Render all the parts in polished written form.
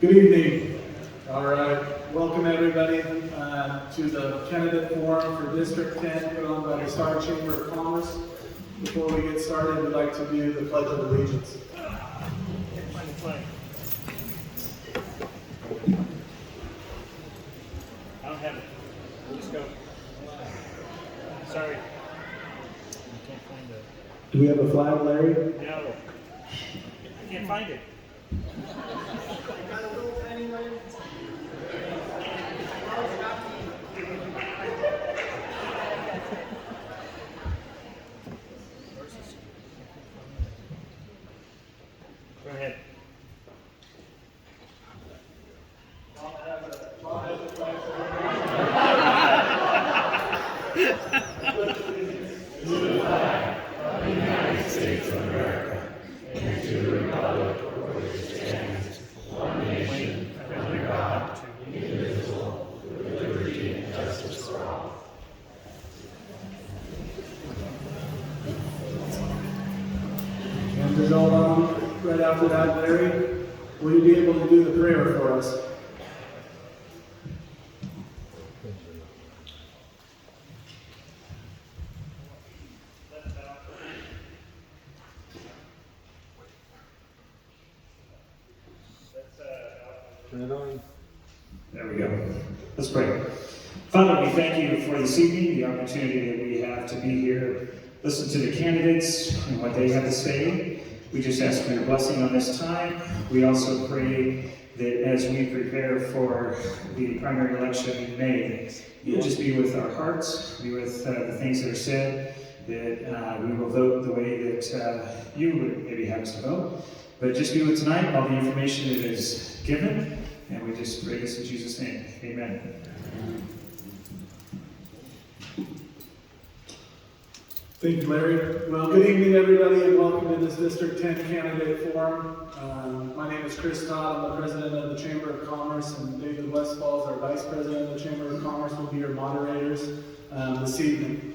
Good evening. All right, welcome everybody to the candidate forum for District 10 put on by the Star Chamber of Commerce. Before we get started, we'd like to do the Pledge of Allegiance. I don't have it. Let's go. Sorry. I can't find it. Do we have a flag, Larry? No. I can't find it. Go ahead. States of America, and to the republic for which it stands, one nation, under God, indivisible, with liberty and justice for all. And to go on right after that, Larry, will you be able to do the prayer for us? There we go. Let's pray. Father, we thank you for this evening, the opportunity that we have to be here, listen to the candidates and what they have to say. We just ask for your blessing on this time. We also pray that as we prepare for the primary election in May, you'll just be with our hearts, be with the things that are said, that we will vote the way that you would maybe have us to vote. But just be with tonight, all the information that is given, and we just pray this in Jesus' name. Amen. Thank you, Larry. Well, good evening, everybody, and welcome to this District 10 candidate forum. My name is Chris Todd. I'm the president of the Chamber of Commerce, and David Westfalls, our vice president of the Chamber of Commerce, will be your moderators this evening.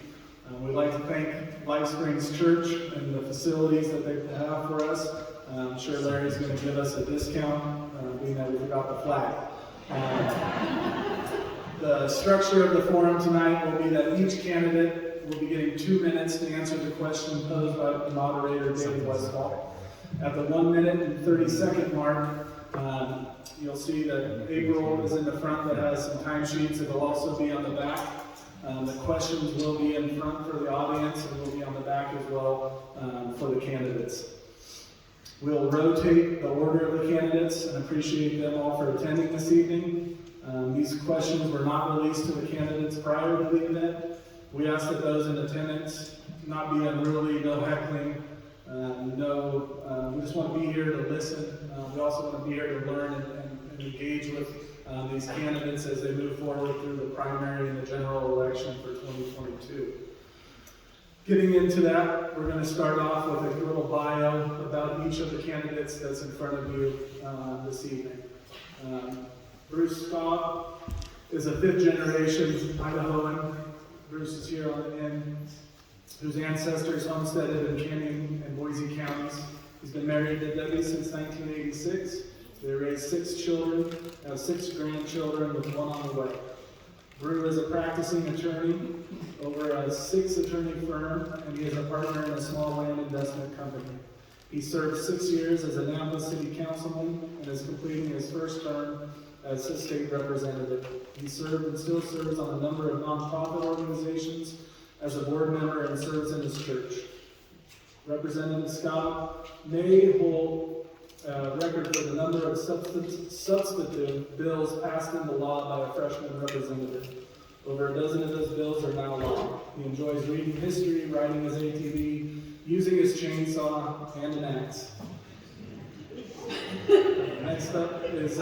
We'd like to thank LifeSpring's church and the facilities that they have for us. I'm sure Larry's going to give us a discount, being that we forgot the flag. The structure of the forum tonight will be that each candidate will be getting 2 minutes to answer the question posed by the moderator, David Westfall. At the 1 minute and 30-second mark, you'll see that April is in the front that has some timesheets. It'll also be on the back. The questions will be in front for the audience and will be on the back as well for the candidates. We'll rotate the order of the candidates and appreciate them all for attending this evening. These questions were not released to the candidates prior to the event. We ask that those in attendance not be unruly, no heckling, we just want to be here to listen. We also want to be here to learn and engage with these candidates as they move forward through the primary and the general election for 2022. Getting into that, we're going to start off with a little bio about each of the candidates that's in front of you this evening. Bruce Scott is a fifth-generation Idahoan. Bruce is here on the end, whose ancestors homesteaded in Canyon and Boise counties. He's been married to Debbie since 1986. They raised 6 children, have 6 grandchildren with 1 on the way. Brew is a practicing attorney over a 6-attorney firm, and he is a partner in a small land investment company. He served 6 years as a Napa City Councilman and is completing his first term as a state representative. He served and still serves on a number of nonprofit organizations as a board member and serves in his church. Representative Scott may hold record for the number of substantive bills passed into law by a freshman representative. Over a dozen of those bills are now law. He enjoys reading history, riding his ATV, using his chainsaw, and an axe. Next up is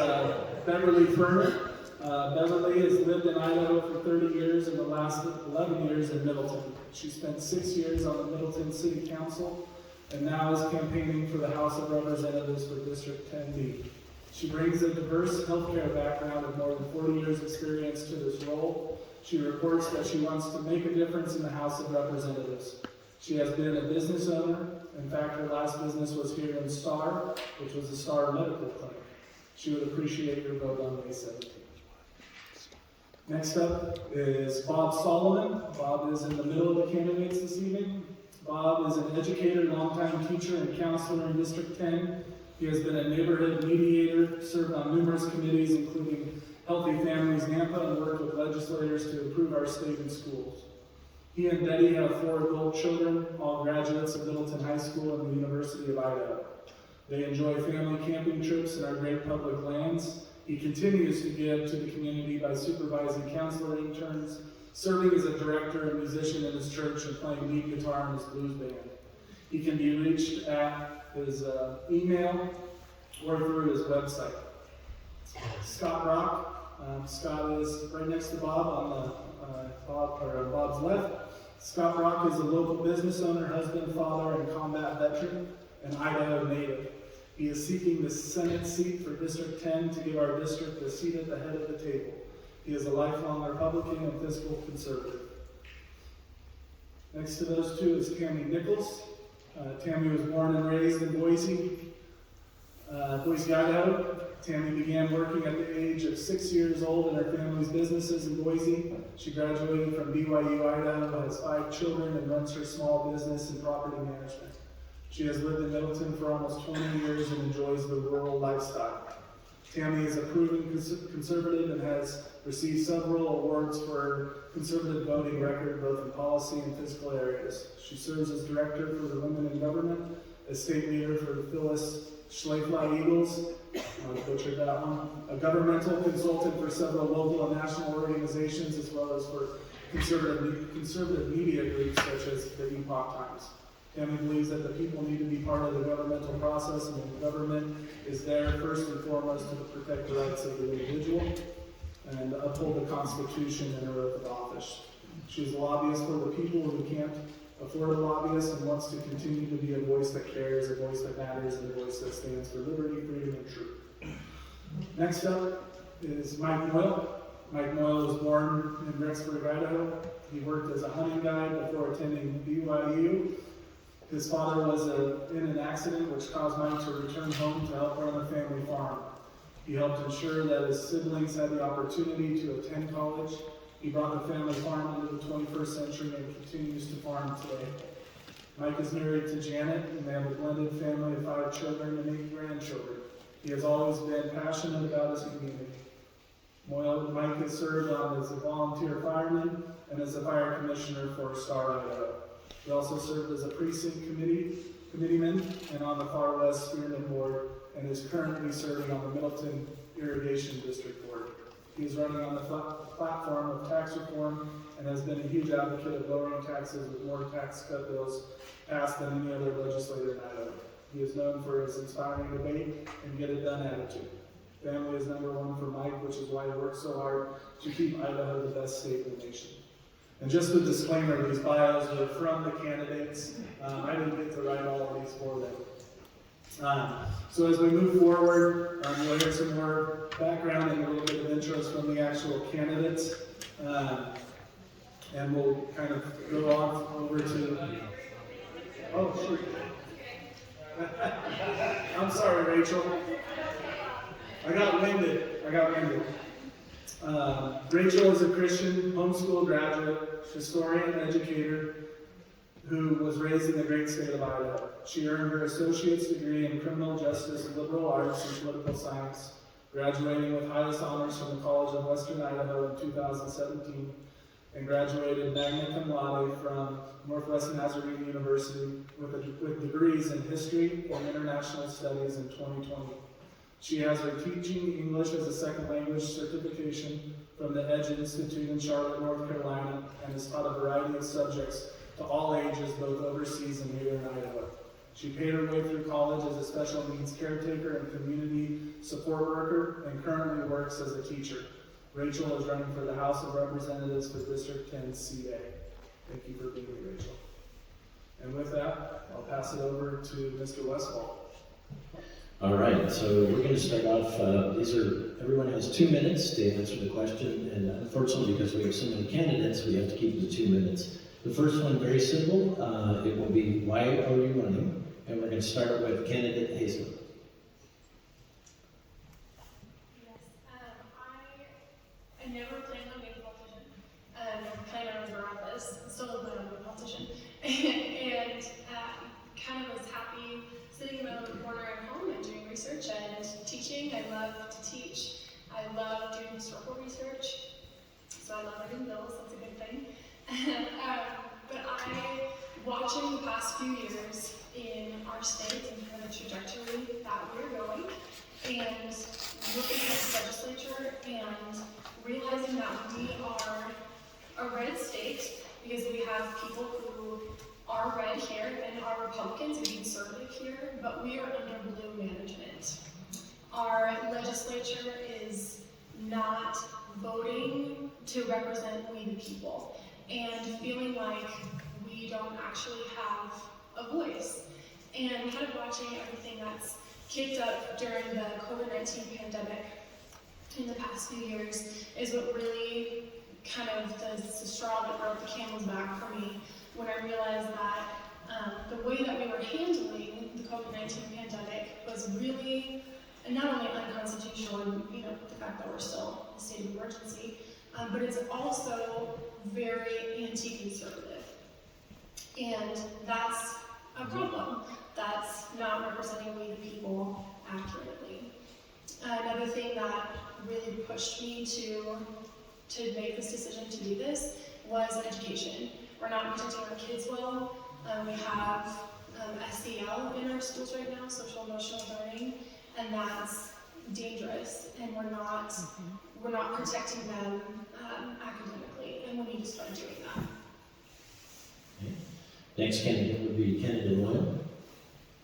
Beverly Furman. Beverly has lived in Idaho for 30 years and the last 11 years in Middleton. She spent 6 years on the Middleton City Council and now is campaigning for the House of Representatives for District 10B. She brings a diverse healthcare background with more than 40 years experience to this role. She reports that she wants to make a difference in the House of Representatives. She has been a business owner. In fact, her last business was here in Star, which was a Star Medical Clinic. She would appreciate your vote on May 17th. Next up is Bob Solomon. Bob is in the middle of the candidates this evening. Bob is an educator, longtime teacher, and counselor in District 10. He has been a neighborhood mediator, served on numerous committees, including Healthy Families NAMPA, and worked with legislators to improve our state and schools. He and Betty have 4 adult children, all graduates of Middleton High School and the University of Idaho. They enjoy family camping trips in our great public lands. He continues to give to the community by supervising counselor interns, serving as a director and musician in his church, and playing lead guitar in his blues band. He can be reached at his email or through his website. Scott Rock. Scott is right next to Bob on Bob's left. Scott Rock is a local business owner, husband, father, and combat veteran, an Idaho native. He is seeking the Senate seat for District 10 to give our district a seat at the head of the table. He is a lifelong Republican and fiscal conservative. Next to those two is Tammy Nichols. Tammy was born and raised in Boise, Idaho. Tammy began working at the age of 6 years old in her family's businesses in Boise. She graduated from BYU, Idaho, has 5 children, and runs her small business in property management. She has lived in Middleton for almost 20 years and enjoys the rural lifestyle. Tammy is a proven conservative and has received several awards for her conservative voting record, both in policy and fiscal areas. She serves as director for the Women in Government, a state leader for the Phyllis Schlafly Eagles, I butchered that one, a governmental consultant for several local and national organizations, as well as for conservative media groups such as the Epoch Times. Tammy believes that the people need to be part of the governmental process, and the government is there first and foremost to protect the rights of the individual and uphold the Constitution and her oath of office. She is a lobbyist for the people who can't afford a lobbyist and wants to continue to be a voice that cares, a voice that matters, and a voice that stands for liberty, freedom, and truth. Next up is Mike Moyle. Mike Moyle was born in Rexburg, Idaho. He worked as a hunting guide before attending BYU. His father was in an accident which caused Mike to return home to help run the family farm. He helped ensure that his siblings had the opportunity to attend college. He brought the family farm into the 21st century and continues to farm today. Mike is married to Janet, and they have a blended family of 5 children and 8 grandchildren. He has always been passionate about his community. Mike has served on as a volunteer fireman and as a fire commissioner for Star, Idaho. He also served as a precinct committeeman and on the Far West Spearman Board, and is currently serving on the Middleton Irrigation District Board. He is running on the platform of tax reform and has been a huge advocate of lowering taxes with more tax cut bills passed than any other legislator in Idaho. He is known for his inspiring debate and get it done attitude. Family is number one for Mike, which is why he works so hard to keep Idaho the best state in the nation. And just a disclaimer, these bios are from the candidates. I didn't get to write all of these for them. So as we move forward, we'll hear some more background and a little bit of intros from the actual candidates. And we'll kind of go on over to, oh shoot. I'm sorry, Rachel. I got winded. Rachel is a Christian homeschool graduate, historian, educator who was raised in the great state of Idaho. She earned her associate's degree in criminal justice, liberal arts, and political science, graduating with highest honors from the College of Western Idaho in 2017, and graduated magna cum laude from Northwest Nazarene University with degrees in history and international studies in 2020. She has her teaching English as a second language certification from the Edge Institute in Charlotte, North Carolina, and has taught a variety of subjects to all ages, both overseas and here in Idaho. She paid her way through college as a special needs caretaker and community support worker, and currently works as a teacher. Rachel is running for the House of Representatives for District 10 CA. Thank you for being here, Rachel. And with that, I'll pass it over to Mr. Westfall. All right, so we're going to start off. Everyone has 2 minutes to answer the question, and unfortunately, because we have so many candidates, we have to keep the 2 minutes. The first one, very simple. It will be, why are you running? And we're going to start with candidate Hazel. in my little corner at home and doing research and teaching. I love to teach. I love doing historical research. So I love writing bills, that's a good thing. But watching the past few years in our state and kind of the trajectory that we're going, and looking at the legislature and realizing that we are a red state because we have people who are red here and are Republicans and conservative here, but we are under blue management. Our legislature is not voting to represent we the people and feeling like we don't actually have a voice. And kind of watching everything that's kicked up during the COVID-19 pandemic in the past few years is what really kind of the straw that broke the camel's back for me when I realized that the way that we were handling the COVID-19 pandemic was really not only unconstitutional and the fact that we're still in a state of emergency, but it's also very anti-conservative. And that's a problem. That's not representing we the people accurately. Another thing that really pushed me to make this decision to do this was education. We're not protecting our kids well. We have SEL in our schools right now, social emotional learning, and that's dangerous. And we're not protecting them academically, and we need to start doing that. Okay. Next candidate would be candidate William.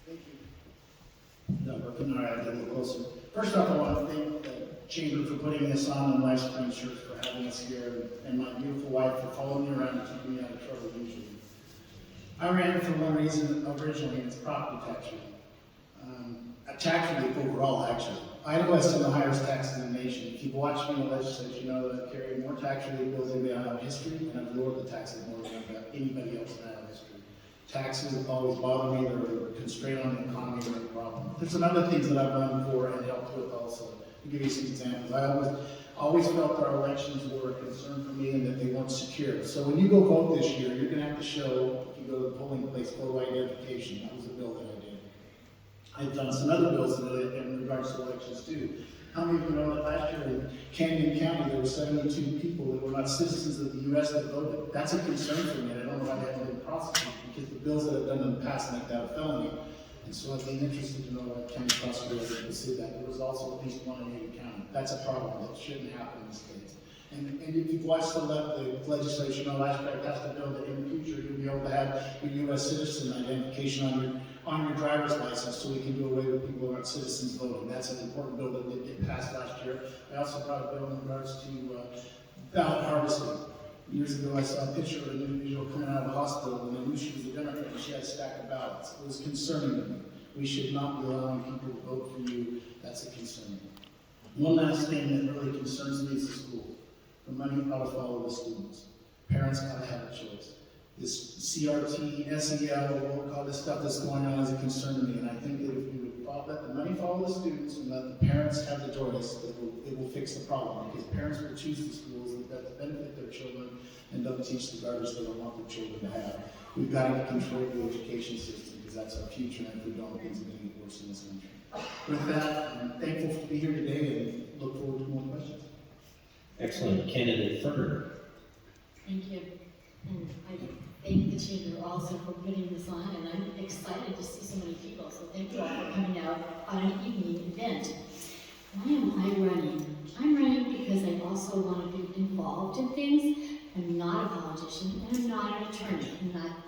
Thank you. No, we're putting our eyes a little closer. First off, I want to thank the Chamber for putting this on and LifeSpring Church for having us here, and my beautiful wife for following me around and keeping me out of trouble usually. I ran for one reason originally, and it's property tax relief. Tax relief overall, actually. Iowa has some of the highest taxes in the nation. If you've watched me in the legislature, you know that I carry more tax relief bills than Iowa history, and I've lowered the taxes more than anybody else in Iowa history. Taxes always bother me. They're a constraint on the economy, they're a problem. There's some other things that I've run for and helped with also. I'll give you some examples. I always felt our elections were a concern for me and that they weren't secure. So when you go vote this year, you're going to have to show, if you go to the polling place, photo identification. That was a bill that I did. I've done some other bills in regards to elections too. How many of you know that last year in Canyon County there were 72 people that were not citizens of the U.S. that voted? That's a concern for me, and I don't know why they haven't been prosecuted, because the bills that I've done in the past make that a felony. And so I'd be interested to know why county prosecutors would consider that. There was also at least one in Ada County. That's a problem that shouldn't happen in the states. And if you've watched the legislation on LifeSpring passed a bill that in the future you'll be able to have your U.S. citizen identification on your driver's license, so we can do away with people who aren't citizens voting. That's an important bill that did get passed last year. I also brought a bill in regards to ballot harvesting. Years ago, I saw a picture of an individual coming out of the hospital, and I knew she was a Democrat, and she had a stack of ballots. It was concerning to me. We should not be allowing people to vote for you. That's a concern. One last thing that really concerns me is the school. The money ought to follow the students. Parents ought to have a choice. This CRT, SEL, all this stuff that's going on is a concern to me, and I think that if we would let the money follow the students and let the parents have the choice, it will fix the problem, because parents will choose the schools that benefit their children and don't teach the garbage they don't want their children to have. We've got to control the education system, because that's our future, and if we don't, things are going to get worse in this country. With that, I'm thankful to be here today and look forward to more questions. Excellent. Candidate Ferner. Thank you. And I thank the chamber also for putting this on, and I'm excited to see so many people. So thank you all for coming out on an evening event. Why am I running? I'm running because I also want to be involved in things. I'm not a politician, and I'm not an attorney.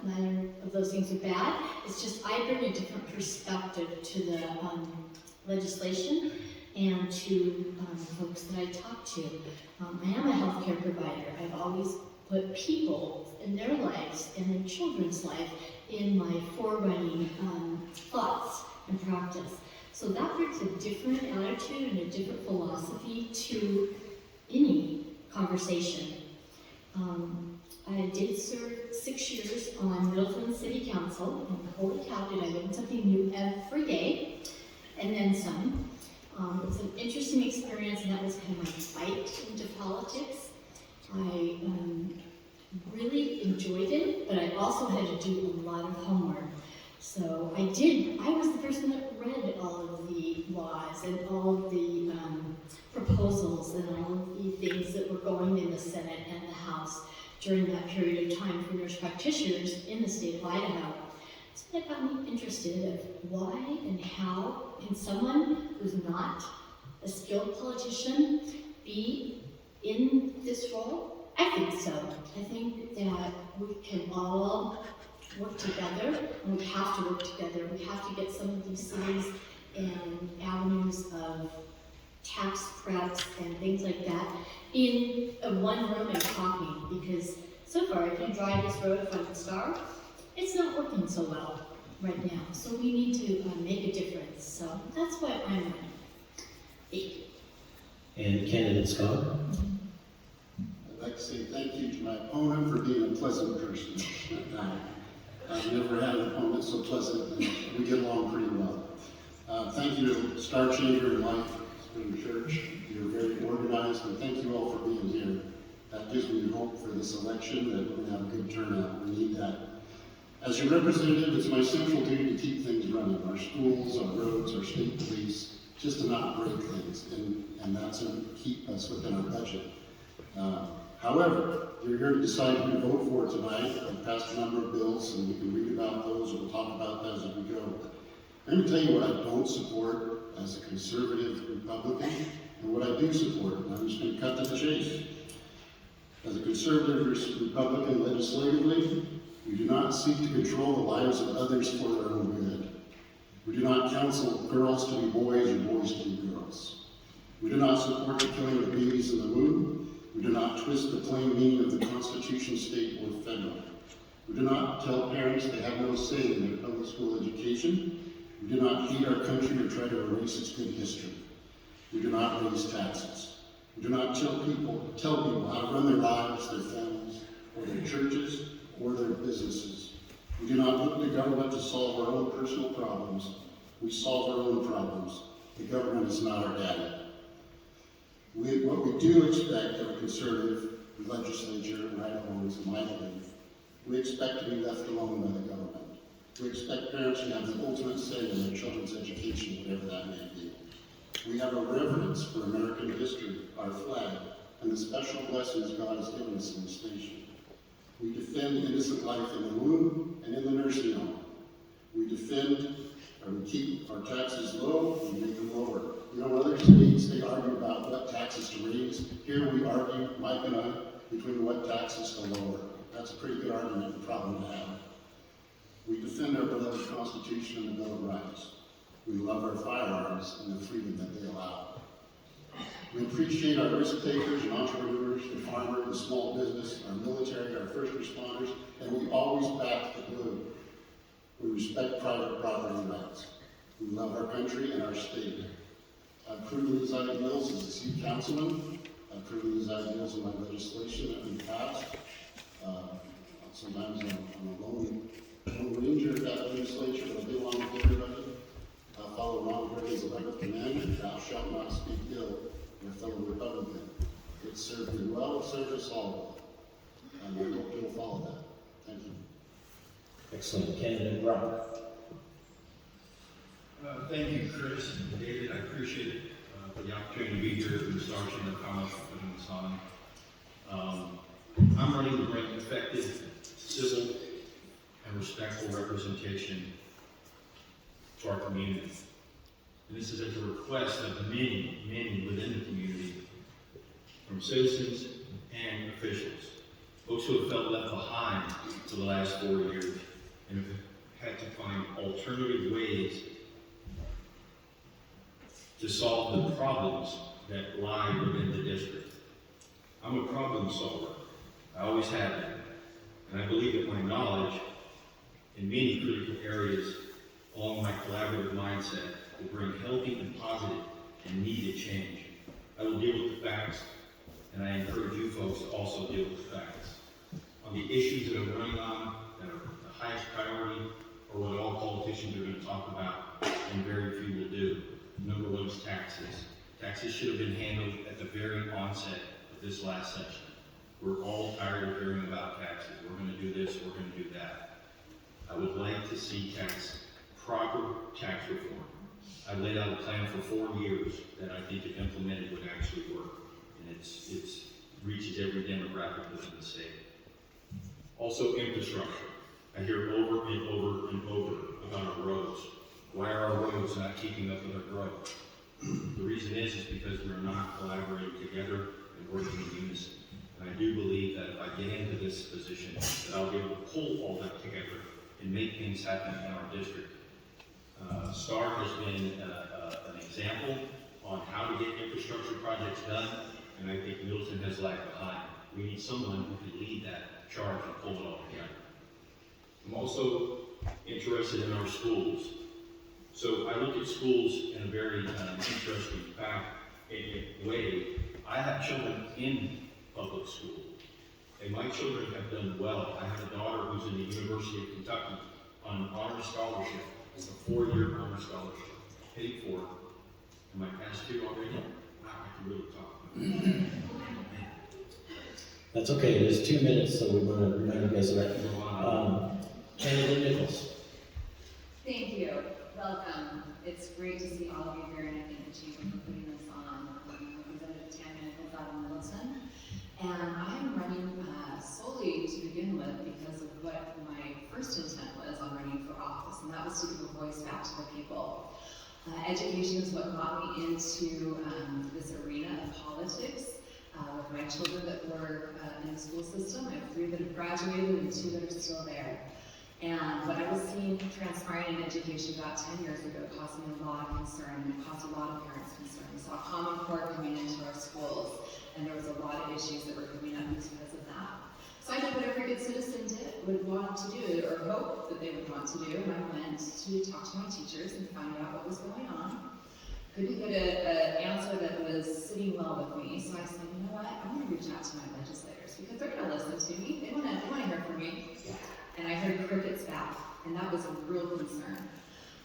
Neither of those things are bad. It's just I bring a different perspective to the legislation and to folks that I talk to. I am a healthcare provider. I've always put people in their lives and their children's life in my forerunning thoughts and practice. So that brings a different attitude and a different philosophy to any conversation. I did serve 6 years on Middleton City Council, and holy cow, did I learn something new every day, and then some. It was an interesting experience, and that was kind of my fight into politics. I really enjoyed it, but I also had to do a lot of homework. So I was the person that read all of the laws and all of the proposals and all of the things that were going in the Senate and the House during that period of time for nurse practitioners in the state of Idaho. So that got me interested of why and how can someone who's not a skilled politician be in this role? I think so. I think that we can all work together, and we have to work together. We have to get some of these cities and avenues of tax preps and things like that in a one room and talking, because so far, if you drive this road from the start, it's not working so well right now. So we need to make a difference. So that's why I'm running. Thank you. And candidate Scott? I'd like to say thank you to my opponent for being a pleasant person. I've never had an opponent so pleasant, and we get along pretty well. Thank you to Star Chamber and LifeSpring Church. You're very organized, and thank you all for being here. That gives me hope for this election that we're going to have a good turnout. We need that. As your representative, it's my central duty to keep things running. Our schools, our roads, our state police, just to not break things, and that's to keep us within our budget. However, you're here to decide who to vote for tonight. I've passed a number of bills, and we can read about those, or we'll talk about those as we go. Let me tell you what I don't support as a conservative Republican, and what I do support, and I'm just going to cut to the chase. As a conservative Republican legislatively, we do not seek to control the lives of others for their own good. We do not counsel girls to be boys or boys to be girls. We do not support the killing of babies in the womb. We do not twist the plain meaning of the Constitution, state or federal. We do not tell parents they have no say in their public school education. We do not hate our country or try to erase its good history. We do not raise taxes. We do not tell people how to run their lives, their families, or their churches, or their businesses. We do not look to government to solve our own personal problems. We solve our own problems. The government is not our daddy. What we do expect of a conservative legislature and Idahoans, in my belief, we expect to be left alone by the government. We expect parents to have the ultimate say in their children's education, whatever that may be. We have a reverence for American history, our flag, and the special blessings God has given us in this nation. We defend innocent life in the womb and in the nursing home. We keep our taxes low and make them lower. You know, in other states, they argue about what taxes to raise. Here we argue, Mike and I, between what taxes to lower. That's a pretty good argument and problem to have. We defend our beloved Constitution and the Bill of Rights. We love our firearms and the freedom that they allow. We appreciate our risk takers and entrepreneurs, the farmer, the small business, our military, our first responders, and we always back the blue. We respect private property rights. We love our country and our state. I've proven these ideals as a city councilman. I've proven these ideals in my legislation that we passed. Sometimes I'm a lone ranger of that legislature, but I get along with everybody. I'll follow Ron Reagan's 11th commandment: thou shalt not speak ill of a fellow Republican. It served me well, it served us all well. And I hope you'll follow that. Thank you. Excellent. Candidate Brock? Thank you, Chris and David. I appreciate it for the opportunity to be here for the Star Chamber of Commerce for putting this on. I'm running to bring effective, civil, and respectful representation to our community. And this is at the request of many, many within the community, from citizens and officials, folks who have felt left behind for the last 4 years and have had to find alternative ways to solve the problems that lie within the district. I'm a problem solver. I always have been. And I believe that my knowledge in many critical areas, along with my collaborative mindset, will bring healthy and positive and needed change. I will deal with the facts, and I encourage you folks to also deal with the facts. On the issues that I'm running on, that are the highest priority, or what all politicians are going to talk about, and very few will do. Number one is taxes. Taxes should have been handled at the very onset of this last session. We're all tired of hearing about taxes. We're going to do this, we're going to do that. I would like to see proper tax reform. I laid out a plan for 4 years that I think if implemented would actually work. And it reaches every demographic within the state. Also infrastructure. I hear over and over and over about our roads. Why are our roads not keeping up with our growth? The reason is because we're not collaborating together and working in unison. And I do believe that if I get into this position, that I'll be able to pull all that together and make things happen in our district. STAR has been an example on how to get infrastructure projects done, and I think Middleton has lagged behind. We need someone who can lead that charge and pull it all together. I'm also interested in our schools. So I look at schools in a very interesting way. I have children in public school, and my children have done well. I have a daughter who's in the University of Kentucky on an honor scholarship. It's a 4-year honor scholarship, paid for. Am I past 2 already? Wow, I can really talk. That's okay, it is 2 minutes, so we want to remind you guys of that. Candidate Nichols. Thank you. Welcome. It's great to see all of you here, and I thank the Chamber for putting this on. Representative Tammy Nichols out of Middleton. And I'm running solely to begin with because of what my first intent was on running for office, and that was to give a voice back to the people. Education is what got me into this arena of politics. With my children that were in the school system, I have 3 that have graduated and 2 that are still there. And what I was seeing transpiring in education about 10 years ago caused me a lot of concern, and it caused a lot of parents concern. We saw Common Core coming into our schools, and there was a lot of issues that were coming up because of that. So I did what every good citizen would want to do, or hope that they would want to do, and I went to talk to my teachers and find out what was going on. Couldn't get an answer that was sitting well with me, so I said, you know what, I'm going to reach out to my legislators, because they're going to listen to me, they want to hear from me. And I heard crickets back, and that was a real concern.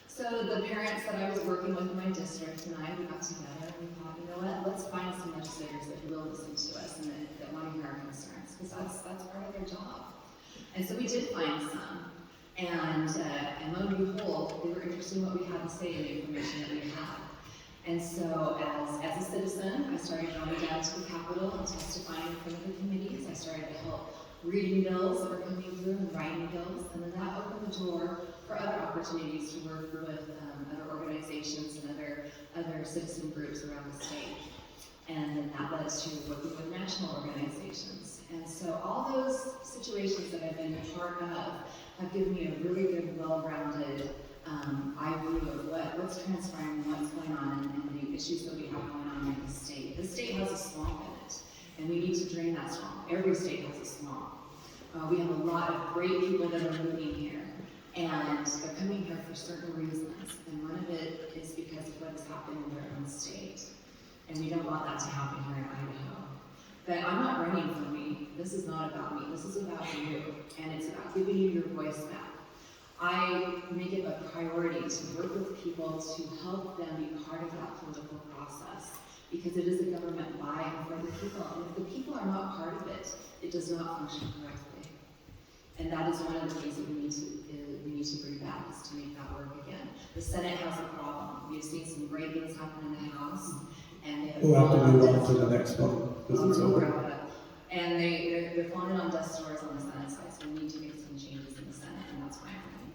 So the parents that I was working with in my district and I, we got together and we thought, you know what, let's find some legislators that will listen to us and that want to hear our concerns, because that's part of their job. And so we did find some, and lo and behold, they were interested in what we had to say and the information that we had. And so as a citizen, I started going down to the Capitol and testifying in front of the committees. I started to help reading bills that were coming through and writing bills, and then that opened the door for other opportunities to work with other organizations and other citizen groups around the state. And then that led to working with national organizations. And so all those situations that I've been a part of have given me a really good, well-rounded eye view of what's transpiring and what's going on and the issues that we have going on in the state. The state has a swamp in it, and we need to drain that swamp. Every state has a swamp. We have a lot of great people that are moving here, and they're coming here for certain reasons, and one of it is because of what has happened in their own state. And we don't want that to happen here in Idaho. But I'm not running for me. This is not about me. This is about you, and it's about giving you your voice back. I make it a priority to work with people to help them be part of that political process, because it is a government by and for the people. And if the people are not part of it, it does not function correctly. And that is one of the things that we need to bring back, is to make that work again. The Senate has a problem. We've seen some great things happen in the House, and we'll have to move on to the next one, because it's over. And they're falling on desk doors on the Senate side, so we need to make some changes in the Senate, and that's why I'm running.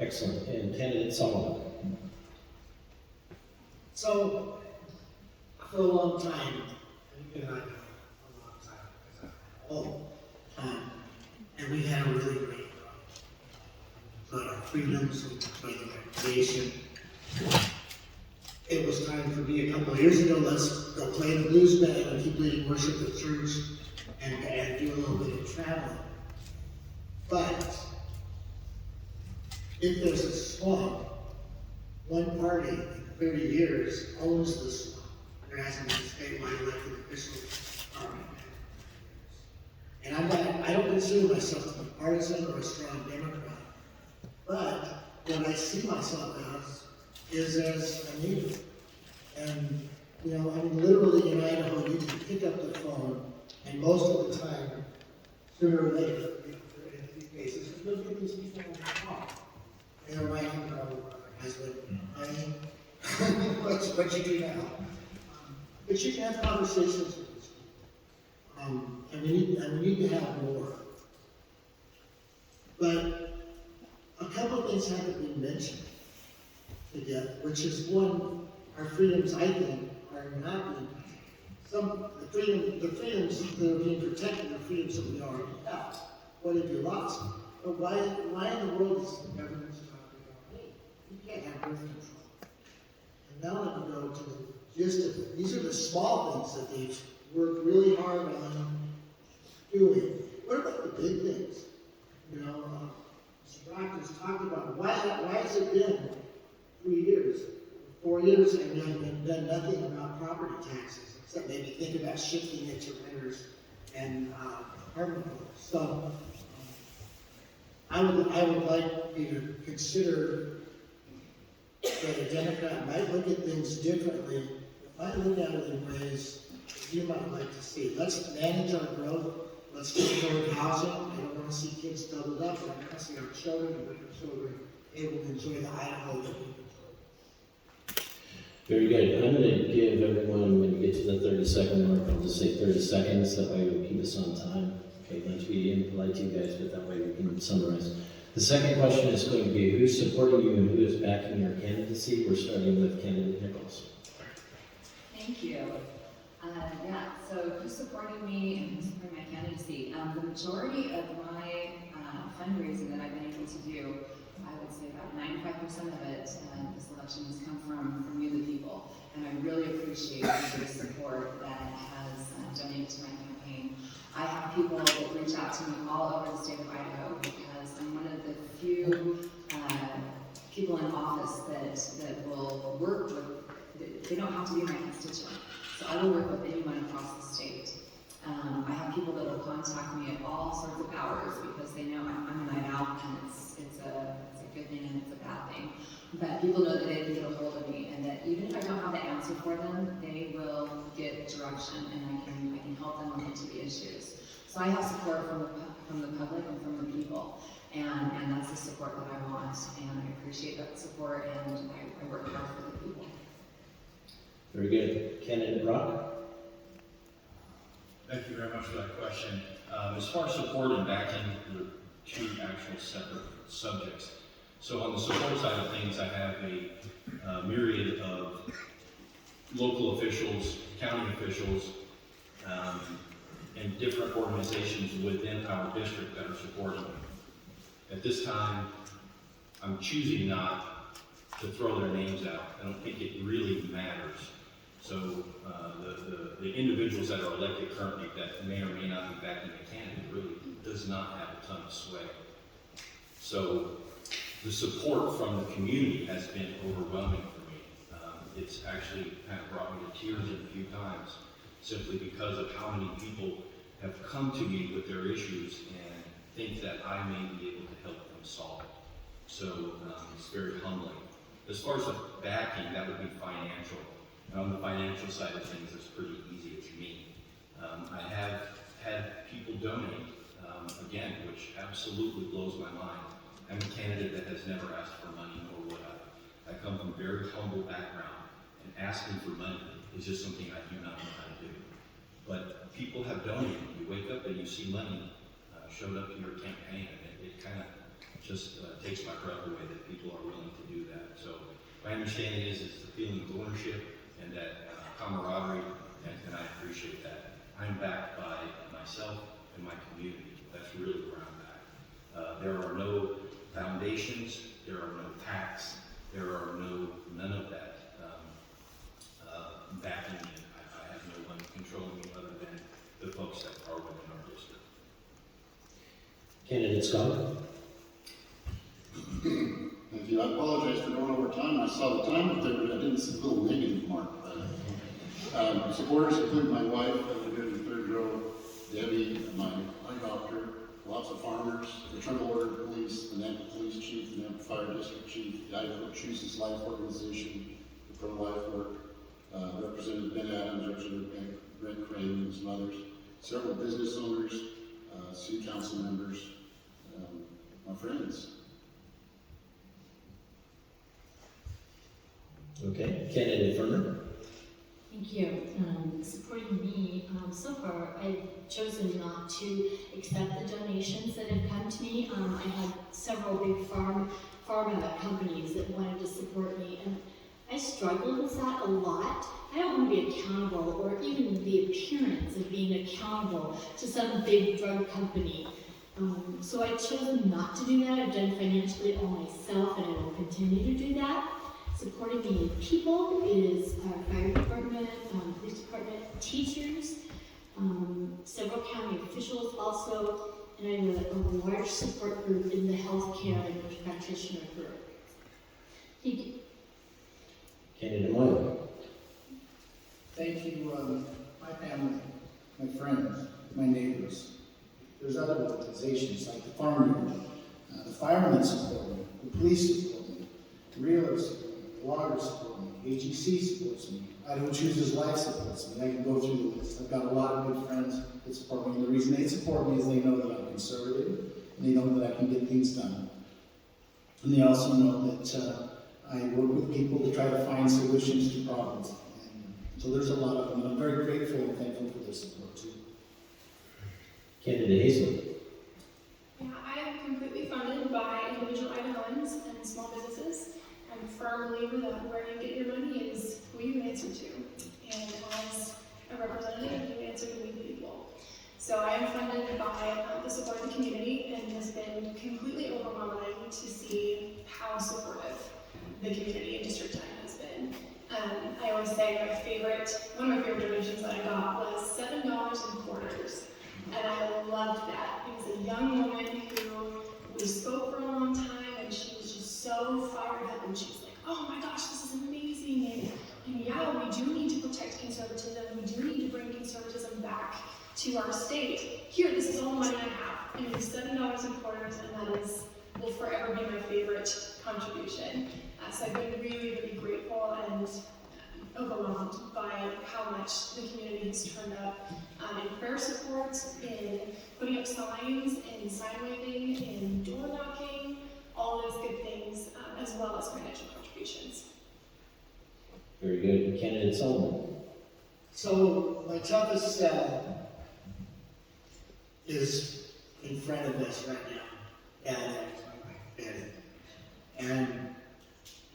Excellent. And candidate Solomon. So, for a long time, and I know a long time, and we had a really great about our freedoms and about the recreation. It was time for me a couple of years ago, let's go play the blues band and keep leading worship at church and do a little bit of traveling. But if there's a swamp, one party in 30 years owns the swamp. There hasn't been a statewide elected official. And I don't consider myself to be partisan or a strong Democrat. But what I see myself as a native. And, you know, I mean, literally in Idaho, you can pick up the phone, and most of the time, sooner or later, in a few cases, go get these people on the call. And their wife and husband, honey, what you do now. But you can have conversations with these people. And we need to have more. But a couple of things haven't been mentioned yet, which is one, our freedoms, I think, are not being, the freedoms that are being protected are freedoms that we already have. What have you lost? But why in the world is the government talking about, hey, you can't have birth control? And now let me go to these are the small things that they've worked really hard on doing. What about the big things? You know, Mr. Brock has talked about why has it been 3 years, 4 years, and we've done nothing about property taxes, except maybe think about shifting it to renters and apartment owners. So I would like you to consider that a Democrat might look at things differently, might look at it in ways that you might like to see. Let's manage our growth. Let's take care of housing. I don't want to see kids doubled up. I want to see our children and grandchildren able to enjoy the Idaho that we enjoy. Very good. I'm going to give everyone, when you get to the 30-second mark, I'll just say 30 seconds. That way we'll keep us on time. Okay, not to be impolite to you guys, but that way we can summarize. The second question is going to be who's supporting you and who is backing your candidacy. We're starting with candidate Nichols. Thank you. So who's supporting me and who's supporting my candidacy? The majority of my fundraising that I've been able to do, I would say about 95% of it, this election has come from you, the people. And I really appreciate the support that has donated to my campaign. I have people that reach out to me all over the state of Idaho because I'm one of the few people in office that will work with, they don't have to be my constituent. So I will work with anyone across the state. I have people that will contact me at all sorts of hours because they know I'm a night out and it's a good thing and it's a bad thing. But people know that they can get a hold of me and that even if I don't have the answer for them, they will get direction and I can help them look into the issues. So I have support from the public and from the people. And that's the support that I want. And I appreciate that support and I work hard for the people. Very good. Candidate Brock? Thank you very much for that question. As far as support and backing, there are two actual separate subjects. So on the support side of things, I have a myriad of local officials, county officials, and different organizations within our district that are supporting me. At this time, I'm choosing not to throw their names out. I don't think it really matters. So the individuals that are elected currently that may or may not be backing a candidate really does not have a ton of sway. So the support from the community has been overwhelming for me. It's actually kind of brought me to tears a few times, simply because of how many people have come to me with their issues and think that I may be able to help them solve it. So it's very humbling. As far as the backing, that would be financial. And on the financial side of things, it's pretty easy. It's me. I have had people donate, again, which absolutely blows my mind. I'm a candidate that has never asked for money, nor would I. I come from a very humble background, and asking for money is just something I do not know how to do. But people have donated. You wake up and you see money showed up to your campaign, and it kind of just takes my breath away that people are willing to do that. So my understanding is it's the feeling of ownership and that camaraderie, and I appreciate that. I'm backed by myself and my community. That's really where I'm backed. There are no foundations, there are no PACs, there are none of that backing me. I have no one controlling me other than the folks that are within our district. Candidate Scott? Thank you. I apologize for going over time. I saw the time up there, but I didn't see the little negative mark. Supporters include my wife, over here in the third row, Debbie, my doctor, lots of farmers, the Fraternal Order of Police, the Nampa Police Chief, the Nampa Fire District Chief, the Idaho Chooses Life Organization, the Pro-Life Work, Representative Ben Adams, Representative Brent Crane, and some others, several business owners, city council members, my our friends. Okay, candidate Ferner. Thank you. Supporting me, so far, I've chosen not to accept the donations that have come to me. I had several big pharma companies that wanted to support me, and I struggled with that a lot. I don't want to be accountable, or even the appearance of being accountable to some big drug company. So I've chosen not to do that. I've done financially all myself, and I will continue to do that. Supporting me in people is our fire department, police department, teachers, several county officials also, and I have a large support group in the healthcare and nurse practitioner group. Thank you. Candidate Moyle. Thank you, my family, my friends, my neighbors. There's other organizations like the Farm Bureau, the firemen support me, the police support me, the realtors support me, the loggers support me, AGC supports me, I Don't Choose His Life supports me. I can go through the list. I've got a lot of good friends that support me, and the reason they support me is they know that I'm conservative, and they know that I can get things done. And they also know that I work with people to try to find solutions to problems. And so there's a lot of them, and I'm very grateful and thankful for their support too. Candidate Hazel. Yeah, I am completely funded by individual Idahoans and small businesses. I'm a firm believer that where you get your money is who you answer to. And as a representative, you answer to we the people. So I am funded by the support of the community, and it has been completely overwhelming to see how supportive the community in District 10 has been. I always say one of my favorite donations that I got was $7 in quarters. And I loved that. It was a young woman who we spoke for a long time, and she was just so fired up, and she was like, oh my gosh, this is amazing. And yeah, we do need to protect conservatism. We do need to bring conservatism back to our state. Here, this is all the money I have. And it was $7 in quarters, and that will forever be my favorite contribution. So I've been really, really grateful and overwhelmed by how much the community has turned up in prayer support, in putting up signs, in sign waving, in door knocking, all those good things, as well as financial contributions. Very good. Candidate Sullivan. So my toughest sell is in front of us right now. And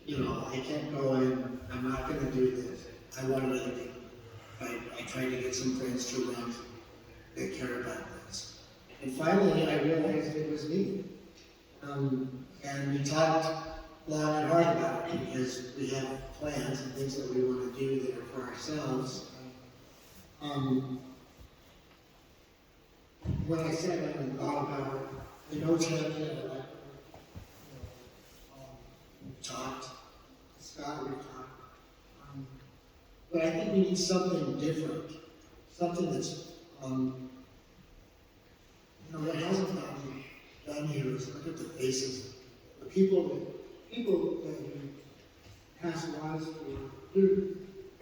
you know, I can't go in, I'm not going to do this. I want other people. I tried to get some friends to run that care about this. And finally, I realized it was me. And we talked long and hard about it because we have plans and things that we want to do that are for ourselves. When I said that and thought about it, the notes have talked. Scott, we've talked. But I think we need something different. Something that's, that hasn't gotten done here is look at the faces. The people that we pass laws for,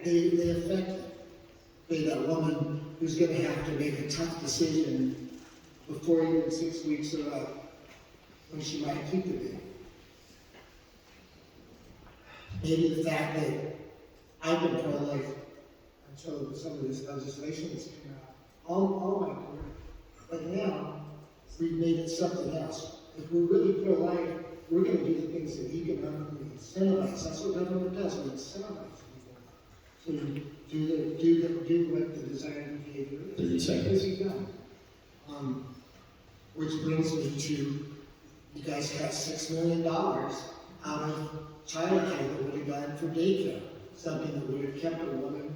they affect them. That woman who's going to have to make a tough decision before even 6 weeks are up when she might keep the baby. Maybe the fact that I've been pro-life until some of this legislation has come out, all my career. But now, we've made it something else. If we're really pro-life, we're going to do the things that economically incentivize. That's what government does, we incentivize people to do what the desired behavior is. 30 seconds. Which brings me to, you guys got $6 million out of childcare that would have gone for daycare, something that would have kept a woman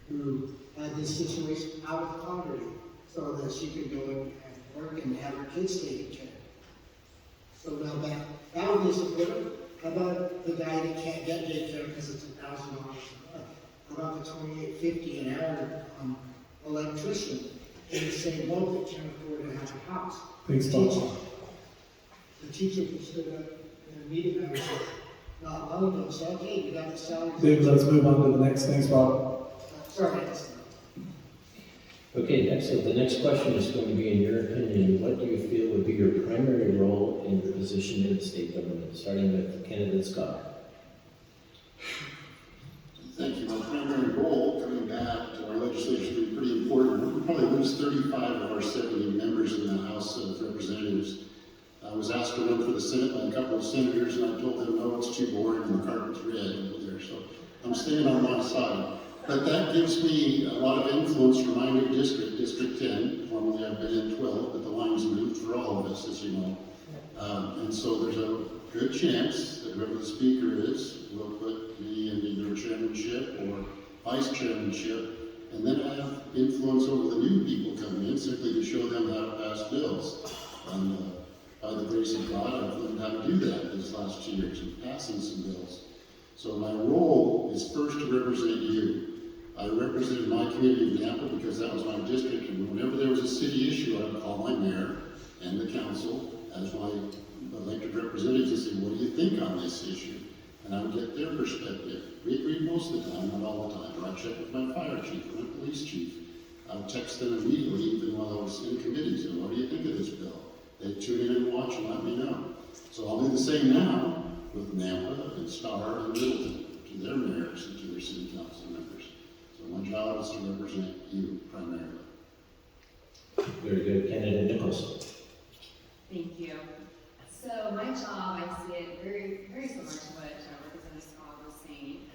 who had this situation out of poverty so that she could go and work and have her kids taken care of. So now that would be supportive. How about the guy that can't get daycare because it's $1,000 a month? How about the $28.50 an hour electrician in the same boat that can't afford to have a house? Thanks, Bob. The teacher who stood up in a meeting, I was not long ago, said, okay, we got the salaries. David, let's move on to the next. Thanks, Bob. Sorry. Okay, excellent. The next question is going to be, in your opinion, what do you feel would be your primary role in your position in the state government, starting with candidate Scott? Thank you. My primary goal coming back to our legislature is pretty important. We'll probably lose 35 of our 70 members in the House of Representatives. I was asked to run for the Senate by a couple of senators, and I told them, no, it's too boring and the carpet's red over there. So I'm staying on my side. But that gives me a lot of influence from my new district, District 10. Formerly I've been in 12, but the line's moved for all of us, as you know. And so there's a good chance that whoever the speaker is will put me in either chairmanship or vice chairmanship. And then I have influence over the new people coming in, simply to show them how to pass bills. And by the grace of God, I've learned how to do that these last 2 years in passing some bills. So my role is first to represent you. I represented my community of Nampa because that was my district, and whenever there was a city issue, I would call my mayor and the council as my elected representatives and say, what do you think on this issue? And I would get their perspective. We agreed most of the time, not all the time. Or I'd check with my fire chief or my police chief. I would text them immediately, even while I was in committees, and what do you think of this bill? They'd tune in and watch and let me know. So I'll do the same now with Nampa and Star and Middleton, to their mayors and to their city council members. So my job is to represent you primarily. Very good. Candidate Nichols. Thank you. So my job, I see it very, very similar to what Representative Scott was saying,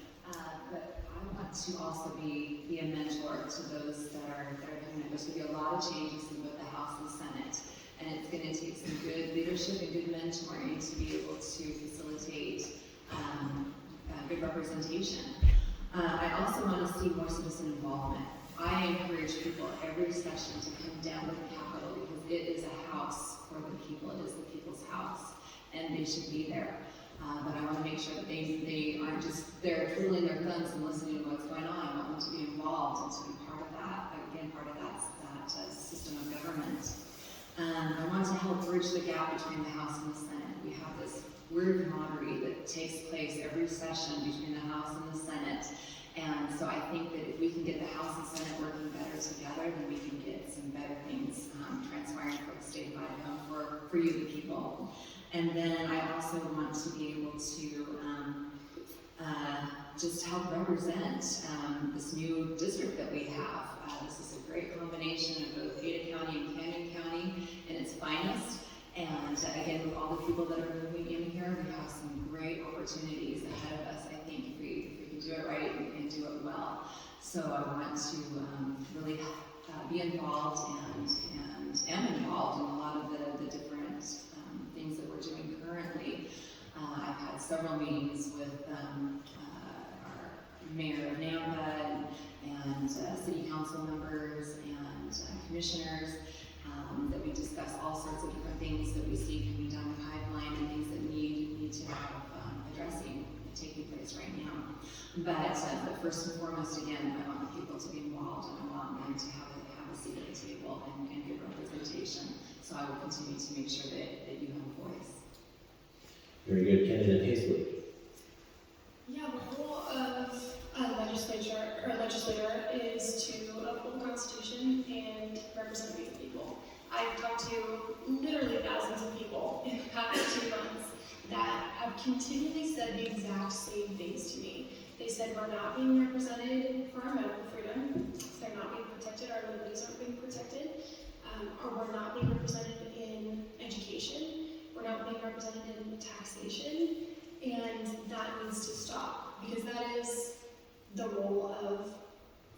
but I want to also be a mentor to those that are coming up. There's going to be a lot of changes in both the House and Senate, and it's going to take some good leadership and good mentoring to be able to facilitate good representation. I also want to see more citizen involvement. I encourage people every session to come down to the Capitol because it is a house for the people. It is the people's house, and they should be there. But I want to make sure that they aren't just there twiddling their thumbs and listening to what's going on. I want them to be involved and to be part of that. Again, part of that system of government. I want to help bridge the gap between the House and the Senate. We have this weird camaraderie that takes place every session between the House and the Senate. And so I think that if we can get the House and Senate working better together, then we can get some better things transpiring for the state of Idaho, for you, the people. And then I also want to be able to just help represent this new district that we have. This is a great combination of both Ada County and Canyon County in its finest. And again, with all the people that are moving in here, we have some great opportunities ahead of us, I think, if we can do it right and do it well. So I want to really be involved and am involved in a lot of the different things that we're doing currently. I've had several meetings with our mayor of Nampa and city council members and commissioners that we discuss all sorts of different things that we see coming down the pipeline and things that need to have addressing and taking place right now. But first and foremost, again, I want the people to be involved and I want them to have a seat at the table and good representation. So I will continue to make sure that you have a voice. Very good. Candidate Hazley. Yeah, the role of a legislator is to uphold the Constitution and represent the people. I've talked to literally thousands of people in the past 2 months that have continually said the exact same things to me. They said we're not being represented for our medical freedom, they're not being protected, our liberties aren't being protected, or we're not being represented in education, we're not being represented in taxation, and that needs to stop because that is the role of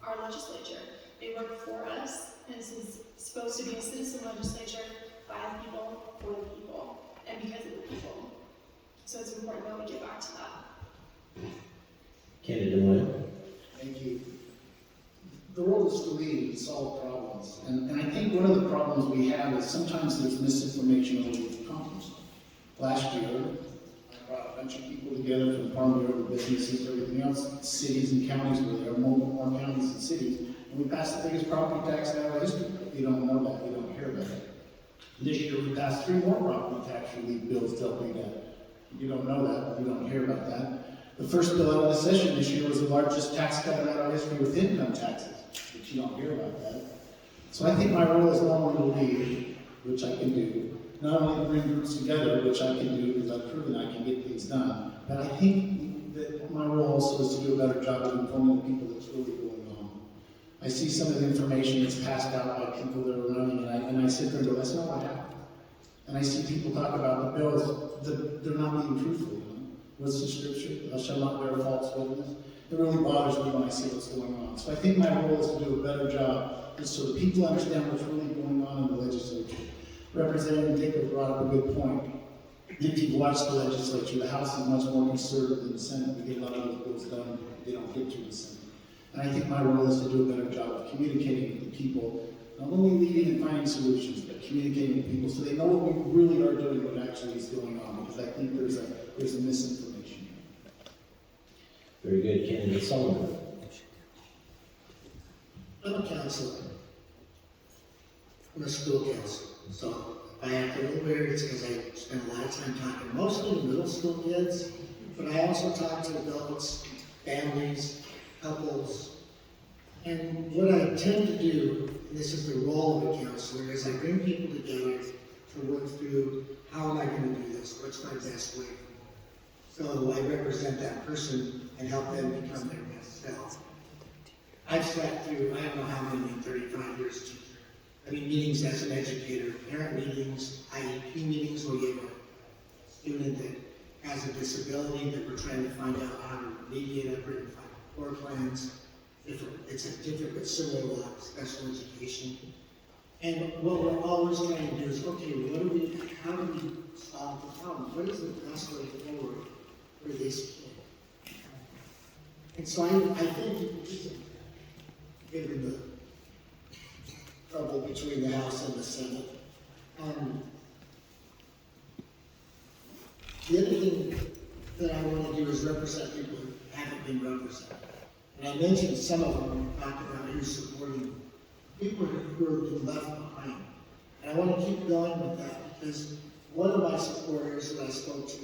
our legislature. They work for us, and this is supposed to be a citizen legislature by the people, for the people, and because of the people. So it's important that we get back to that. Candidate Moyle. Thank you. The role is to lead and solve problems. And I think one of the problems we have is sometimes there's misinformation over the problems. Last year, I brought a bunch of people together from Farm Bureau, the businesses, everything else, cities and counties where there are more counties and cities. And we passed the biggest property tax in our history. You don't know that, you don't hear about it. This year we passed 3 more property tax relief bills to help pay that. You don't know that, you don't hear about that. The first bill out of the session this year was the largest tax cut in our history with income taxes, but you don't hear about that. So I think my role is not only to lead, which I can do, not only to bring groups together, which I can do because I've proven I can get things done, but I think that my role also is to do a better job of informing the people that's really going on. I see some of the information that's passed out by people that are running, and I sit there and go, that's not what happened. And I see people talk about the bills, they're not being truthful. You know? What's the scripture? Thou shalt not bear false witness. It really bothers me when I see what's going on. So I think my role is to do a better job, just so that people understand what's really going on in the legislature. Representative Dicker brought up a good point. If you've watched the legislature, the House is much more conservative than the Senate. We get a lot of those bills done, they don't get to the Senate. And I think my role is to do a better job of communicating with the people, not only leading and finding solutions, but communicating with people so they know what we really are doing, what actually is going on, because I think there's a misinformation. Very good, Candidate Sullivan. I'm a counselor. I'm a school counselor. So I act a little weird because I spend a lot of time talking mostly to middle school kids, but I also talk to adults, families, couples. And what I tend to do, and this is the role of a counselor, is I bring people together to work through how am I going to do this? What's my best way? So I represent that person and help them become their best self. I've sat through, I don't know how many, 35 years teacher. I mean, meetings as an educator, parent meetings, IEP meetings where you have a student that has a disability that we're trying to find out how to remediate up and find core plans. It's a different but similar to special education. And what we're always trying to do is, okay, how do we solve the problem? What is the best way forward for this kid? And so I think, given the trouble between the House and the Senate, the other thing that I want to do is represent people who haven't been represented. And I mentioned some of them when we talked about who's supporting people who have been left behind. And I want to keep going with that because one of my supporters that I spoke to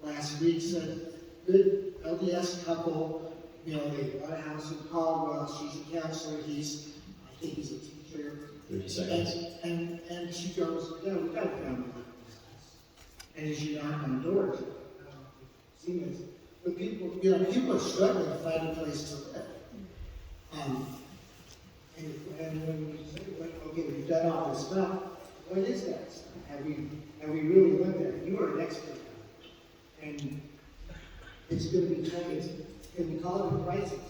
last week said, good LDS couple, you know, they bought a house in Caldwell, she's a counselor, I think he's a teacher. 30 seconds. And she goes, yeah, we got a family like this. And as you knock on doors, but people, people are struggling to find a place to live. And when we say, okay, we've done all this stuff, what is that stuff? Have we really looked at it? You are an expert. And it's going to be can we call it a crisis?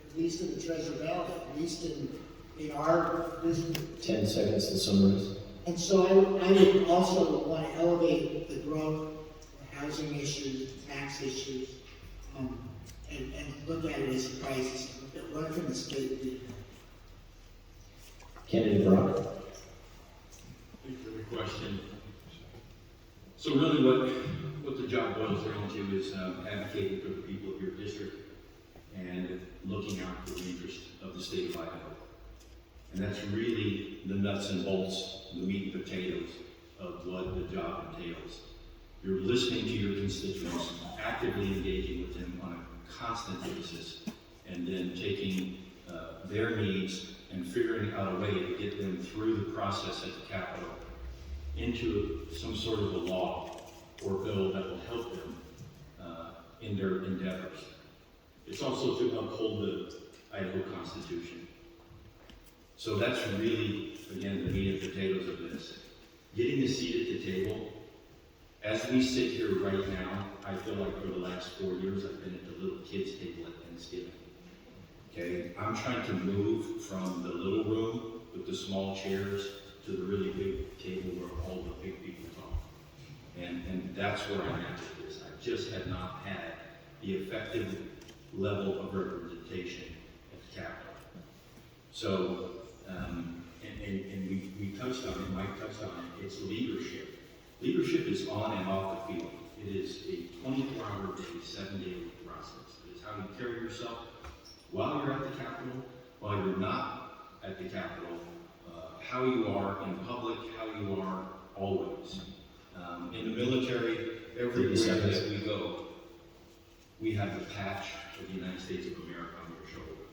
At least in the Treasure Valley, at least in our district. 10 seconds to summarize. And so I would also want to elevate the growth, the housing issues, tax issues, and look at it as a crisis. What can the state do? Candidate Brock. Thank you for the question. So really what the job boils down to is advocating for the people of your district and looking out for the interest of the state of Idaho. And that's really the nuts and bolts, the meat and potatoes of what the job entails. You're listening to your constituents, actively engaging with them on a constant basis, and then taking their needs and figuring out a way to get them through the process at the Capitol into some sort of a law or bill that will help them in their endeavors. It's also to uphold the Idaho Constitution. So that's really, again, the meat and potatoes of this. Getting a seat at the table. As we sit here right now, I feel like for the last 4 years, I've been at the little kids' table at Thanksgiving. Okay, I'm trying to move from the little room with the small chairs to the really big table where all the big people talk. And that's where I'm at with this. I just have not had the effective level of representation at the Capitol. So, and we touched on it, Mike touched on it, it's leadership. Leadership is on and off the field. It is a 24-hour day, 7-day process. It is how you carry yourself while you're at the Capitol, while you're not at the Capitol, how you are in public, how you are always. In the military, everywhere that we go, we have the patch of the United States of America on your shoulder.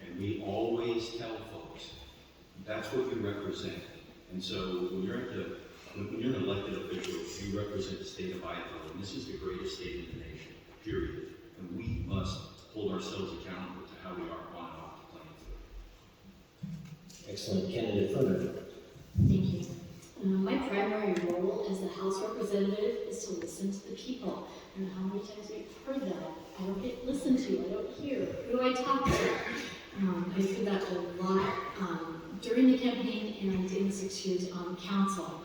And we always tell folks, That's what you represent. And so when you're an elected official, you represent the state of Idaho, and this is the greatest state in the nation, period. And we must hold ourselves accountable to how we are on and off the playing field. Excellent. Candidate Furner. Thank you. My primary role as a House representative is to listen to the people. I don't know how many times we've heard that. I don't get listened to, I don't hear. Who do I talk to? I've heard that a lot during the campaign and in the 6 years on council.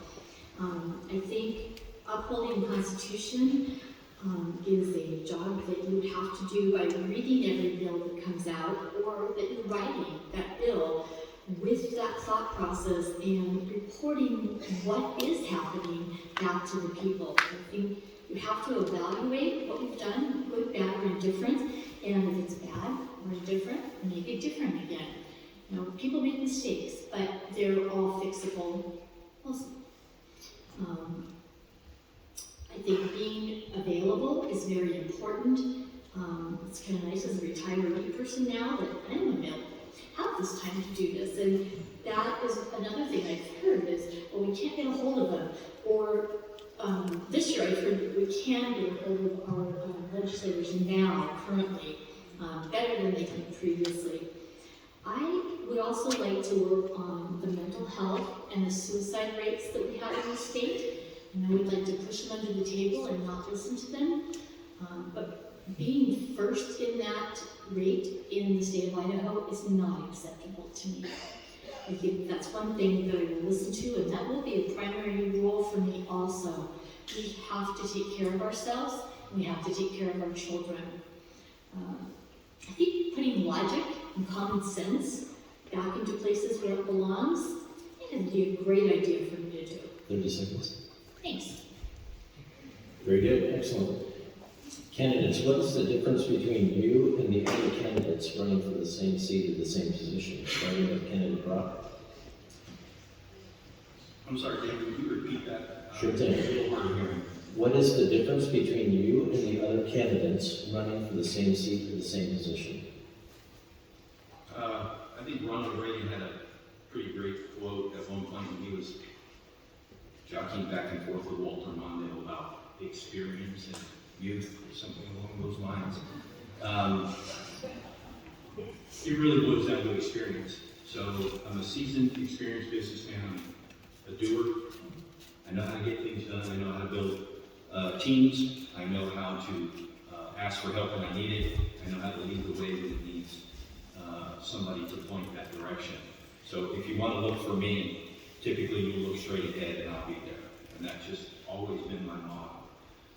I think upholding the Constitution is a job that you have to do by reading every bill that comes out, or that you're writing that bill with that thought process and reporting what is happening back to the people. I think you have to evaluate what we've done, good, bad, or indifferent, and if it's bad or indifferent, make it different again. You know, people make mistakes, but they're all fixable, mostly. I think being available is very important. It's kind of nice as a retiree person now that I'm available. Have this time to do this, and that is another thing I've heard is, well, we can't get a hold of them, or this year I've heard that we can get a hold of our legislators now, currently, better than they did previously. I would also like to work on the mental health and the suicide rates that we have in the state. And I would like to push them under the table and not listen to them. But being first in that rate in the state of Idaho is not acceptable to me. I think that's one thing that I will listen to, and that will be a primary role for me also. We have to take care of ourselves, and we have to take care of our children. I think putting logic and common sense back into places where it belongs would be a great idea for me to do. 30 seconds. Thanks. Very good. Excellent. Candidates, what is the difference between you and the other candidates running for the same seat at the same position? Starting with candidate Brock. I'm sorry, David, would you repeat that? Sure thing. It's a little hard to hear me. What is the difference between you and the other candidates running for the same seat at the same position? I think Ronald Reagan had a pretty great quote at one point when he was jockeying back and forth with Walter Mondale about experience and youth, or something along those lines. It really boils down to experience. So I'm a seasoned, experienced businessman. I'm a doer. I know how to get things done. I know how to build teams. I know how to ask for help when I need it. I know how to lead the way when it needs somebody to point that direction. So if you want to look for me, typically you look straight ahead and I'll be there. And that's just always been my model.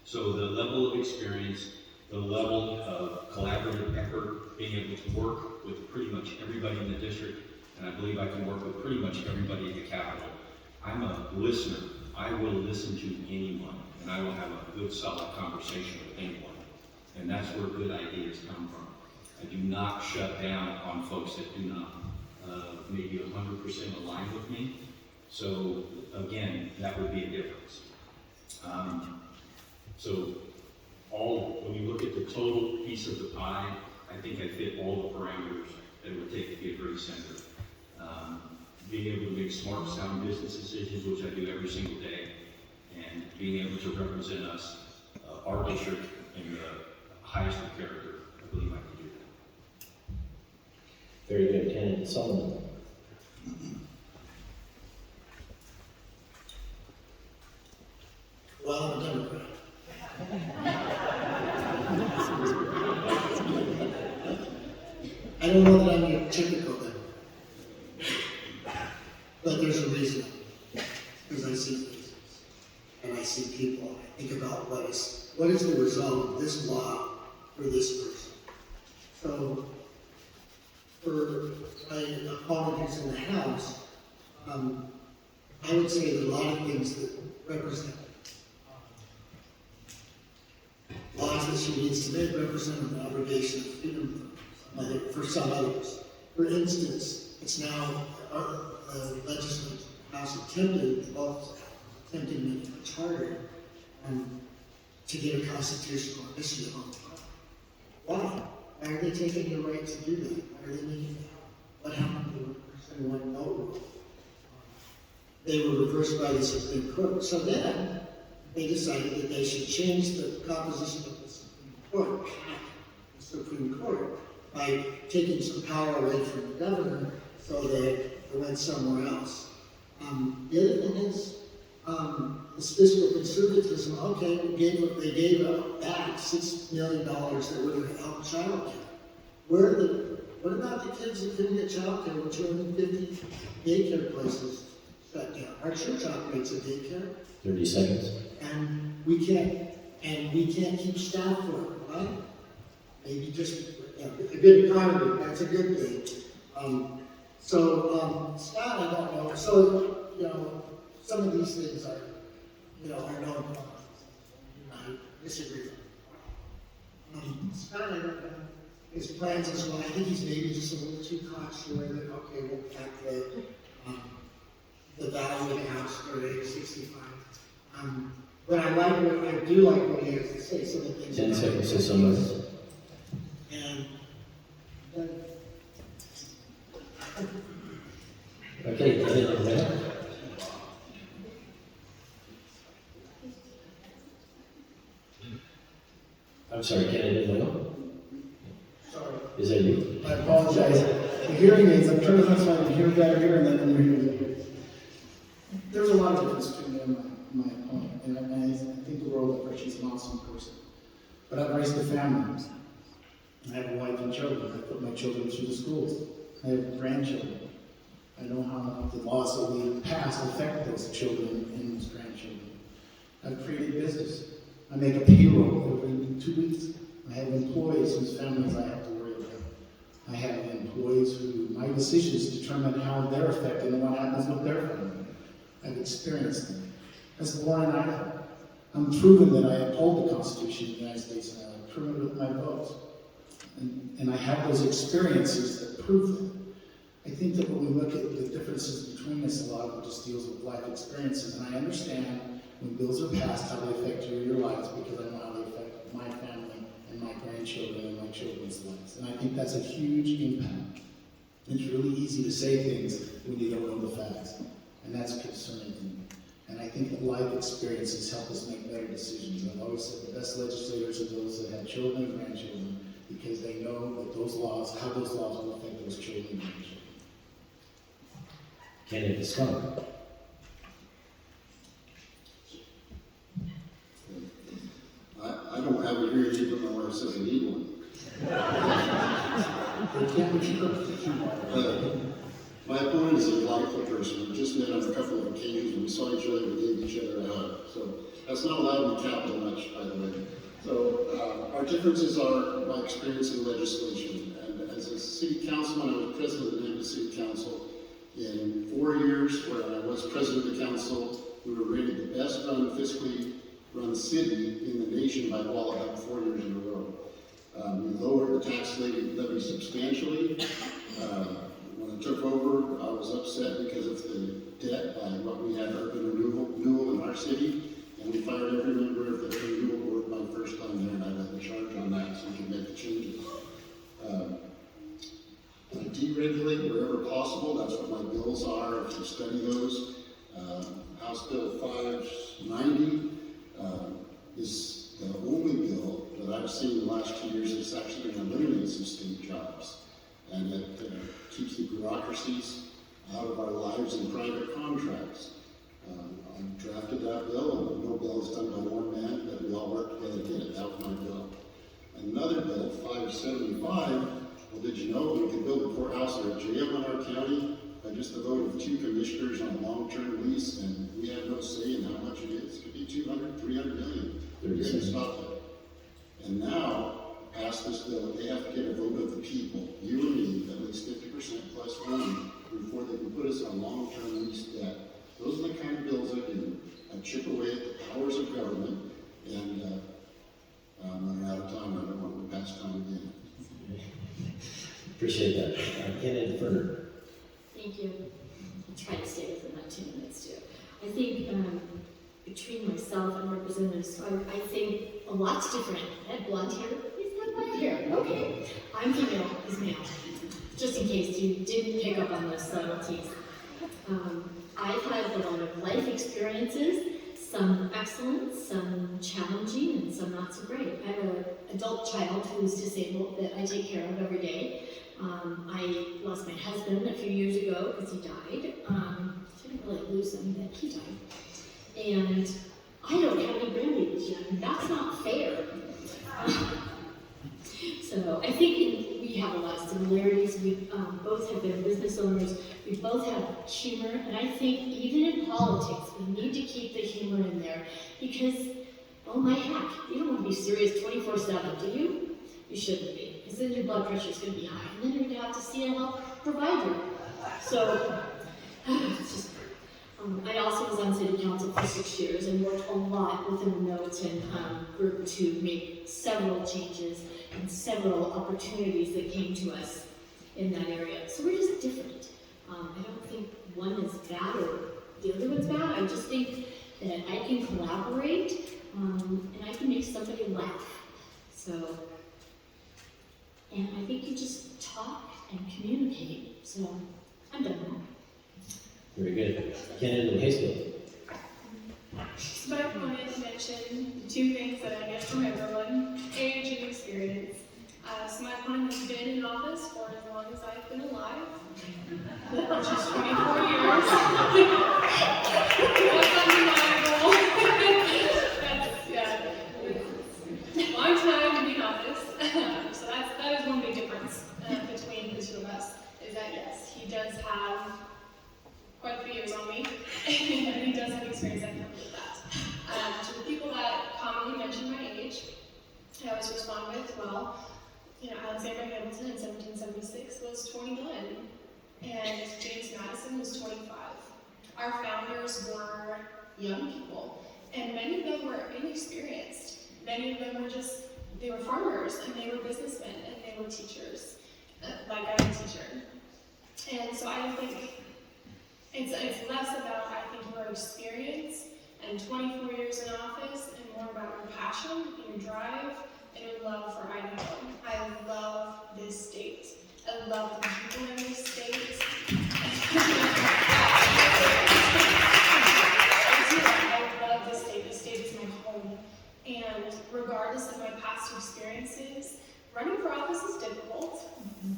So the level of experience, the level of collaborative effort, being able to work with pretty much everybody in the district, and I believe I can work with pretty much everybody at the Capitol. I'm a listener. I will listen to anyone, and I will have a good, solid conversation with anyone. And that's where good ideas come from. I do not shut down on folks that do not maybe 100% align with me. So again, that would be a difference. So when you look at the total piece of the pie, I think I fit all the parameters that it would take to be a great senator. Being able to make smart, sound business decisions, which I do every single day, and being able to represent us, our district, in the highest of character, I believe I can do that. Very good. Candidate Solomon. Well, I'm a Democrat. I don't know that I'm your typical Democrat. But there's a reason. Because I see faces. And I see people. I think about what is the result of this law for this person. So, for my politics in the House, I would say there are a lot of things that represent laws that she needs to make represent an obligation of freedom for some others. For instance, it's now the legislative House attempting to make it much harder to get a constitutional initiative on time. Why? Why are they taking the right to do that? Why are they making that? What happened to the and went no rule. They were reversed by the Supreme Court. So then they decided that they should change the composition of the Supreme Court by taking some power away from the governor so that it went somewhere else. The other thing is, this fiscal conservatism, okay, they gave back $6 million that would have helped childcare. What about the kids that couldn't get childcare when 250 daycare places shut down? Our church operates a daycare. 30 seconds. And we can't keep staff for it, right? Maybe just a good economy, that's a good thing. Scott, I don't know. So, some of these things are known causes. I disagree with them. Scott, I don't know. His plans as well, I think he's maybe just a little too cocksure that, okay, we'll cap the value of the house for age 65. But I do like what he has to say, some of the things. 10 seconds to summarize. And Okay, anything there? I'm sorry, candidate Leo? Sorry, Is that you? I apologize. The hearing aids, I'm trying to find something to hear better here and then when you're here. There's a lot of difference between me and my opponent, and I think the world of her. She's an awesome person. But I've raised a family. I have a wife and children. I put my children through the schools. I have grandchildren. I know how the laws that we pass affect those children and those grandchildren. I've created business. I make a payroll every 2 weeks. I have employees whose families I have to worry about. I have employees who my decisions determine how they're affected and what happens with their family. I've experienced them. I was born in Idaho. I'm proven that I uphold the Constitution of the United States, and I've proven it with my votes. And I have those experiences that prove that. I think that when we look at the differences between us, a lot of it just deals with life experiences. And I understand when bills are passed how they affect you in your lives, because I know how they affect my family and my grandchildren and my children's lives. And I think that's a huge impact. It's really easy to say things when you don't know the facts. And that's concerning to me. And I think that life experiences help us make better decisions. I've always said the best legislators are those that have children and grandchildren, because they know that those laws, how those laws will affect those children and grandchildren. Candidate Scott. I don't have a hearing aid, but my wife says I need one. My opponent is a delightful person. We just met on a couple of occasions. When we saw each other, we gave each other a hug. So that's not allowed in capital much, by the way. So our differences are my experience in legislation. And as a city councilman, I was president of the Memphis City Council. In 4 years, where I was president of the council, we were rated the best run, fiscally run city in the nation by Walla 4 years in a row. We lowered the tax levy substantially. When I took over, I was upset because of the debt by what we had urban renewal in our city, and we fired every member of the renewal board my first time there, and I led the charge on that so we could make the changes. I deregulate wherever possible. That's what my bills are, if you study those. House Bill 590 is the only bill that I've seen in the last 2 years that's actually going to eliminate some state jobs. And it keeps the bureaucracies out of our lives and private contracts. I drafted that bill, and no bill is done by one man, but we all worked together to get it. That was my bill. Another bill, 575, well, did you know we could build a courthouse or a jail in our county by just the vote of 2 commissioners on a long-term lease, and we have no say in how much it is? It could be 200, 300 million. We're going to stop that. And now, pass this bill, they have to get a vote of the people, you and me, at least 50% plus one, before they can put us on long-term lease debt. Those are the kind of bills I do. I chip away at the powers of government, and I'm running out of time. I don't want to pass time again. Appreciate that. Candidate Furner. Thank you. I'll try to stay within my 2 minutes too. I think between myself and Representative Sawyer, I think a lot's different. I had blonde hair, he's got blonde hair. Okay. I'm female, he's male. just in case you didn't pick up on those subtleties. I've had a lot of life experiences, some excellent, some challenging, and some not so great. I have an adult child who's disabled that I take care of every day. I lost my husband a few years ago because he died. I didn't really lose him, but he died. And I don't have any grandbabies yet, and that's not fair. So I think we have a lot of similarities. We both have been business owners. We both have humor, and I think even in politics, we need to keep the humor in there because, oh my heck, you don't want to be serious 24/7, do you? You shouldn't be, because then your blood pressure is going to be high, and then you're going to have to see a health provider. So, it's just, I also was on city council for 6 years and worked a lot within the Milton group to make several changes and several opportunities that came to us in that area. So we're just different. I don't think one is bad or the other one's bad. I just think that I can collaborate and I can make somebody laugh. So, and I think you just talk and communicate. So I'm done now. Very good. Candidate in Hayesville. So I wanted to mention two things that I get from everyone: age and experience. So my opponent has been in office for as long as I've been alive, which is 24 years. That's undeniable. That's, yeah, long time to be in office. So that is one big difference between the two of us, is that yes, he does have quite a few years on me, and he does have experience that can help with that. To the people that commonly mention my age, I always respond with, well, Alexander Hamilton in 1776 was 21, and James Madison was 25. Our founders were young people, and many of them were inexperienced. Many of them they were farmers, and they were businessmen, and they were teachers, like I'm a teacher. And so I think it's less about, I think, your experience and 24 years in office, and more about your passion, your drive, and your love for Idaho. I love this state. I love the people in this state. I love this state. This state is my home. And regardless of my past experiences, running for office is difficult,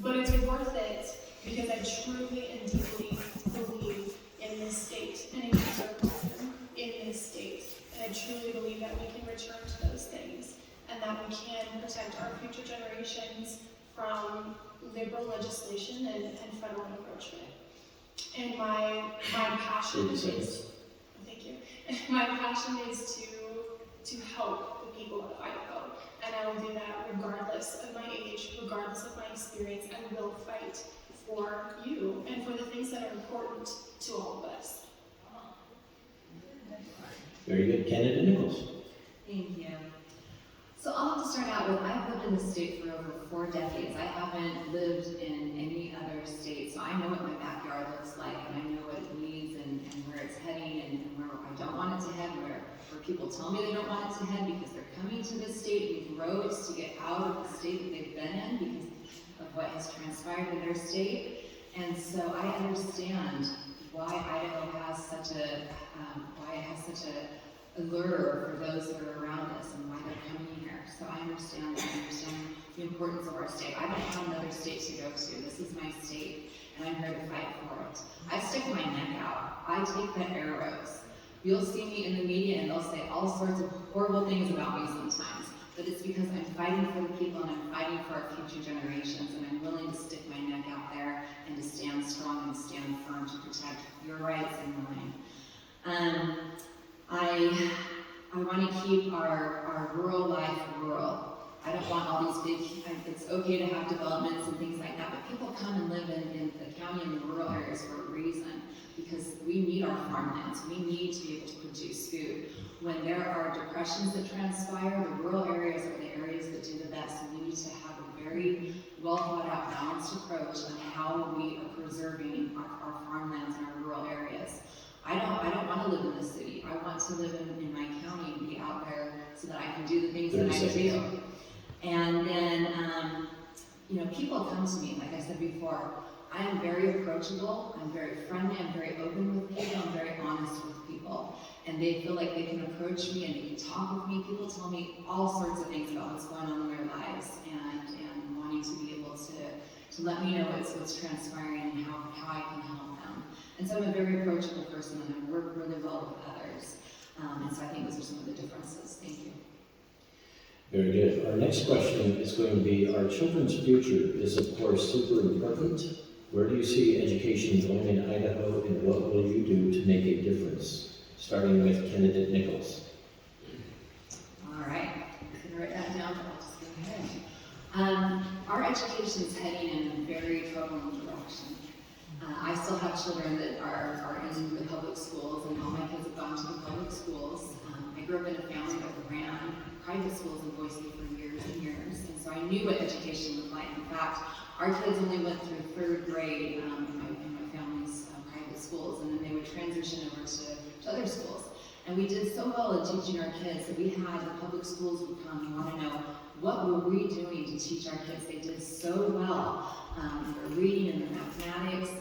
but it's worth it because I truly and deeply believe in this state and in conservatism in this state. And I truly believe that we can return to those things and that we can protect our future generations from liberal legislation and federal encroachment. And my passion is, thank you, my passion is to help the people of Idaho. And I will do that regardless of my age, regardless of my experience. I will fight for you and for the things that are important to all of us. Very good. Candidate Nichols. Thank you. So I'll have to start out with, I've lived in this state for over 4 decades. I haven't lived in any other state, so I know what my backyard looks like, and I know what it needs, and where it's heading, and where I don't want it to head, where people tell me they don't want it to head because they're coming to this state in droves to get out of the state that they've been in because of what has transpired in their state. And so I understand why Idaho has such a allure for those that are around us and why they're coming here. So I understand that. I understand the importance of our state. I don't have another state to go to. This is my state, and I'm here to fight for it. I stick my neck out. I take the arrows. You'll see me in the media and they'll say all sorts of horrible things about me sometimes, but it's because I'm fighting for the people and I'm fighting for our future generations, and I'm willing to stick my neck out there and to stand strong and stand firm to protect your rights and mine. I want to keep our rural life rural. I don't want all these big, it's okay to have developments and things like that, but people come and live in the county and the rural areas for a reason, because we need our farmlands. We need to be able to produce food. When there are depressions that transpire, the rural areas are the areas that do the best, and we need to have a very well thought out, balanced approach on how we are preserving our farmlands and our rural areas. I don't want to live in the city. I want to live in my county and be out there so that I can do the things that I do. And then, people come to me, like I said before, before, I am very approachable, I'm very friendly, I'm very open with people, I'm very honest with people. And they feel like they can approach me and they can talk with me. People tell me all sorts of things about what's going on in their lives and wanting to be able to let me know what's transpiring and how I can help them. And so I'm a very approachable person and I work really well with others. And so I think those are some of the differences. Thank you. Very good. Our next question is going to be, our children's future is of course super important. Where do you see education going in Idaho, and what will you do to make a difference? Starting with candidate Nichols. All right, I'm going to write that down, but I'll just go ahead. Our education is heading in a very troubling direction. I still have children that are in the public schools, and all my kids have gone to the public schools. I grew up in a family that ran private schools in Boise for years and years, and so I knew what education looked like. In fact, our kids only went through third grade in my family's private schools, and then they would transition over to other schools. And we did so well at teaching our kids that we had the public schools would come and want to know, what were we doing to teach our kids? They did so well in their reading and their mathematics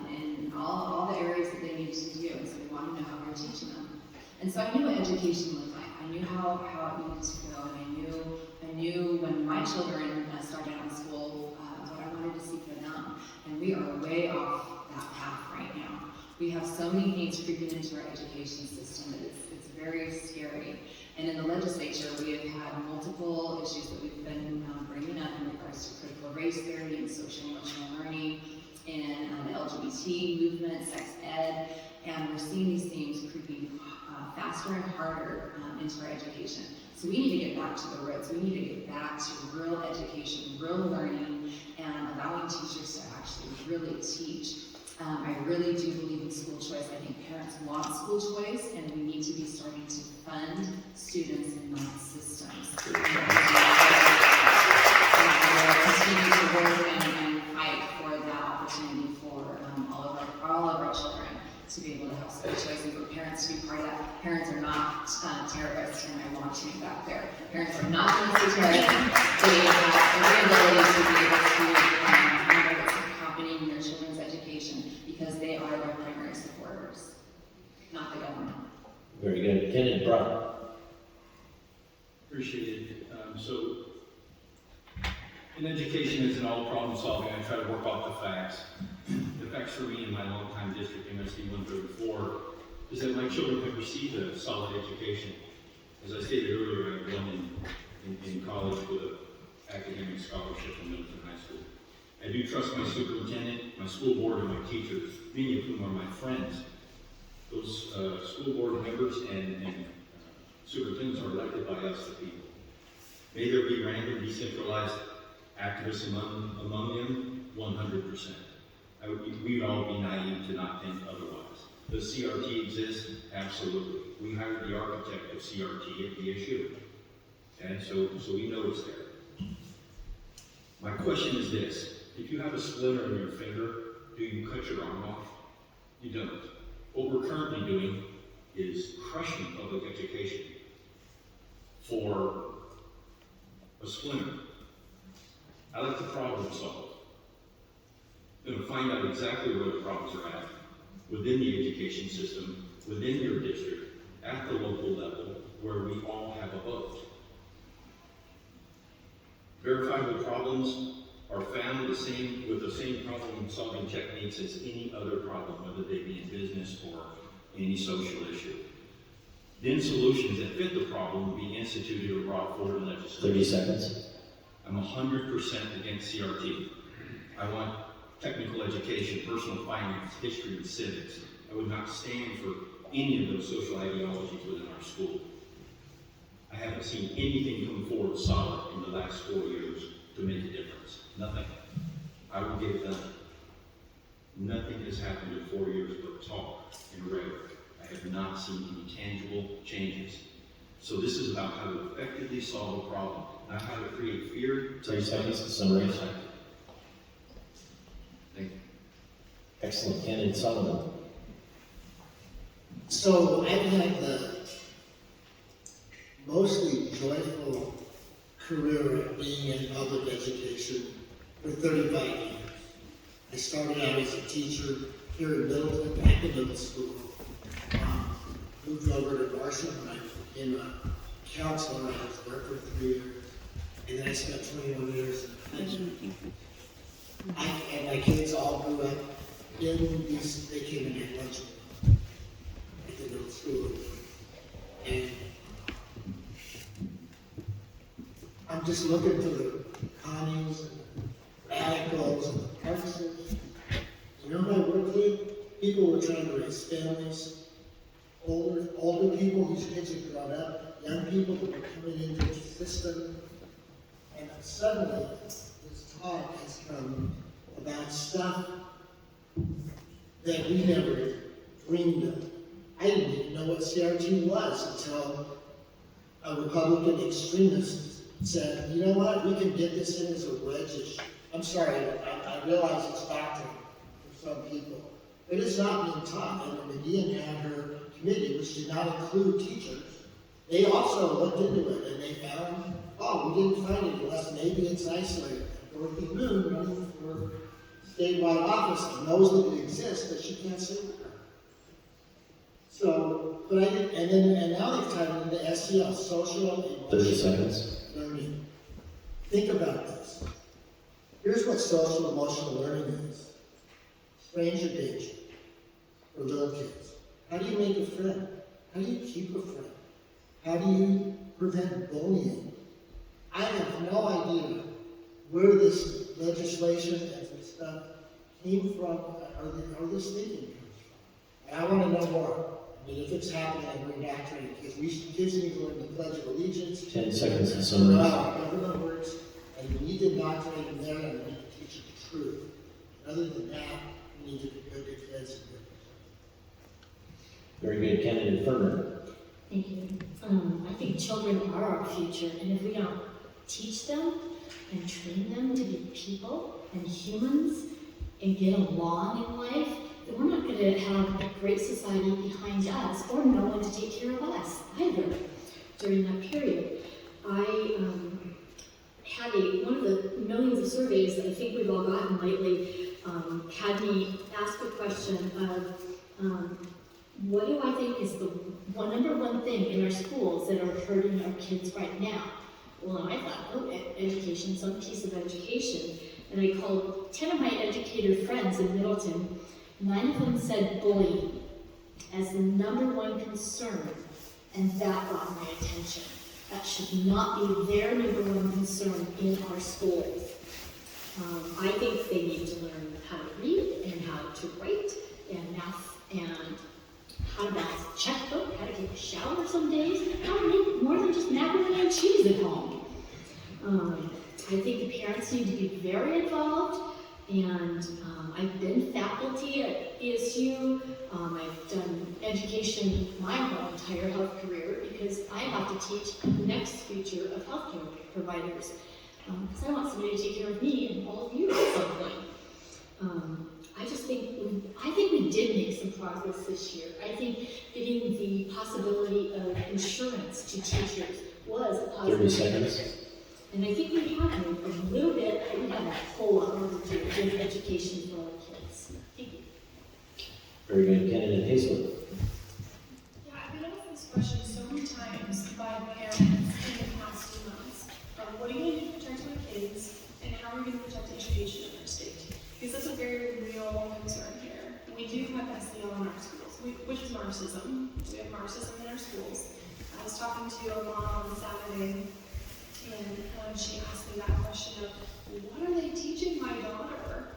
and all the areas that they needed to do. And so we wanted to know how we were teaching them. And so I knew what education looked like. I knew how it needed to go, and I knew when my children started out in school what I wanted to see for them. And we are way off that path right now. We have so many things creeping into our education system that it's very scary. And in the legislature, we have had multiple issues that we've been bringing up in regards to critical race theory and social emotional learning, and the LGBT movement, sex ed, and we're seeing these things creeping faster and harder into our education. So we need to get back to the roots. We need to get back to real education, real learning, and allowing teachers to actually really teach. I really do believe in school choice. I think parents want school choice, and we need to be starting to fund students and not systems. And continue to work and fight for that opportunity for all of our children to be able to have school choice, and for parents to be part of that. Parents are not terrorists, and I want to be back there. Parents are not terrorists. They have every ability to be able to know what's happening in their children's education, because they are their primary supporters, not the government. Very good. Kenneth Brock. Appreciate it. So, in education, as in all problem solving, I try to work off the facts. The facts for me in my longtime district, MSD 134, is that my children have received a solid education. As I stated earlier, I won in college with an academic scholarship in Middleton High School. I do trust my superintendent, my school board, and my teachers, many of whom are my friends. Those school board members and superintendents are elected by us, the people. May there be random, decentralized activists among them? 100%. We would all be naive to not think otherwise. Does CRT exist? Absolutely. We hired the architect of CRT at the issue. Okay, so we know it's there. My question is this: if you have a splinter in your finger, do you cut your arm off? You don't. What we're currently doing is crushing public education for a splinter. I like to problem solve. I'm going to find out exactly where the problems are at within the education system, within your district, at the local level, where we all have a vote. Verifiable problems are found with the same problem-solving techniques as any other problem, whether they be in business or any social issue. Then solutions that fit the problem will be instituted or brought forward in legislation. 30 seconds. I'm 100% against CRT. I want technical education, personal finance, history, and civics. I would not stand for any of those social ideologies within our school. I haven't seen anything come forward solid in the last 4 years to make a difference. Nothing. I will get it done. Nothing has happened in 4 years but talk and rhetoric. I have not seen any tangible changes. So this is about how to effectively solve a problem, not how to create fear. 30 seconds to summarize. Thank you. Excellent. Candidate Solomon. So I've had the mostly joyful career at being in public education for 35 years. I started out as a teacher here in Middleton at the middle school. Moved over to Marshall and I became a counselor. I was there for 3 years. And then I spent 21 years in pension. And my kids all grew up in these, they came in at lunch at the middle school. And I'm just looking for the Connies and the radicals and the Parkinsons. You know who I worked with? People who were trying to raise families, older people whose kids had grown up, young people that were coming into the system. And suddenly, this talk has come about stuff that we never dreamed of. I didn't even know what CRT was until a Republican extremist said, you know what, we can get this in as a wedge issue. I'm sorry, I realize it's doctrine for some people, but it's not being taught. And when McGeehan had her committee, which did not include teachers, they also looked into it and they found, oh, we didn't find it unless maybe it's isolated. Dorothy Moon running for statewide office knows that it exists, but she can't say where. So, but I did, and now they've tied into SEL, social and 30 seconds. learning. Think about this. Here's what social emotional learning is. Stranger danger for little kids. How do you make a friend? How do you keep a friend? How do you prevent bullying? I have no idea where this legislation and this stuff came from, or this thinking comes from. And I want to know more. I mean, if it's happening, I'm indoctrinating because kids need to learn the Pledge of Allegiance. 10 seconds to learn summarize. how government works, and we need to indoctrinate them there, and we need to teach them the truth. Other than that, we need to be good kids and good. Very good, candidate Ferner. Thank you. I think children are our future, and if we don't teach them and train them to be people and humans and get along in life, then we're not going to have a great society behind us or no one to take care of us either during that period. I had one of the millions of surveys that I think we've all gotten lately had me ask the question of what do I think is the number one thing in our schools that are hurting our kids right now? Well, I thought, oh, education, some piece of education. And I called 10 of my educator friends in Middleton. 9 of them said bullying as the number one concern, and that got my attention. That should not be their number one concern in our schools. I think they need to learn how to read and how to write and math and how to balance a checkbook, how to take a shower some days, how to make more than just macaroni and cheese at home. I think the parents need to be very involved, and I've been faculty at ESU. I've done education my whole entire health career because I have to teach the next future of healthcare providers. Because I want somebody to take care of me and all of you at some point. I think we did make some progress this year. I think getting the possibility of insurance to teachers was a positive. 30 seconds. And I think we have moved a little bit, but we have a whole lot more to do with education for our kids. Thank you. Very good, candidate Hazel. Yeah, I've been asked this question so many times by parents in the past few months. What are you going to do to protect our kids, and how are we going to protect education in our state? Because that's a very real concern here. We do have SEL in our schools, which is Marxism. We have Marxism in our schools. I was talking to a mom on Saturday, and she asked me that question of, what are they teaching my daughter?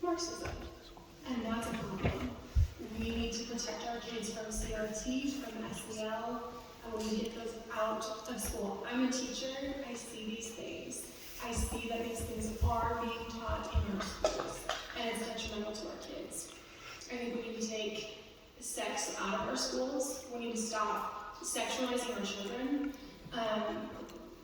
Marxism. And that's a problem. We need to protect our kids from CRT, from SEL, and when we get those out of school. I'm a teacher, I see these things. I see that these things are being taught in our schools, and it's detrimental to our kids. I think we need to take sex out of our schools. We need to stop sexualizing our children.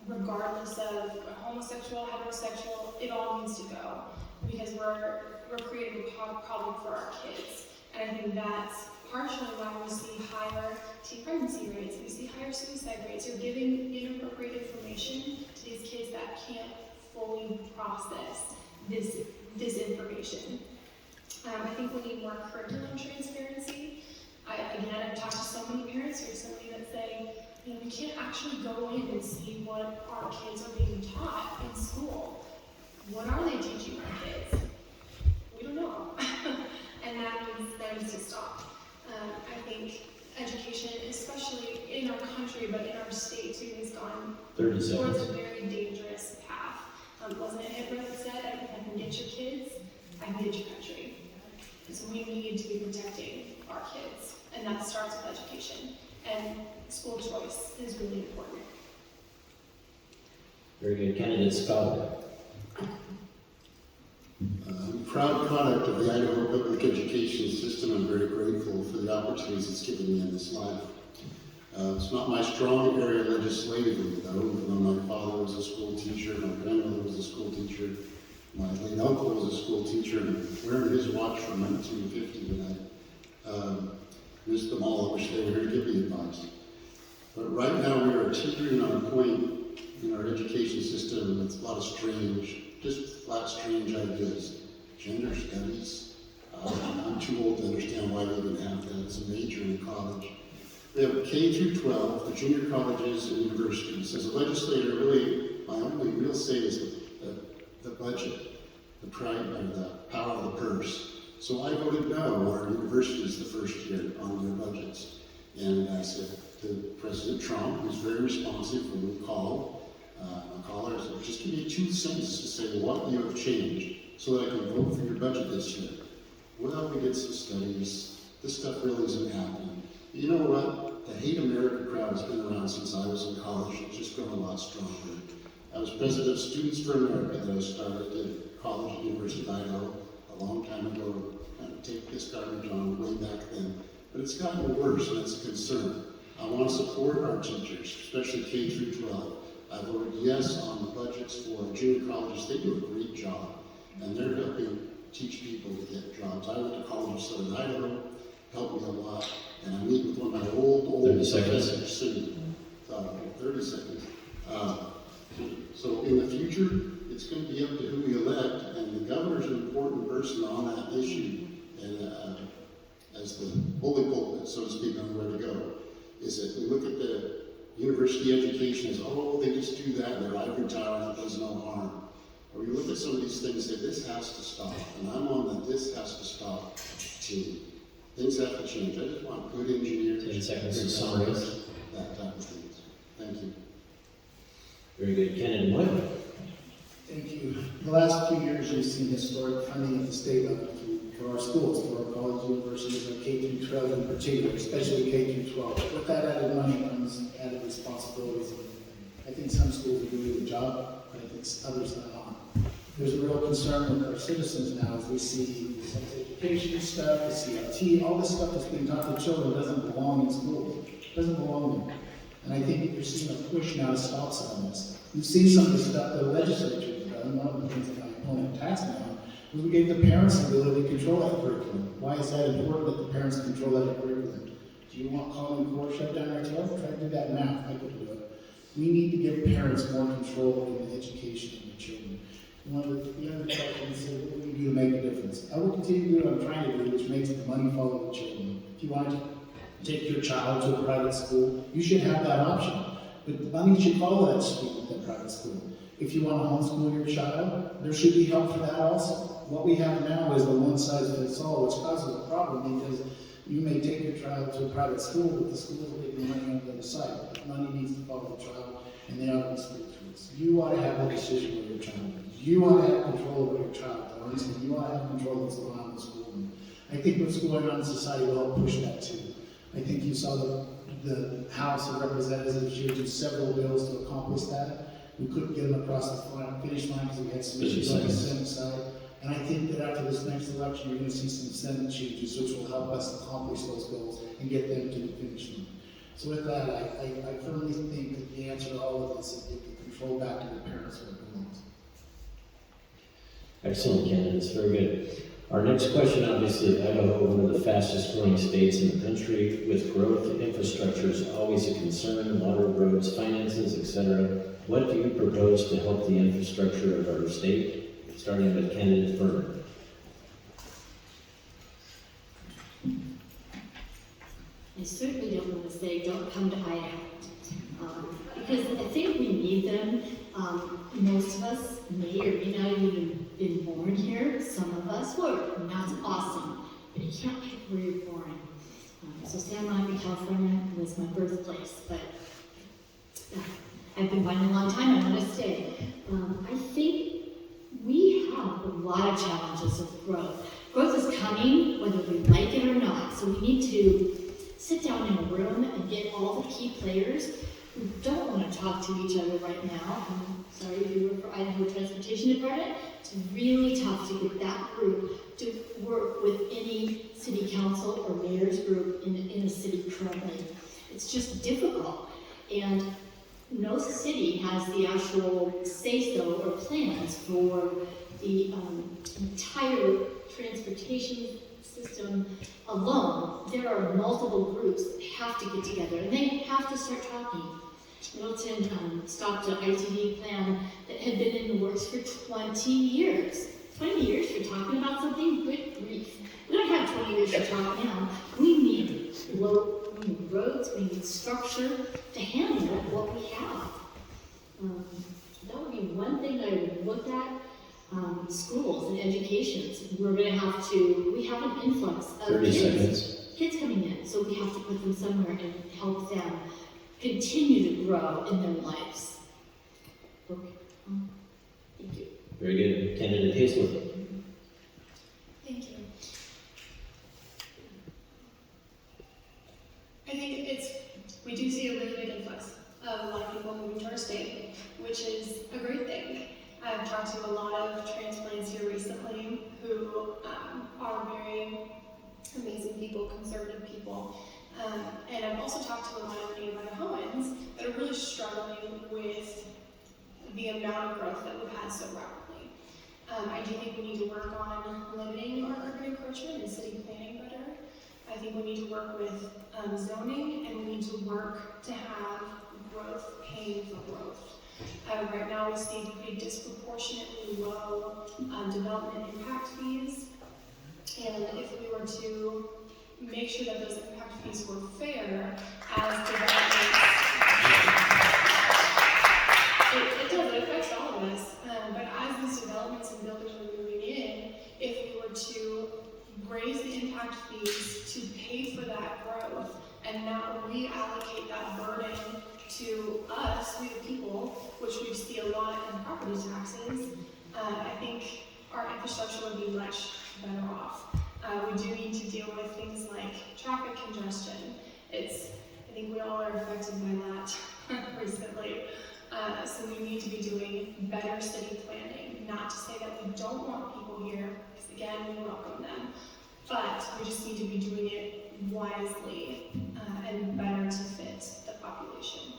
Regardless of homosexual, heterosexual, it all needs to go because we're creating a problem for our kids. And I think that's partially why we see higher teen pregnancy rates, we see higher suicide rates. You're giving inappropriate information to these kids that can't fully process this disinformation. I think we need more curriculum transparency. I've talked to so many parents recently that say, we can't actually go in and see what our kids are being taught in school. What are they teaching our kids? We don't know. And that needs to stop. I think education, especially in our country, but in our state too, has gone 30 towards seconds. a very dangerous path. Wasn't it Hitler that said, if I can get your kids, I can get your country. And so we need to be protecting our kids, and that starts with education. And school choice is really important. Very good. Candidate Scholar. I'm a proud product of the Idaho public education system. I'm very grateful for the opportunities it's given me in this life. It's not my strong area legislatively, though, even though my father was a school teacher, my grandmother was a school teacher, my late uncle was a school teacher, and I'm wearing his watch from 1950 tonight. Missed them all. I wish they were here to give me advice. But right now we are teetering on a point in our education system with a lot of just flat strange ideas. Gender studies. I'm too old to understand why we even have that as a major in college. We have K through 12, the junior colleges and universities. As a legislator, really, my only real say is the budget, the power of the purse. So I voted no on our universities the first year on their budgets. And I said to President Trump, who's very responsive when we call, I said, just give me 2 sentences to say what you have changed so that I can vote for your budget this year. Well, we did some studies. This stuff really isn't happening. But you know what? The Hate America crowd has been around since I was in college. It's just grown a lot stronger. I was president of Students for America that I started at college at University of Idaho a long time ago. Kind of take this garbage on way back then. But it's gotten worse, and it's a concern. I want to support our teachers, especially K through 12. I voted yes on the budgets for junior colleges. They do a great job, and they're helping teach people to get jobs. I went to college in Southern Idaho, helped me a lot, and I meet with one of my old 30 seconds. professors soon. 30 seconds. So in the future, it's going to be up to who we elect, and the governor's an important person on that issue. And as the bully pulpit, so to speak, on where to go, is that we look at the university education as, oh, they just do that in their ivory tower and that does no harm. Or you look at some of these things and say, this has to stop. And I'm on the this has to stop team. Things have to change. I just want good engineers. 10 seconds to summarize. That type of things. Thank you. Very good. Candidate Moyle. Thank you. The last few years, we've seen historic funding at the state level for our schools, for our college universities, and K through 12 in particular, especially K through 12. With that added money comes added responsibilities. I think some schools are doing a good job, but I think others are not. There's a real concern with our citizens now as we see sex education stuff, the CRT, all this stuff that's being taught to children doesn't belong in schools. It doesn't belong there. And I think you're seeing a push now to stop some of this. You've seen some of the stuff the legislature has done. One of the things that my opponent attacks me on was we gave the parents the ability to control that curriculum. Why is that important that the parents control that curriculum? Do you want Common Core shut down our 12? Try to do that math. I could do it. We need to give parents more control in the education of their children. One of the other questions is, what do we do to make a difference? I will continue to do what I'm trying to do, which makes the money follow the children. If you want to take your child to a private school, you should have that option. But the money should follow that student at that private school. If you want to homeschool your child, there should be help for that also. What we have now is the one-size-fits-all, which causes a problem because you may take your child to a private school, but the school is making money on the other side. The money needs to follow the child, and they are going to school choice. You ought to have the decision where your child is. You ought to have control of what your child learns, and you ought to have control of what's going on in the school. And I think what's going on in society will help push that too. I think you saw the House of Representatives this year do several bills to accomplish that. We couldn't get them across the finish line because we had some issues on the Senate side. And I think that after this next election, you're going to see some Senate changes which will help us accomplish those goals and get them to the finish line. So with that, I firmly think that the answer to all of this is get the control back to the parents where it belongs. Excellent, candidates. Very good. Our next question, obviously, Idaho, one of the fastest growing states in the country, with growth, infrastructure is always a concern, water, roads, finances, etc. What do you propose to help the infrastructure of our state? starting with candidate Furman. I certainly don't want to say don't come to Idaho, because I think we need them. Most of us may or may not have even been born here. Some of us were, and that's awesome. But you can't pick where you're born. So San Juan, California was my birthplace, but I've been fine a long time. I want to stay. I think we have a lot of challenges of growth. Growth is coming, whether we like it or not. So we need to sit down in a room and get all the key players who don't want to talk to each other right now. I'm sorry if you work for Idaho Transportation Department. It's really tough to get that group to work with any city council or mayor's group in a city currently. It's just difficult. And no city has the actual say-so or plans for the entire transportation system alone. There are multiple groups that have to get together and they have to start talking. Middleton stopped an ITV plan that had been in the works for 20 years. 20 years for talking about something? Good grief. We don't have 20 years to talk now. We need roads, we need structure to handle what we have. That would be one thing I would look at. Schools and educations. We have an influx of 30 seconds. Kids coming in, so we have to put them somewhere and help them continue to grow in their lives. Okay. Thank you. Very good. Candidate Hazlett. Thank you. I think we do see a really big influx of a lot of people moving to our state, which is a great thing. I've talked to a lot of transplants here recently who are very amazing people, conservative people. And I've also talked to a lot of Native Idahoans that are really struggling with the amount of growth that we've had so rapidly. I do think we need to work on limiting our urban encroachment and city planning better. I think we need to work with zoning, and we need to work to have growth paying for growth. Right now we see pretty disproportionately low development impact fees, and if we were to make sure that those impact fees were fair as developments, it affects all of us, but as these developments and builders are moving in, if we were to raise the impact fees to pay for that growth and not reallocate that burden to us, we the people, which we see a lot in property taxes, I think our infrastructure would be much better off. We do need to deal with things like traffic congestion. I think we all are affected by that recently. So we need to be doing better city planning. Not to say that we don't want people here, because again, we welcome them. But we just need to be doing it wisely and better to fit the population.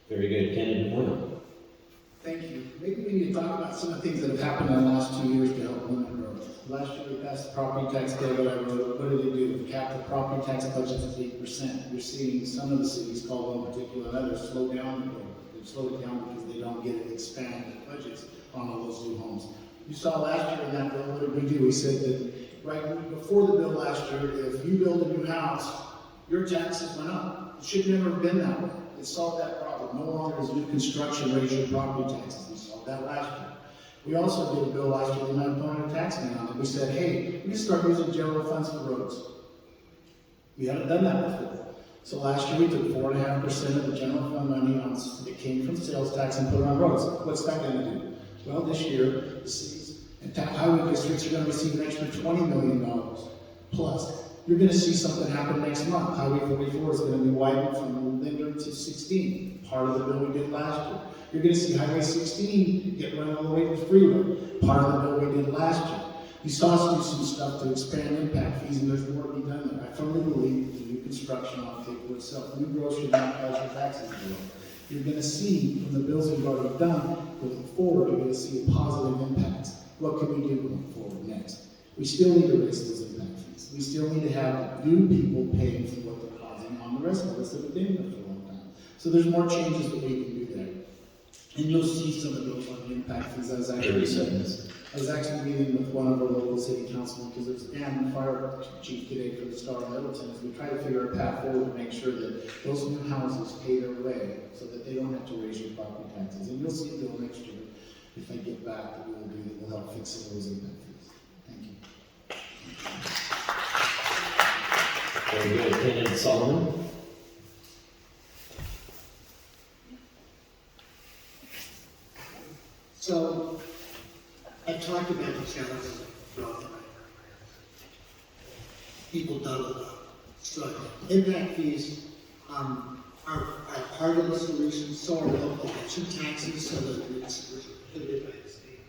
Very good. Candidate Moore. Thank you. Maybe we need to talk about some of the things that have happened in the last 2 years to help limit growth. Last year we passed the property tax bill that I wrote. What did it do? We capped the property tax budget at 8%. You're seeing some of the cities, Caldwell in particular and others, slow down the growth. They've slowed it down because they don't get to expand the budgets on all those new homes. You saw last year in that bill, what did we do? We said that right before the bill last year, if you build a new house, your taxes went up. It should never have been that way. It solved that problem. No longer does new construction raise your property taxes. We solved that last year. We also did a bill last year, we might have put a tax man on it. We said, hey, we can start using general funds for roads. We haven't done that before. So last year we took 4.5% of the general fund money that came from sales tax and put it on roads. What's that going to do? Well, this year, the cities and highway districts are going to receive an extra $20 million. Plus, you're going to see something happen next month. Highway 44 is going to be widened from Linder to 16, part of the bill we did last year. You're going to see Highway 16 get run all the way to the freeway, part of the bill we did last year. You saw us do some stuff to expand impact fees, and there's more to be done there. I firmly believe the new construction will pay for itself. New growth should not cause your taxes to go up. You're going to see from the bills we've already done, going forward, you're going to see a positive impact. What can we do going forward next? We still need to raise those impact fees. We still need to have new people paying for what they're causing on the rest of us that have been here for a long time. So there's more changes that we can do there. And you'll see some of those on the impact fees. 30 seconds. I was actually meeting with one of our local city councilmen, because it was Dan, the fire chief today for the Star of Middleton, as we try to figure a path forward to make sure that those new houses pay their way, so that they don't have to raise your property taxes. And you'll see a bill next year, if I get back, that we'll do, that will help fix some of those impact fees. Thank you. Very good. Candidate Solomon? So, I've talked about the challenges throughout the night. People double up. So, impact fees are part of the solution, so are local option taxes, so that it's prohibited by the state.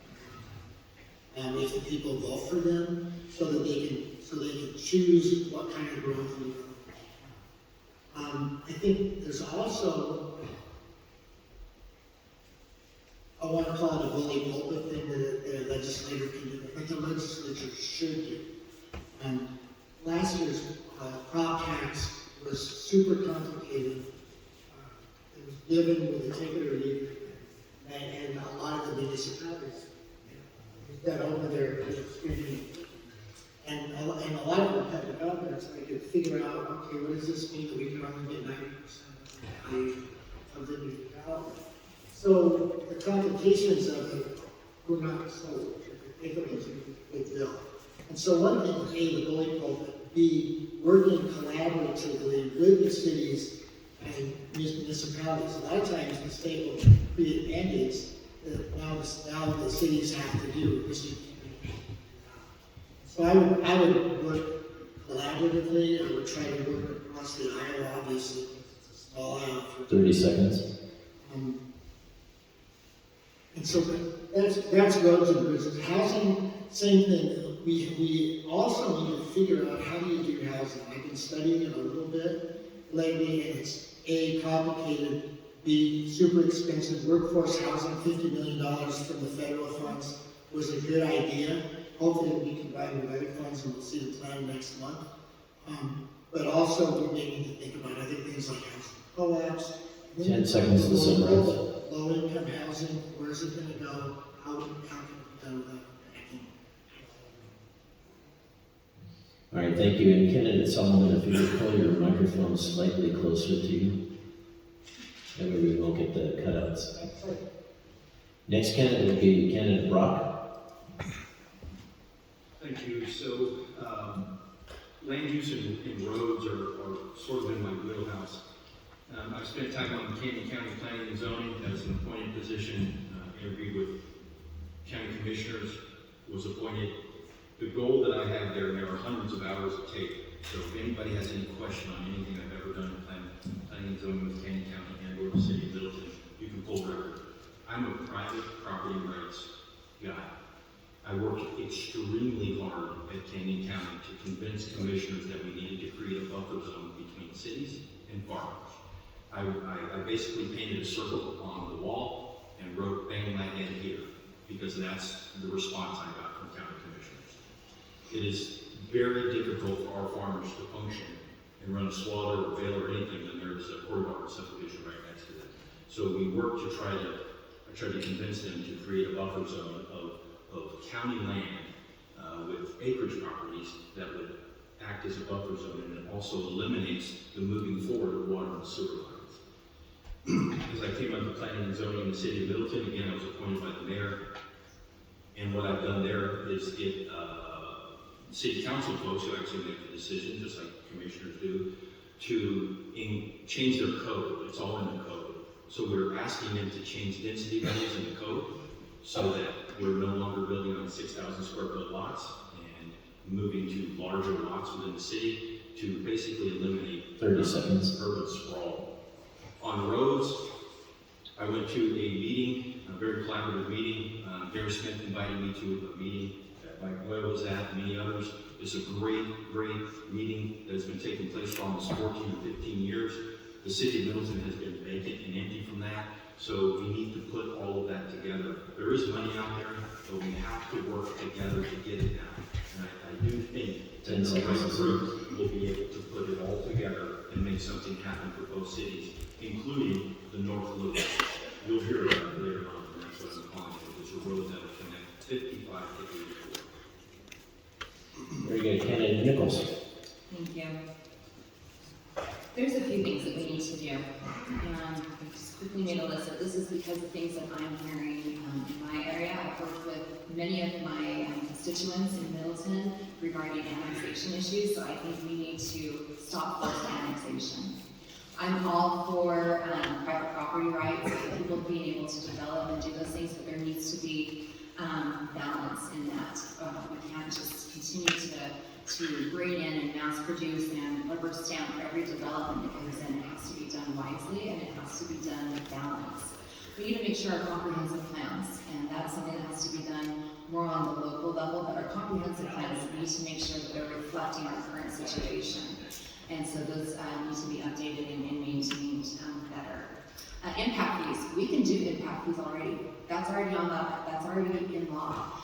If the people vote for them, so they can choose what kind of growth we want. I think there's also, I want to call it a bully pulpit thing that a legislator can do, but the legislature should do. Last year's crop tax was super complicated. It was given with a take it or leave it, and a lot of the municipalities got over their scrutiny. And a lot of them had developers that could figure out, okay, what does this mean that we can only get 90% of the new development? So the complications of it were not so ridiculous a big deal. And so one thing, A, the bully pulpit, B, working collaboratively with the cities and municipalities. A lot of times the state will create mandates that now the cities have to do. So I would work collaboratively. I would try to work across the aisle, obviously. It's a small aisle. 30 seconds. And so that's roads and bridges. Housing, same thing. We also need to figure out how do you do housing. I've been studying it a little bit lately, and it's A, complicated, B, super expensive. Workforce housing, $50 million from the federal funds was a good idea. Hopefully it'll be combined with other funds, and we'll see the plan next month. But also we may need to think about other things like housing co-ops. 10 seconds to summarize. Low-income housing, where's it going to go? How can it be done without backing? All right, thank you. And Candidate Solomon, if you would pull your microphone slightly closer to you, that way we won't get the cutouts. Next candidate will be Candidate Brock. Thank you. So, land use and roads are sort of in my wheelhouse. I've spent time on Canyon County Planning and Zoning as an appointed position, interviewed with county commissioners, was appointed. The goal that I have there are hundreds of hours of tape. So if anybody has any question on anything I've ever done in planning and zoning with Canyon County and or the city of Middleton, you can pull record. I'm a private property rights guy. I worked extremely hard at Canyon County to convince commissioners that we needed to create a buffer zone between cities and farmers. I basically painted a circle on the wall and wrote "bang my head here," because that's the response I got from county commissioners. It is very difficult for our farmers to function and run a swatter or bale or anything when there's a corridor subdivision right next to them. So we worked to try to convince them to create a buffer zone of county land with acreage properties that would act as a buffer zone, and it also eliminates the moving forward of water and sewer lines. As I came under planning and zoning in the city of Middleton, again, I was appointed by the mayor, and what I've done there is get city council folks who actually make the decision, just like commissioners do, to change their code. It's all in the code. So we're asking them to change density values in the code so that we're no longer building on 6,000 square foot lots and moving to larger lots within the city to basically eliminate 30 seconds. Urban sprawl. On roads, I went to a meeting, a very collaborative meeting. Gary Smith invited me to a meeting that Mike Boyle was at, and many others. It's a great meeting that has been taking place for almost 14 or 15 years. The city of Middleton has been vacant and empty from that, so we need to put all of that together. There is money out there, but we have to work together to get it done. And I do think that the right group will be able to put it all together and make something happen for both cities, including the North Loop. You'll hear about it later on, and that's what I'm calling it. It's a road that will connect 55 to 84. Very good. Candidate Nichols. Thank you. There's a few things that we need to do. And I just quickly made a list of this is because of things that I'm hearing in my area. I've worked with many of my constituents in Middleton regarding annexation issues, so I think we need to stop forced annexation. I'm all for private property rights, people being able to develop and do those things, but there needs to be balance in that. We can't just continue to bring in and mass produce and rubber stamp every development that comes in. It has to be done wisely and it has to be done with balance. We need to make sure our comprehensive plans, and that's something that has to be done more on the local level, but our comprehensive plans need to make sure that they're reflecting our current situation. And so those need to be updated and maintained better. Impact fees, we can do impact fees already. That's already that's already in law.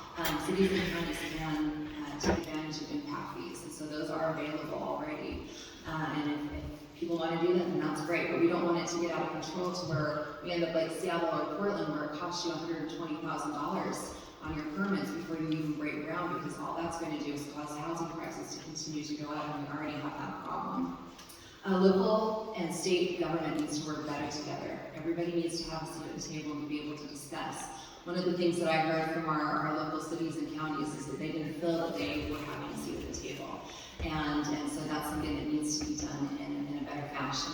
Cities and counties can take advantage of impact fees, and so those are available already. And if people want to do that, then that's great, but we don't want it to get out of control to where we end up like Seattle or Portland, where it costs you $120,000 on your permits before you even break ground, because all that's going to do is cause housing prices to continue to go up, and we already have that problem. Local and state government needs to work better together. Everybody needs to have a seat at the table and be able to discuss. One of the things that I heard from our local cities and counties is that they didn't feel that they were having a seat at the table. And so that's something that needs to be done in a better fashion,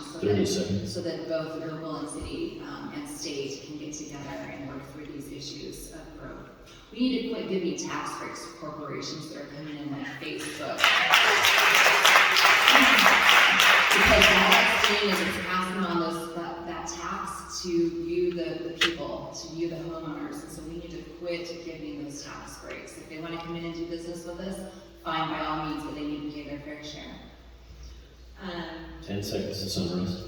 so that both local and city and state can get together and work through these issues of growth. We need to quit giving tax breaks to corporations that are coming in like Facebook. Because all that's doing is it's passing on that tax to you, the people, to you, the homeowners, and so we need to quit giving those tax breaks. If they want to come in and do business with us, fine, by all means, but they need to pay their fair share. 10 seconds to summarize.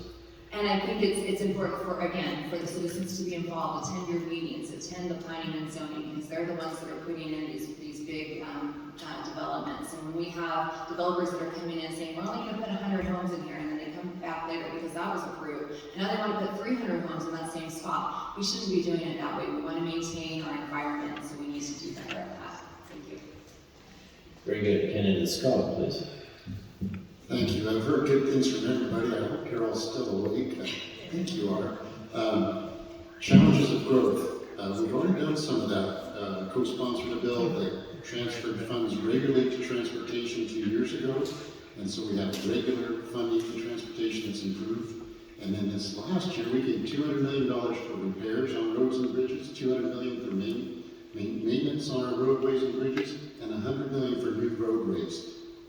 And I think it's important for the citizens to be involved, attend your meetings, attend the planning and zoning, because they're the ones that are putting in these big developments. And when we have developers that are coming in saying, we're only going to put 100 homes in here, and then they come back later because that was approved, and now they want to put 300 homes in that same spot. We shouldn't be doing it that way. We want to maintain our environment, so we need to do better at that. Thank you. Very good. Candidate Scott, please. Thank you. I've heard good things from everybody. I hope you're all still awake. I think you are. Challenges of growth. We've already done some of that. Co-sponsored a bill that transferred funds regularly to transportation 2 years ago. And so we have regular funding for transportation that's improved. And then this last year, we gave $200 million for repairs on roads and bridges, $200 million for maintenance on our roadways and bridges, and $100 million for new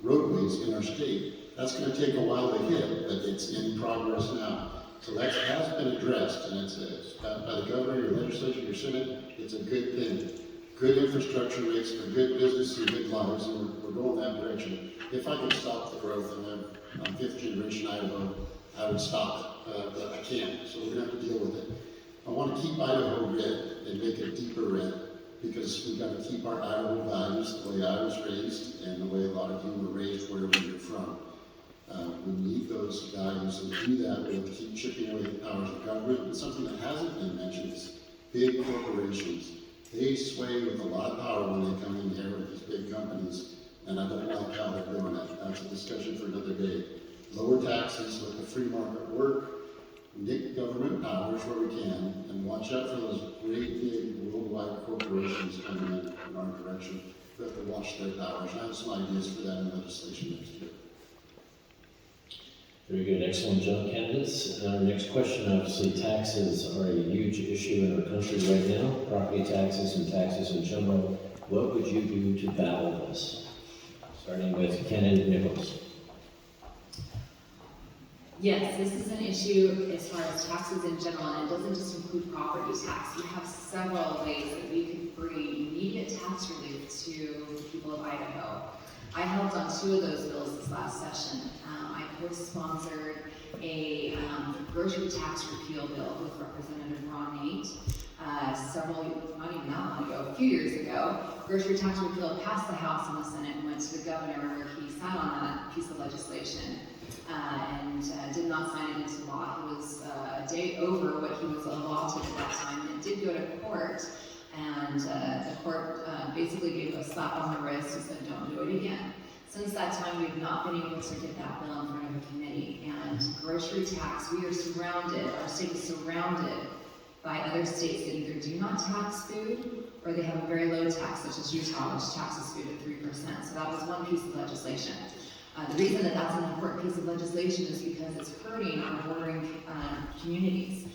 roadways in our state. That's going to take a while to hit, but it's in progress now. So that has been addressed, and it's by the governor, your legislature, your senate. It's a good thing. Good infrastructure makes for good business and good lives, and we're going that direction. If I could stop the growth, and I'm fifth generation Idaho, I would stop it, but I can't, so we're going to have to deal with it. I want to keep Idaho red and make it deeper red, because we've got to keep our Idaho values the way I was raised and the way a lot of you were raised wherever you're from. We need those values, and to do that, we have to keep chipping away the powers of government. And something that hasn't been mentioned is big corporations. They sway with a lot of power when they come in here with these big companies, and I don't like how they're doing it. That's a discussion for another day. Lower taxes, let the free market work, nick government powers where we can, and watch out for those great big worldwide corporations coming in our direction. We have to watch their powers. I have some ideas for that in legislation next year. Very good. Excellent job, candidates. Our next question, obviously, taxes are a huge issue in our country right now. Property taxes and taxes in general. What would you do to battle this? Starting with candidate Nichols. Yes, this is an issue as far as taxes in general, and it doesn't just include property tax. We have several ways that we can bring immediate tax relief to the people of Idaho. I helped on 2 of those bills this last session. I co-sponsored a grocery tax repeal bill with Representative Ron Nate. Not even that long ago, a few years ago, grocery tax repeal passed the House and the Senate and went to the governor where he sat on that piece of legislation and did not sign it into law. He was a day over what he was allotted at that time, and it did go to court, and the court basically gave a slap on the wrist and said, don't do it again. Since that time, we've not been able to get that bill in front of a committee, and grocery tax, we are surrounded, our state is surrounded by other states that either do not tax food or they have a very low tax, such as Utah, which taxes food at 3%. So that was one piece of legislation. The reason that that's an important piece of legislation is because it's hurting our bordering communities.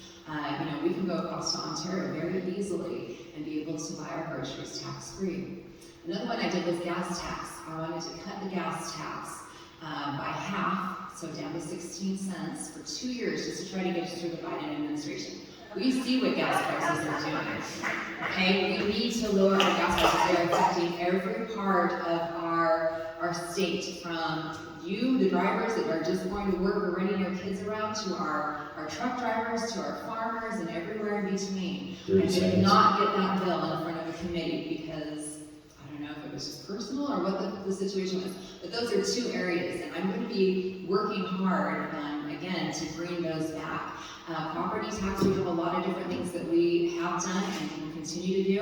We can go across to Ontario very easily and be able to buy our groceries tax-free. Another one I did was gas tax. I wanted to cut the gas tax by half, so down to 16 cents for 2 years, just to try to get us through the Biden administration. We see what gas prices are doing, okay? We need to lower our gas prices. They're affecting every part of our state, from you, the drivers that are just going to work or running your kids around, to our truck drivers, to our farmers, and everywhere in between. I did not get that bill in front of a committee because I don't know if it was just personal or what the situation was, but those are two areas, and I'm going to be working hard, again, to bring those back. Property tax, we have a lot of different things that we have done and can continue to do.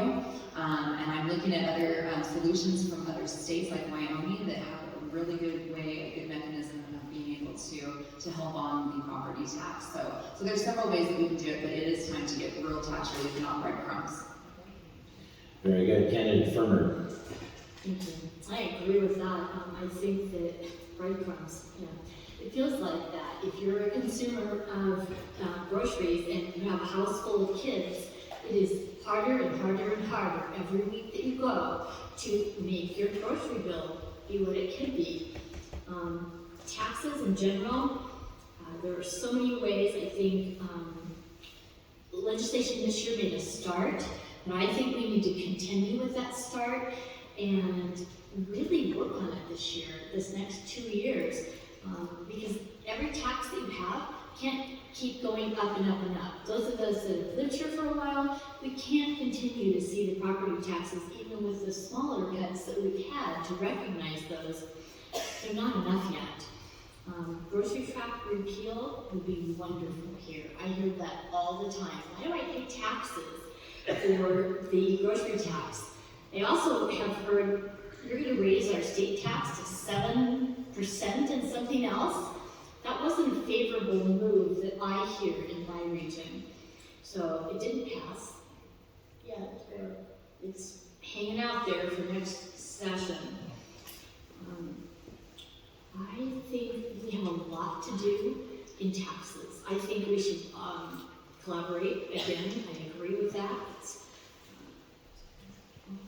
And I'm looking at other solutions from other states like Wyoming that have a really good way, a good mechanism of being able to help on the property tax. So there's several ways that we can do it, but it is time to get real tax relief, not breadcrumbs. Very good. Candidate Firmer. Thank you. I agree with that. I think that breadcrumbs, it feels like that. If you're a consumer of groceries and you have a house full of kids, it is harder and harder and harder every week that you go to make your grocery bill be what it can be. Taxes in general, there are so many ways. I think legislation this year made a start, but I think we need to continue with that start and really work on it this next 2 years. Because every tax that you have can't keep going up and up and up. Those of us that have lived here for a while, we can't continue to see the property taxes, even with the smaller cuts that we've had to recognize those. They're not enough yet. Grocery tax repeal would be wonderful here. I hear that all the time. Why do I pay taxes for the grocery tax? I also have heard you're going to raise our state tax to 7% and something else. That wasn't a favorable move that I hear in my region. So it didn't pass yet. It's hanging out there for next session. I think we have a lot to do in taxes. I think we should collaborate. Again, I agree with that.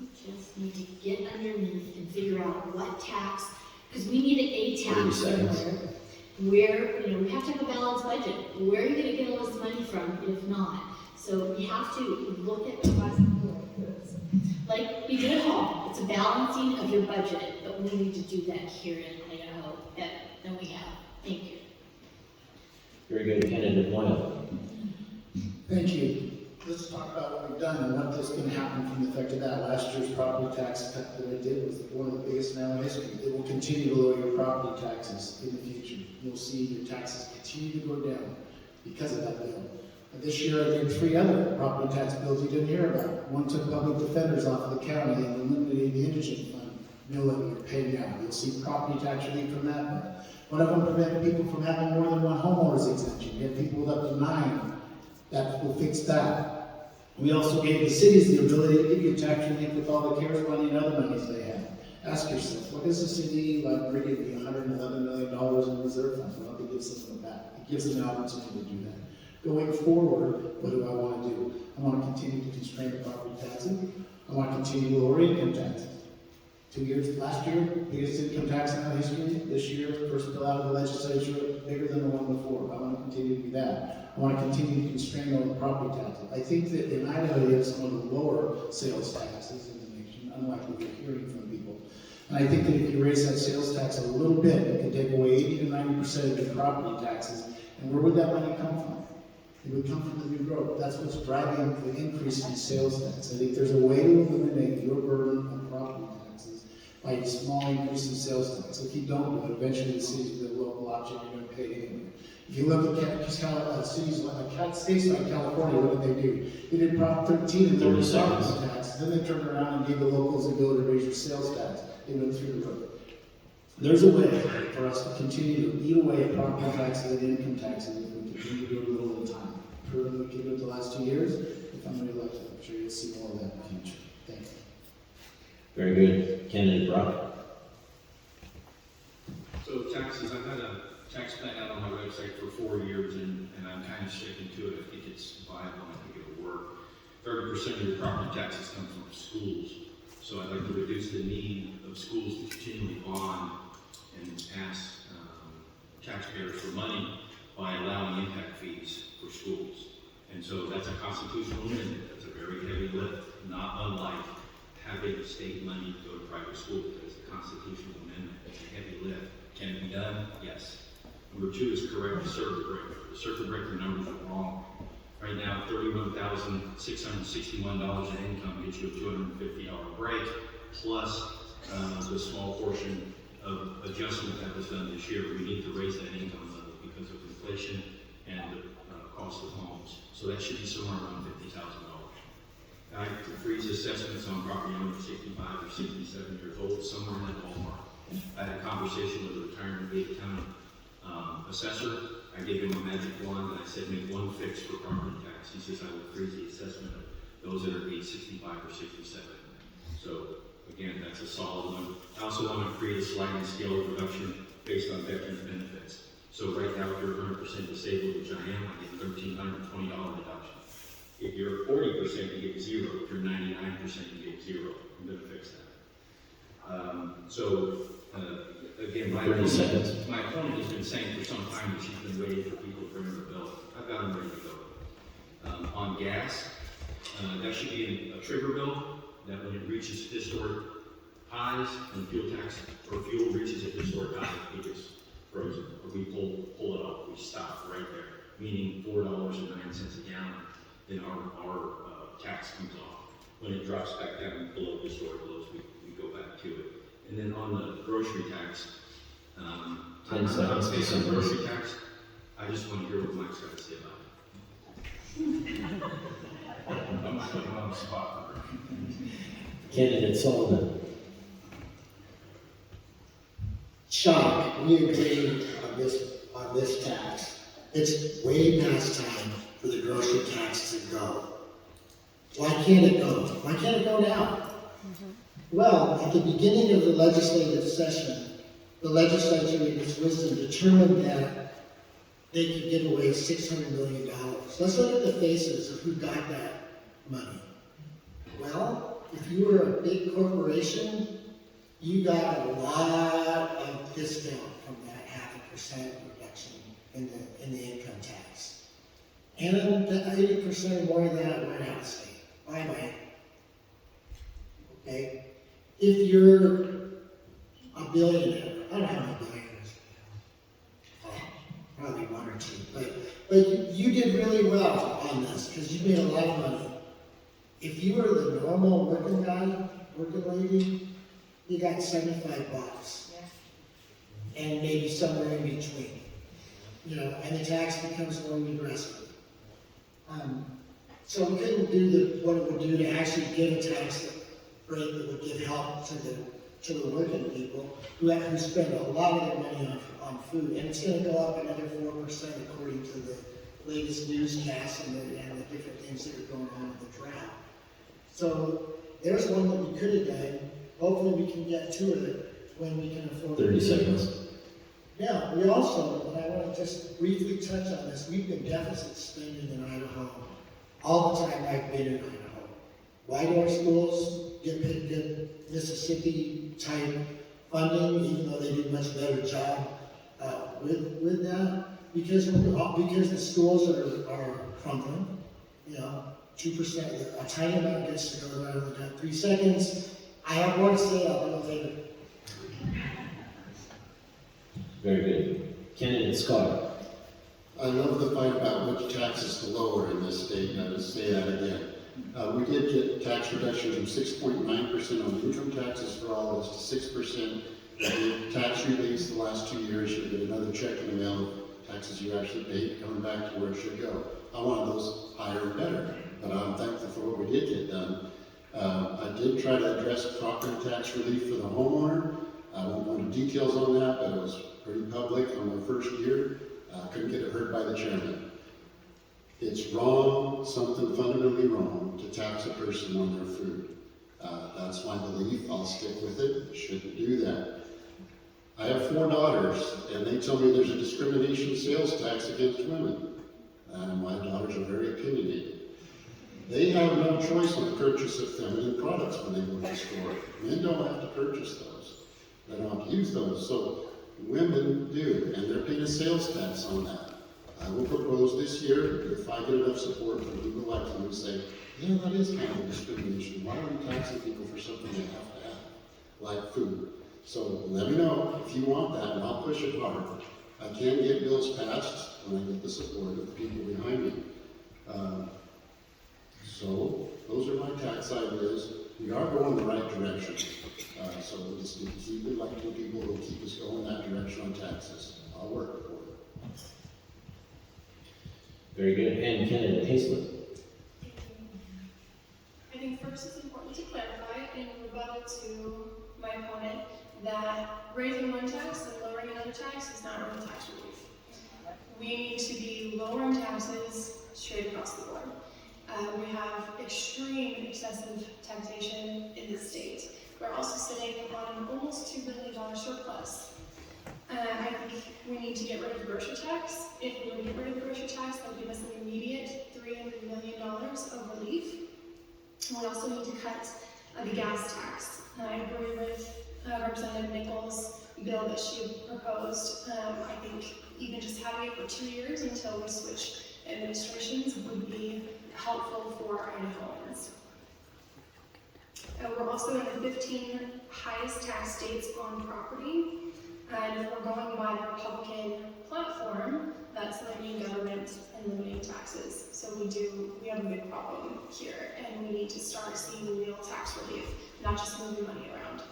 We just need to get underneath and figure out what tax, because we need a tax somewhere where, we have to have a balanced budget. Where are you going to get all this money from if not? So we have to look at like we did at home. It's a balancing of your budget, but we need to do that here in Idaho better than we have. Thank you. Very good. Candidate Moyle. Thank you. Let's talk about what we've done and what is going to happen from the effect of that. Last year's property tax cut that I did was one of the biggest in our history. It will continue to lower your property taxes in the future. You'll see your taxes continue to go down because of that bill. This year I did 3 other property tax bills you didn't hear about. One took public defenders off of the county and eliminated the indigent fund bill that we were paying now. You'll see property tax relief from that bill. One of them prevented people from having more than one homeowner's exemption. You have people with up to 9. That will fix that. We also gave the cities the ability to give you tax relief with all the CARES money and other monies they have. Ask yourself, what does the city like bringing me $111 million in reserve funds? Well, it gives them that. It gives them the opportunity to do that. Going forward, what do I want to do? I want to continue to constrain the property taxes. I want to continue to lower income taxes. 2 years, last year, biggest income tax in our history. This year, first bill out of the legislature, bigger than the one before. I want to continue to do that. I want to continue to constrain on the property taxes. I think that in Idaho, you have some of the lower sales taxes in the nation, unlike what you're hearing from people. And I think that if you raise that sales tax a little bit, you can take away 80 to 90% of your property taxes And where would that money come from? It would come from the new growth. That's what's driving the increase in sales tax. I think there's a way to eliminate your burden on property taxes by a small increase in sales tax. If you don't do it, eventually the cities with a local option, you're going to pay it anyway. If you look at cities like states like California, what did they do? They did Prop 13 and 30 property tax. Then they turned around and gave the locals the ability to raise your sales tax. They went through the roof. There's a way for us to continue to eat away at property taxes and income taxes if we continue to do it a little at a time. Proven we can do it the last 2 years. If I'm reelected, I'm sure you'll see more of that in the future. Thank you. Very good. Candidate Brock? So taxes, I've had a tax plan out on my website for 4 years, and I'm kind of sticking to it. I think it's viable, I think it'll work. 30% of your property taxes come from schools. So I'd like to reduce the need of schools to continually bond and ask taxpayers for money by allowing impact fees for schools. And so that's a constitutional amendment. That's a very heavy lift, not unlike having state money go to private school. It's a constitutional amendment. It's a heavy lift. Can it be done? Yes. Number 2 is correct the circuit breaker. The circuit breaker numbers are wrong. Right now, $31,661 in income gets you a $250 break, plus the small portion of adjustment that was done this year. We need to raise that income level because of inflation and the cost of homes. So that should be somewhere around $50,000. I could freeze assessments on property owners 65 or 67 years old, somewhere in that ballpark. I had a conversation with a retired Dade County assessor. I gave him a magic wand and I said, make one fix for property tax. He says, I will freeze the assessment of those that are age 65 or 67. So again, that's a solid one. I also want to create a sliding scale of reduction based on veterans benefits. So right now, if you're 100% disabled, which I am, I get $1,320 deduction. If you're 40%, you get 0. If you're 99%, you get 0. I'm going to fix that. Again, my opponent has been saying for some time that she's been waiting for people to bring her a bill. I've got them ready to go. On gas, that should be a trigger bill that when it reaches historic highs, and fuel tax or fuel reaches a historic high, it gets frozen. Or we pull it off, we stop right there, meaning $4.09 a gallon, then our tax comes off. When it drops back down below historic lows, we go back to it. And then on the grocery tax, I'm not saying on grocery tax, I just want to hear what Mike's got to say about it. I'm not putting him on the spot. Candidate Sullivan? Sean, we agreed on this tax. It's way past time for the grocery tax to go. Why can't it go? Why can't it go now? Well, at the beginning of the legislative session, the legislature in its wisdom determined that they could give away $600 million. Let's look at the faces of who got that money. Well, if you were a big corporation, you got a lot of discount from that 0.5% reduction in the income tax. And the 80% more of that went out of state. Bye-bye. Okay? If you're a billionaire, I don't know how many billionaires, probably 1 or 2, but you did really well on this because you made a lot of money. If you were the normal working guy, working lady, you got $75, and maybe somewhere in between, and the tax becomes more regressive. So we couldn't do what it would do to actually give a tax rate that would give help to the working people who spend a lot of their money on food, and it's going to go up another 4% according to the latest newscasts and the different things that are going on in the drought. So there's one that we could have done. Hopefully we can get to it when we can afford 30 seconds. Yeah, we also, and I want to just briefly touch on this, we've been deficit spending in Idaho all the time I've been in Idaho. Why do our schools get Mississippi-type funding, even though they do a much better job with that? Because the schools are crumbling, 2%, a tiny amount gets to go around. We've got 3 seconds. I have more to say, I'll do it later. Very good. Candidate Scott? I love the fight about which taxes to lower in this state, and I will say that again. We did get tax reductions from 6.9% on income taxes for all of us to 6%. We did tax rebates the last 2 years. You'll get another check in the mail of taxes you actually paid coming back to where it should go. I wanted those higher and better, but I'm thankful for what we did get done. I did try to address property tax relief for the homeowner. I won't go into details on that, but it was pretty public on my first year. Couldn't get it heard by the chairman. It's wrong, something fundamentally wrong, to tax a person on their food. That's my belief. I'll stick with it. Shouldn't do that. I have 4 daughters, and they tell me there's a discrimination sales tax against women. My daughters are very opinionated. They have no choice on the purchase of feminine products when they go to the store. Men don't have to purchase those. They don't have to use those. So women do, and they're paying a sales tax on that. I will propose this year, if I get enough support from people like you, and say, yeah, that is kind of discrimination. Why are we taxing people for something they have to have, like food? So let me know if you want that, and I'll push it hard. I can get bills passed when I get the support of the people behind me. So those are my tax ideas. We are going the right direction. So we'll just need to keep electing people who will keep us going that direction on taxes. I'll work for it. Very good. And candidate Hazlett. I think first it's important to clarify in rebuttal to my opponent that raising one tax and lowering another tax is not really tax relief. We need to be lowering taxes straight across the board. We have extreme excessive taxation in the state. We're also sitting on an almost $2 billion surplus. I think we need to get rid of the grocery tax. If we were to get rid of the grocery tax, that would give us an immediate $300 million of relief. We also need to cut the gas tax. I agree with Representative Nichols' bill that she proposed. I think even just having it for 2 years until we switch administrations would be helpful for Idahoans. We're also in the 15 highest tax states on property. And if we're going by the Republican platform, that's limiting government and limiting taxes. So we have a big problem here, and we need to start seeing real tax relief, not just moving money around.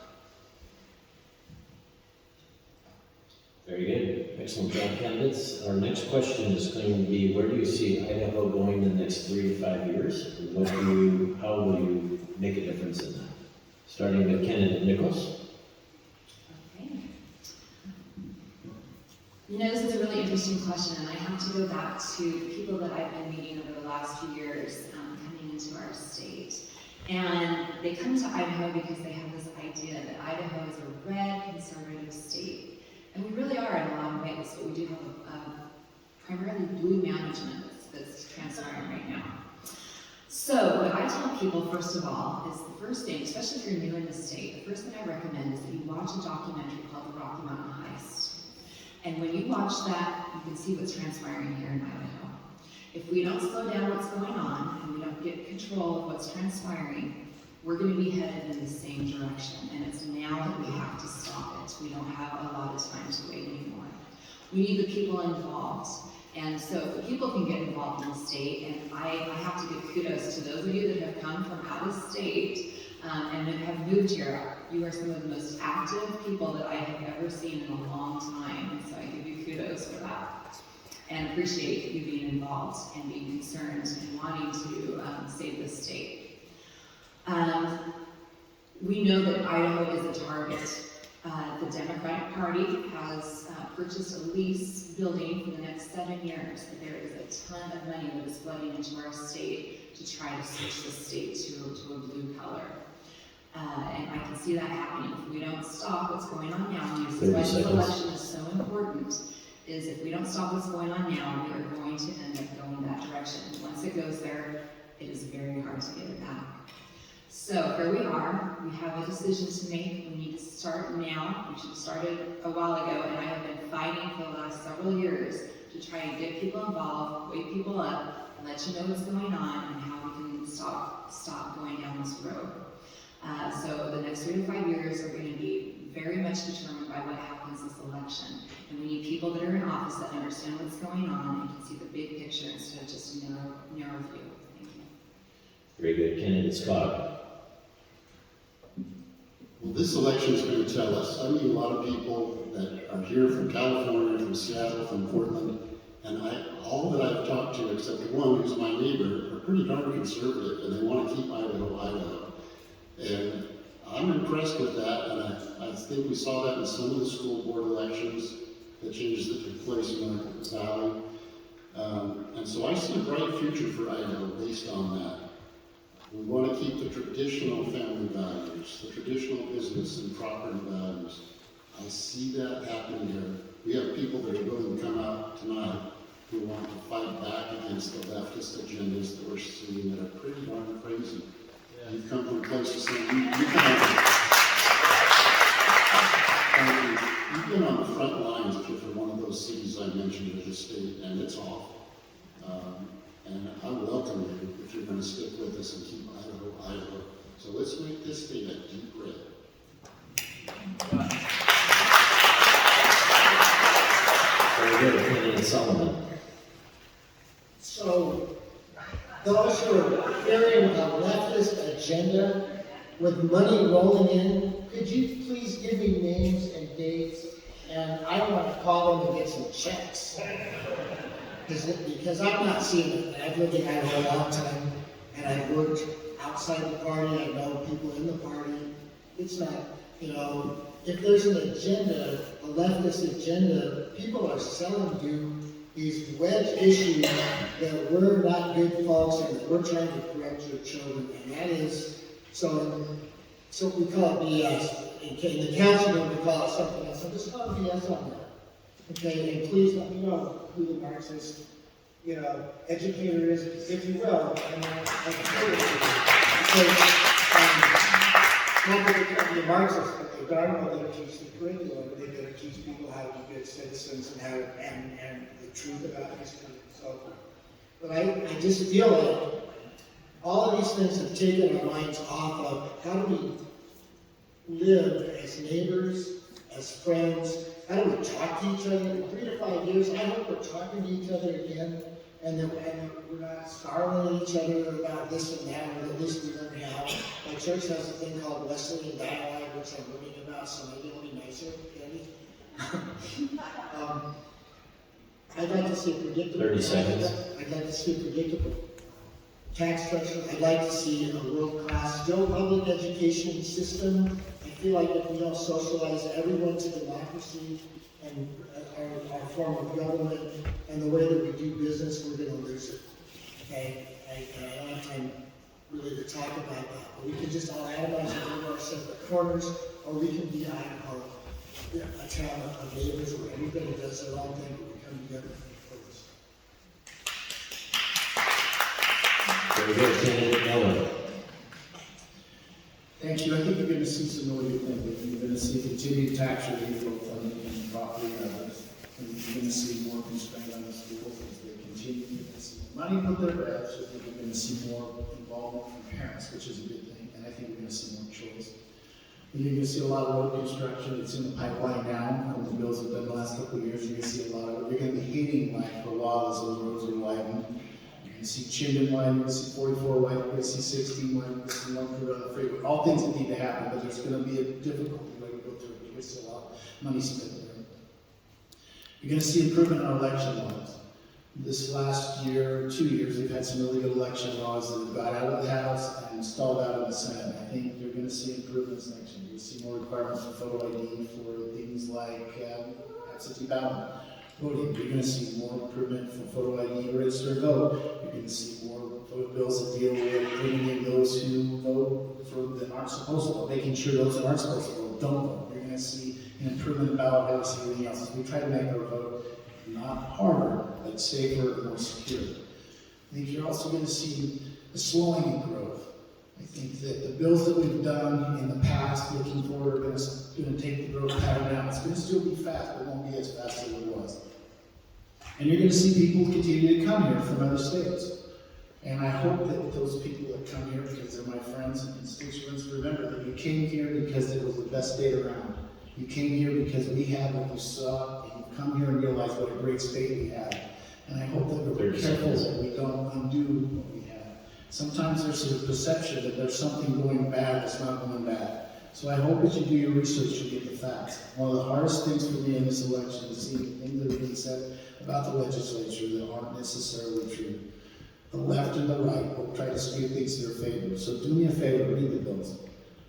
Very good. Excellent job, candidates. Our next question is going to be, where do you see Idaho going in the next 3 to 5 years? And how will you make a difference in that? Starting with candidate Nichols. Okay. You know, this is a really interesting question, and I have to go back to people that I've been meeting over the last few years coming into our state. And they come to Idaho because they have this idea that Idaho is a red conservative state. And we really are in a lot of ways, but we do have a primarily blue management that's transpiring right now. So what I tell people, first of all, is the first thing, especially if you're new in the state, the first thing I recommend is that you watch a documentary called The Rocky Mountain Heist. And when you watch that, you can see what's transpiring here in Idaho. If we don't slow down what's going on, and we don't get control of what's transpiring, we're going to be headed in the same direction, and it's now that we have to stop it. We don't have a lot of time to wait anymore. We need the people involved, and so the people can get involved in the state, and I have to give kudos to those of you that have come from out of state and that have moved here. You are some of the most active people that I have ever seen in a long time, and so I give you kudos for that. And appreciate you being involved and being concerned and wanting to save this state. We know that Idaho is a target. The Democratic Party has purchased a lease building for the next 7 years, but there is a ton of money that is flooding into our state to try to switch the state to a blue color. And I can see that happening if we don't stop what's going on now. And this is why this election is so important, is if we don't stop what's going on now, we are going to end up going that direction. Once it goes there, it is very hard to get it back. So here we are, we have a decision to make. We need to start now. We should have started a while ago, and I have been fighting for the last several years to try and get people involved, wake people up, and let you know what's going on and how we can stop going down this road. So the next 3 to 5 years are going to be very much determined by what happens this election, and we need people people that are in office that understand what's going on and can see the big picture instead of just a narrow view. Thank you. Very good. Candidate Scott. Well, this election is going to tell us. I meet a lot of people that are here from California, from Seattle, from Portland, and all that I've talked to, except one who's my neighbor, are pretty darn conservative, and they want to keep Idaho, Idaho. And I'm impressed with that, and I think we saw that in some of the school board elections, the changes that took place in our valley. And so I see a bright future for Idaho based on that. We want to keep the traditional family values, the traditional business and property values. I see that happening here. We have people that are willing to come out tonight who want to fight back against the leftist agendas that we're seeing that are pretty darn crazy. You've come from places that you've been on the front lines if you're from one of those cities I mentioned in the state, and it's awful. And I welcome you if you're going to stick with us and keep Idaho, Idaho. So let's make this state a deep red. Very good. Candidate Solomon. So, those who are carrying a leftist agenda with money rolling in, could you please give me names and dates? And I want to call them and get some checks. Because I'm not seeing it. I've lived in Idaho a long time, and I've worked outside the party. I know people in the party. It's not, if there's an agenda, a leftist agenda, people are selling you these wedge issues that we're not good folks and that we're trying to correct your children. And that is, so we call it BS. In the council room, we call it something else. So just call it BS on that. Okay, and please let me know who the Marxist, educator is, if you will. And I can not that they can be Marxist, but they darn well they teach the curriculum. They're going to teach people how to be good citizens and the truth about history and so forth. But I just feel like all of these things have taken our minds off of how do we live as neighbors, as friends. How do we talk to each other? In 3 to 5 years, I hope we're talking to each other again, and that we're not snarling at each other about this and that, or at least we learn how. My church has a thing called Wesleyan Dialogue, which I'm learning about, so maybe it'll be nicer, Andy. I'd like to see a predictable 30 seconds. I'd like to see a predictable tax structure. I'd like to see a world-class, still public education system. I feel like if we don't socialize everyone to democracy and our form of government and the way that we do business, we're going to lose it. Okay? I don't have time really to talk about that. But we can just all atomize and go our separate corners, or we can be Idaho, a town of neighbors where everybody does their own thing, but we come together for a purpose. Very good. Candidate Miller. Thank you. I think you're going to see some really good things. You're going to see continued tax relief both on property and others. And you're going to see more constraint on the schools as they continue. You're going to see more money put their beds. I think you're going to see more involvement from parents, which is a good thing. And I think you're going to see more choice. And you're going to see a lot of road construction. It's in the pipeline now from the bills that have been the last couple of years. You're going to see a lot of it. You're going to be hating life for a while as those roads are widened. You see Chinden line, you're going to see 44 line, you're going to see 16 line, you're going to see one for the freeway. All things that need to happen, but there's going to be a difficulty when we go through it. You're going to see a lot of money spent there. You're going to see improvement in our election laws. This last year, 2 years, we've had some really good election laws that have got out of the House and installed out of the Senate. I think you're going to see improvements next year. You'll see more requirements for photo ID for things like absentee ballot voting. You're going to see more improvement for photo ID to register to vote. You're going to see more bills that deal with bringing in those who vote that aren't supposed to vote, making sure those that aren't supposed to vote don't vote. You're going to see an improvement in ballot harvesting and everything else. We try to make our vote not harder, but safer and more secure. I think you're also going to see a slowing in growth. I think that the bills that we've done in the past, looking forward, are going to take the growth pattern down. It's going to still be fast, but it won't be as fast as it was. And you're going to see people continue to come here from other states. And I hope that those people that come here, because they're my friends and constituents, remember that you came here because it was the best state around. You came here because we had what you saw, and I've come here and realized what a great state we have. And I hope that we're careful that we don't undo what we have. Sometimes there's a perception that there's something going bad that's not going bad. So I hope as you do your research, you get the facts. One of the hardest things for me in this election is seeing things that are being said about the legislature that aren't necessarily true. The left and the right will try to skew things to their favor. So do me a favor, read the bills.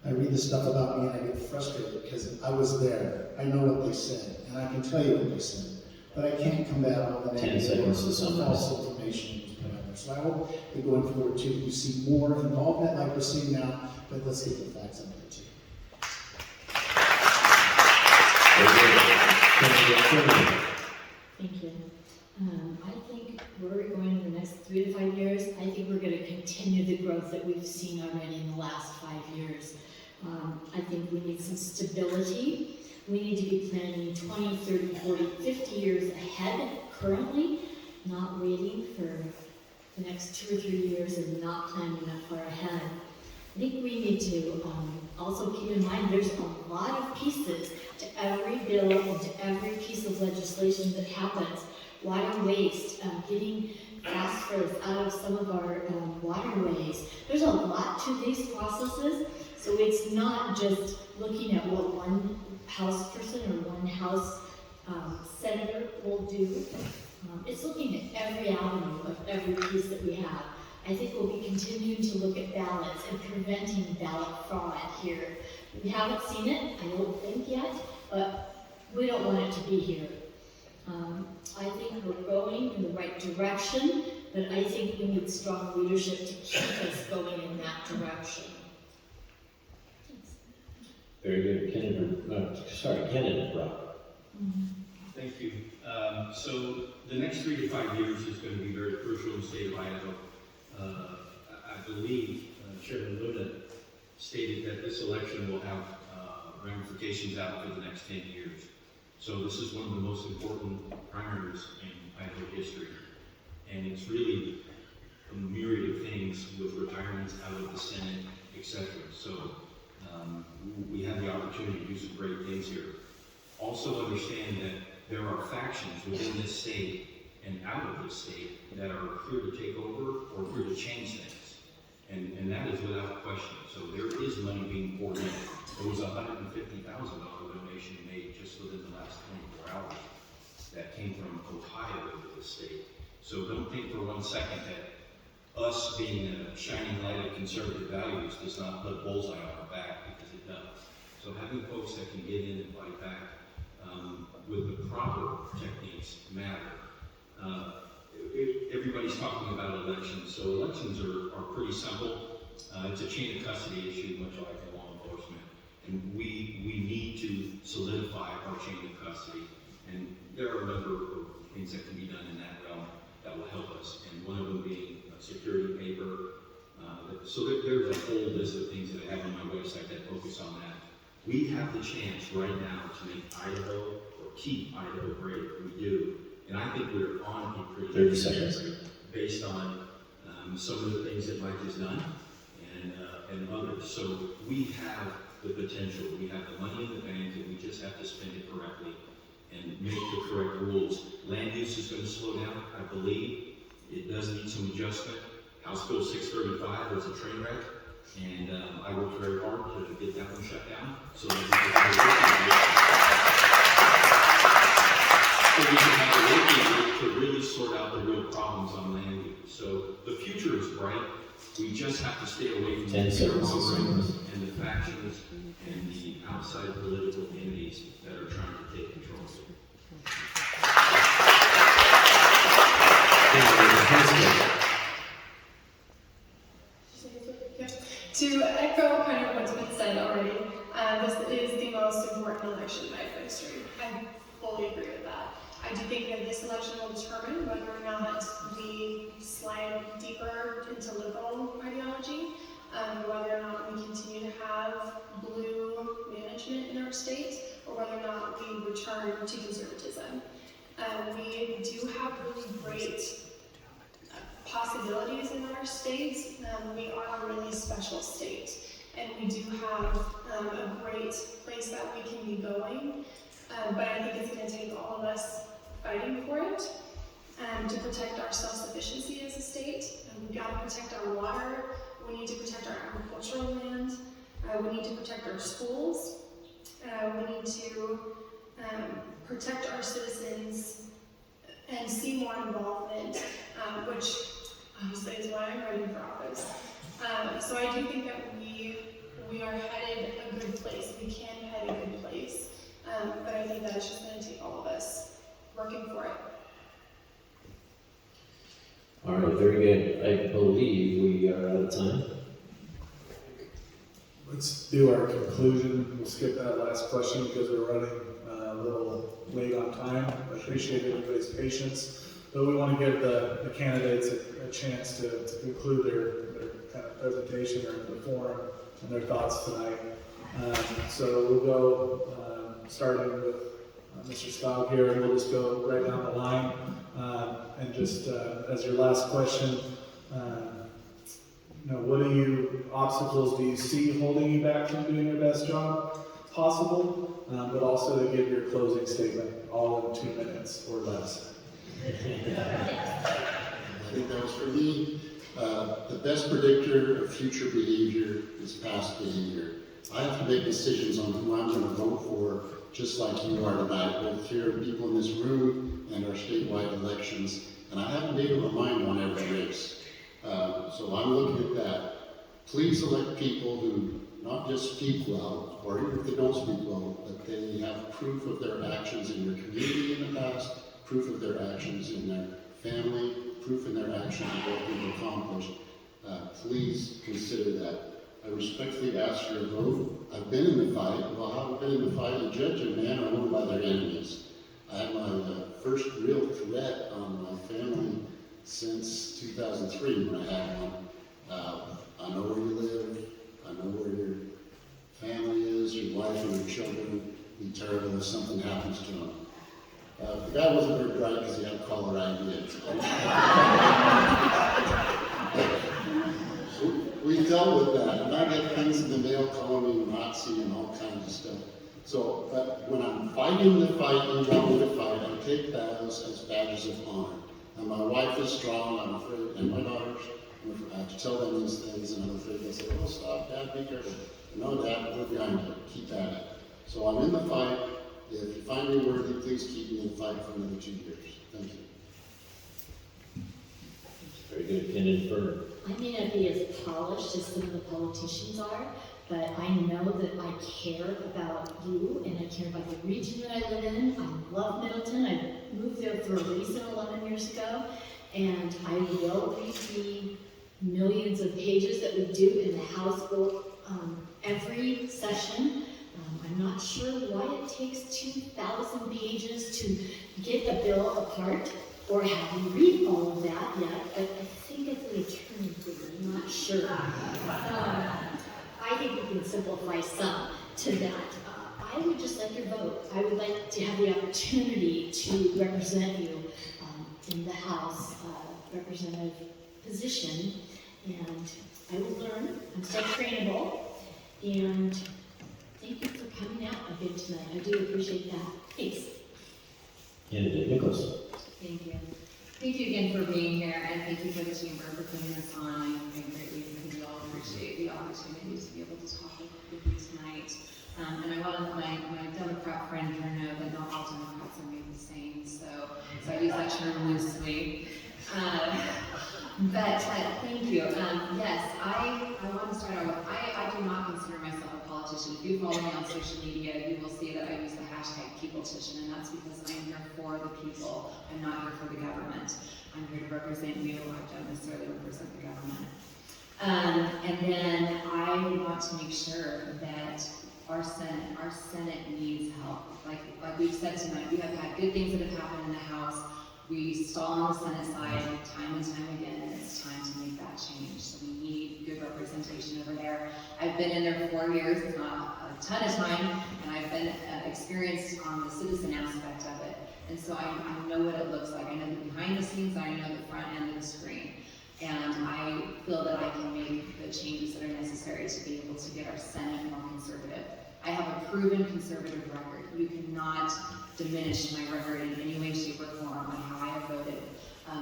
I read the stuff about me and I get frustrated because I was there. I know what they said, and I can tell you what they said. But I can't combat all the 10 seconds to sum up. false information that was put out there. So I hope that going forward too, we see more involvement like we're seeing now, but let's get the facts out there too. Thank you. I think we're going in the next 3 to 5 years, I think we're going to continue the growth that we've seen already in the last 5 years. I think we need some stability. We need to be planning 20, 30, 40, 50 years ahead currently, not waiting for the next 2 or 3 years and not planning that far ahead. I think we need to also keep in mind there's a lot of pieces to every bill and to every piece of legislation that happens. Water waste, getting phosphorus out of some of our waterways. There's a lot to these processes, so it's not just looking at what one House person or one House senator will do. It's looking at every avenue of every piece that we have. I think we'll be continuing to look at ballots and preventing ballot fraud here. We haven't seen it, I don't think yet, but we don't want it to be here. I think we're going in the right direction, but I think we need strong leadership to keep us going in that direction. Very good. Candidate Rob. Thank you. So the next 3 to 5 years is going to be very crucial in the state of Idaho. I believe Chairman Luna stated that this election will have ramifications out for the next 10 years. So this is one of the most important primaries in Idaho history. And it's really a myriad of things with retirements out of the Senate, etc. So we have the opportunity to do some great things here. Also understand that there are factions within this state and out of this state that are here to take over or here to change things. And that is without question. So there is money being poured in. There was a $150,000 donation made just within the last 24 hours that came from Ohio to the state. So don't think for 1 second that us being a shining light of conservative values does not put bullseye on our back, because it does. So having folks that can get in and fight back with the proper techniques matter. Everybody's talking about elections, so elections are pretty simple. It's a chain of custody issue, much like in law enforcement. And we need to solidify our chain of custody. And there are a number of things that can be done in that realm that will help us. And one of them being security paper. So there's a whole list of things that I have on my website that focus on that. We have the chance right now to make Idaho, or keep Idaho great. We do. And I think we're on a pretty 30 seconds. Based on some of the things that Mike has done and others. So we have the potential. We have the money in the bank, and we just have to spend it correctly and make the correct rules. Land use is going to slow down, I believe. It does need some adjustment. House Bill 635 was a train wreck, and I worked very hard to get that one shut down. So that we can have a working group to really sort out the real problems on land use. So the future is bright. We just have to stay away from the fear-mongering and the factions and the outside political entities that are trying to take control. To echo kind of what's been said already, this is the most important election in Idaho history. I fully agree with that. I do think that this election will determine whether or not we slide deeper into liberal ideology, whether or not we continue to have blue management in our state, or whether or not we return to conservatism. We do have really great possibilities in our state. We are a really special state, and we do have a great place that we can be going. But I think it's going to take all of us fighting for it to protect our self-sufficiency as a state. We've got to protect our water. We need to protect our agricultural land. We need to protect our schools. We need to protect our citizens and see more involvement, which obviously is why I'm running for office. So I do think that we are headed a good place. We can head a good place. But I think that it's just going to take all of us working for it. All right, very good. I believe we are out of time. Let's do our conclusion. We'll skip that last question because we're running a little late on time. I appreciate everybody's patience, but we want to give the candidates a chance to conclude their kind of presentation or the forum and their thoughts tonight. So we'll go starting with Mr. Staub here, and we'll just go right down the line. And just as your last question, what obstacles do you see holding you back from doing your best job possible? But also to give your closing statement, all in 2 minutes or less. I think that was for me. The best predictor of future behavior is past behavior. I have to make decisions on who I'm going to vote for, just like you are tonight, both here, people in this room, and our statewide elections. And I haven't made up my mind on every race. So I'm looking at that. Please elect people who not just speak well, or even if they don't speak well, but they have proof of their actions in their community in the past, proof of their actions in their family, proof in their actions of what they've accomplished. Please consider that. I respectfully ask for your vote. I've been in the fight. Well, how I've been in the fight, you judge a man or woman by their enemies. I had my first real threat on my family since 2003 when I had one. I know where you live. I know where your family is, your wife and your children. It'd be terrible if something happens to them. The guy wasn't very bright because he had caller ID. We dealt with that, and I get things in the mail calling me Nazi and all kinds of stuff. So, but when I'm fighting the fight you want me to fight, I take those as badges of honor. And my wife is strong, I'm afraid, and my daughters, I have to tell them these things, and I'm afraid they'll say, oh, stop, Dad, be careful. No, Dad, we're behind you, keep at it. So I'm in the fight. If you find me worthy, please keep me in the fight for another 2 years. Thank you. Very good. Candidate Berger. I may not be as polished as some of the politicians are, but I know that I care about you and I care about the region that I live in. I love Middleton. I moved there for a reason 11 years ago, and I will read the millions of pages that we do in the House book every session. I'm not sure why it takes 2,000 pages to get a bill apart or have you read all of that yet, but I think it's an attorney thing, I'm not sure. I think we can simplify some to that. I would just like your vote. I would like to have the opportunity to represent you in the House representative position, and I will learn. I'm still trainable, and thank you for coming out a bit tonight. I do appreciate that. Thanks. Candidate Nichols. Thank you. Thank you again for being here, and thank you for the chamber for putting this on. I greatly think we all appreciate the opportunity to be able to talk with you tonight. And I want to let my Democrat friend here know that not all Democrats are made the same, so I use that term loosely. But thank you. Yes, I want to start out with, I do not consider myself a politician. If you follow me on social media, you will see that I use the hashtag #PeopleTician, and that's because I'm here for the people. I'm not here for the government. I'm here to represent you. I don't necessarily represent the government. And then I want to make sure that our Senate needs help. Like we've said tonight, we have had good things that have happened in the House. We stall on the Senate side time and time again, and it's time to make that change. So we need good representation over there. I've been in there for 4 years, it's not a ton of time, and I've been experienced on the citizen aspect of it. And so I know what it looks like. I know the behind the scenes, I know the front end of the screen. And I feel that I can make the changes that are necessary to be able to get our Senate more conservative. I have a proven conservative record. You cannot not diminish my record in any way, shape, or form on how I have voted.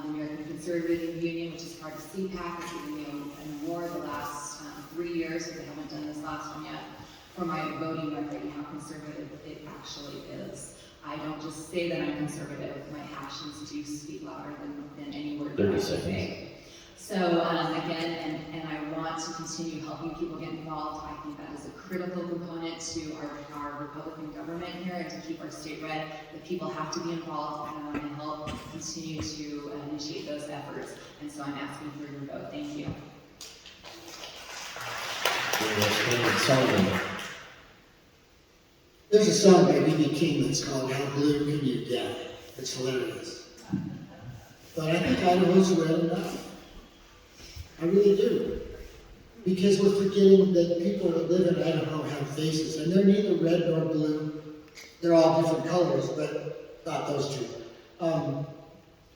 The American Conservative Union, which is part of CPAC, has given me an award the last 3 years, because I haven't done this last one yet, for my voting record and how conservative it actually is. I don't just say that I'm conservative, my actions do speak louder than any word that I 30 seconds. say. So again, and I want to continue helping people get involved. I think that is a critical component to our Republican government here, and to keep our state red. The people have to be involved, and I want to help continue to initiate those efforts. And so I'm asking for your vote. Thank you. There's a song by B.B. King that's called How Blue Can You Get? It's hilarious. But I think Idaho's red enough. I really do. Because we're forgetting that people that live in Idaho have faces, and they're neither red nor blue. They're all different colors, but not those two.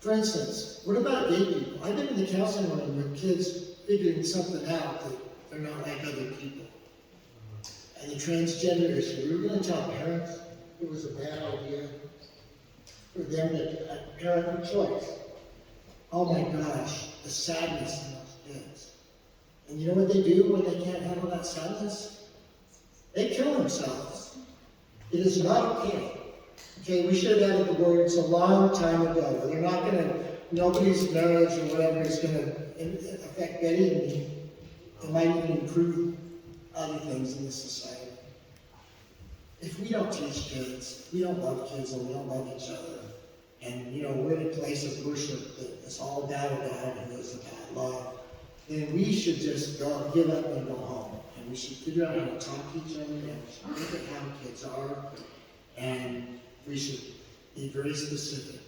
For instance, what about gay people? I've been in the counseling room with kids figuring something out that they're not like other people. And the transgender issue, we were going to tell parents it was a bad idea for them to parent of choice. Oh my gosh, the sadness in those kids. And you know what they do when they can't handle that sadness? They kill themselves. It is not okay. Okay, we should have added the words a long time ago. They're not going to, nobody's marriage or whatever is going to affect Betty and me. It might even improve other things in this society. If we don't teach kids, we don't love kids, and we don't love each other, and we're in a place of worship that is all about a God and is about love, then we should just give up and go home. And we should figure out how to talk to each other, and we should look at how kids are, and we should be very specific.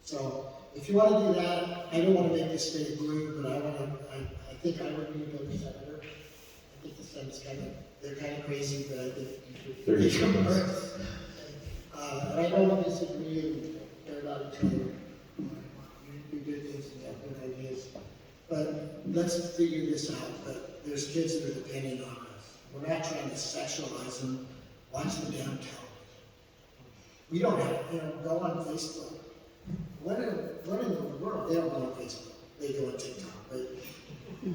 So if you want to do that, I don't want to make this state blue, but I think I would be a good senator. I think the Senate's they're kind of crazy, but I think you should and I don't disagree and care about each other. We do good things and have good ideas. But let's figure this out. But there's kids that are depending on us. We're not trying to sexualize them. Watch them down television. We don't have, go on Facebook. What in the world? They don't go on Facebook. They go on TikTok. But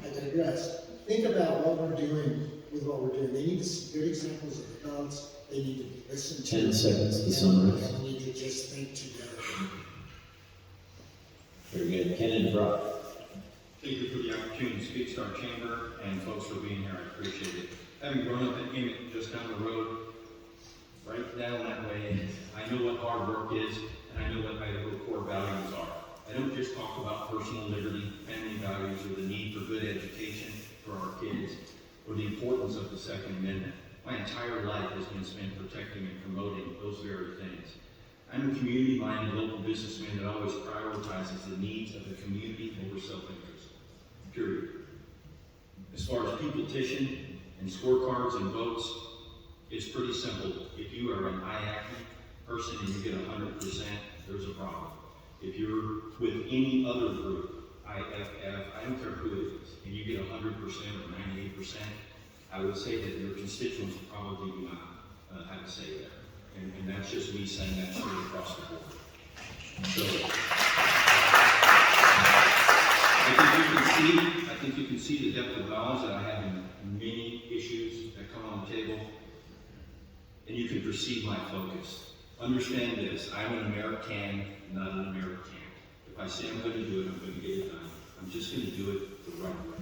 I digress. Think about what we're doing with what we're doing. They need to see good examples of adults. They need to be listened to. 10 seconds to summarize. And we need to just think together. Very good. Ken and Brock. Thank you for the opportunity to speak to our chamber and folks for being here. I appreciate it. Having grown up in Emmett, just down the road, right down that way, I know what hard work is, and I know what Idaho core values are. I don't just talk about personal liberty, family values, or the need for good education for our kids, or the importance of the Second Amendment. My entire life has been spent protecting and promoting those very things. I'm a community-minded local businessman that always prioritizes the needs of the community over self-interest, period. As far as people-tition and scorecards and votes, it's pretty simple. If you are an IACME person and you get 100%, there's a problem. If you're with any other group, IFF, I don't care who it is, and you get 100% or 98%, I would say that your constituents probably do not have a say there. And that's just me saying that straight across the board. So, I think you can see the depth of knowledge that I have in many issues that come on the table, and you can perceive my focus. Understand this, I'm an American, not an American. If I say I'm going to do it, I'm going to get it done. I'm just going to do it the right way.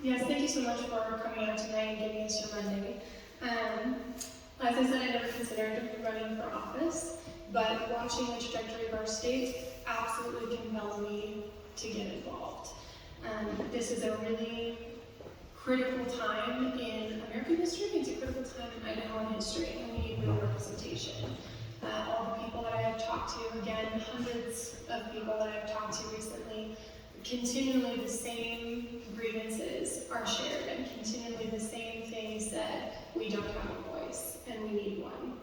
Yes, thank you so much for coming out tonight and giving us your Monday. As I said, I never considered running for office, but watching the trajectory of our state absolutely compelled me to get involved. This is a really critical time in American history. It's a critical time in Idahoan history, and we need real representation. All the people that I have talked to, again, hundreds of people that I've talked to recently, continually the same grievances are shared, and continually the same things that we don't have a voice, and we need one.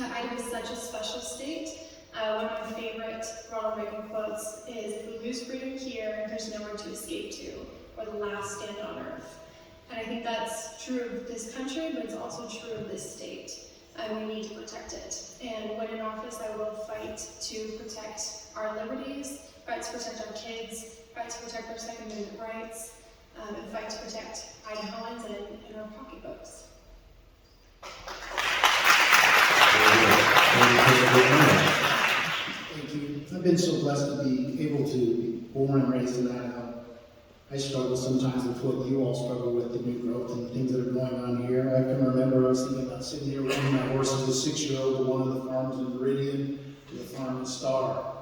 Idaho is such a special state. One of my favorite Ronald Reagan quotes is, "If we lose freedom here, there's nowhere to escape to. We're the last stand on earth." true of this country, but it's also true of this state. And we need to protect it. And when in office, I will fight to protect our liberties, fight to protect our kids, fight to protect our Second Amendment rights, and fight to protect Idahoans and our pocketbooks. Thank you. I've been so blessed to be able to be born and raised in Idaho. I struggle sometimes with what you all struggle with, the new growth and the things that are going on here. I can remember I was thinking about sitting here riding my horse as a 6-year-old to one of the farms in Meridian, to the farm in Star.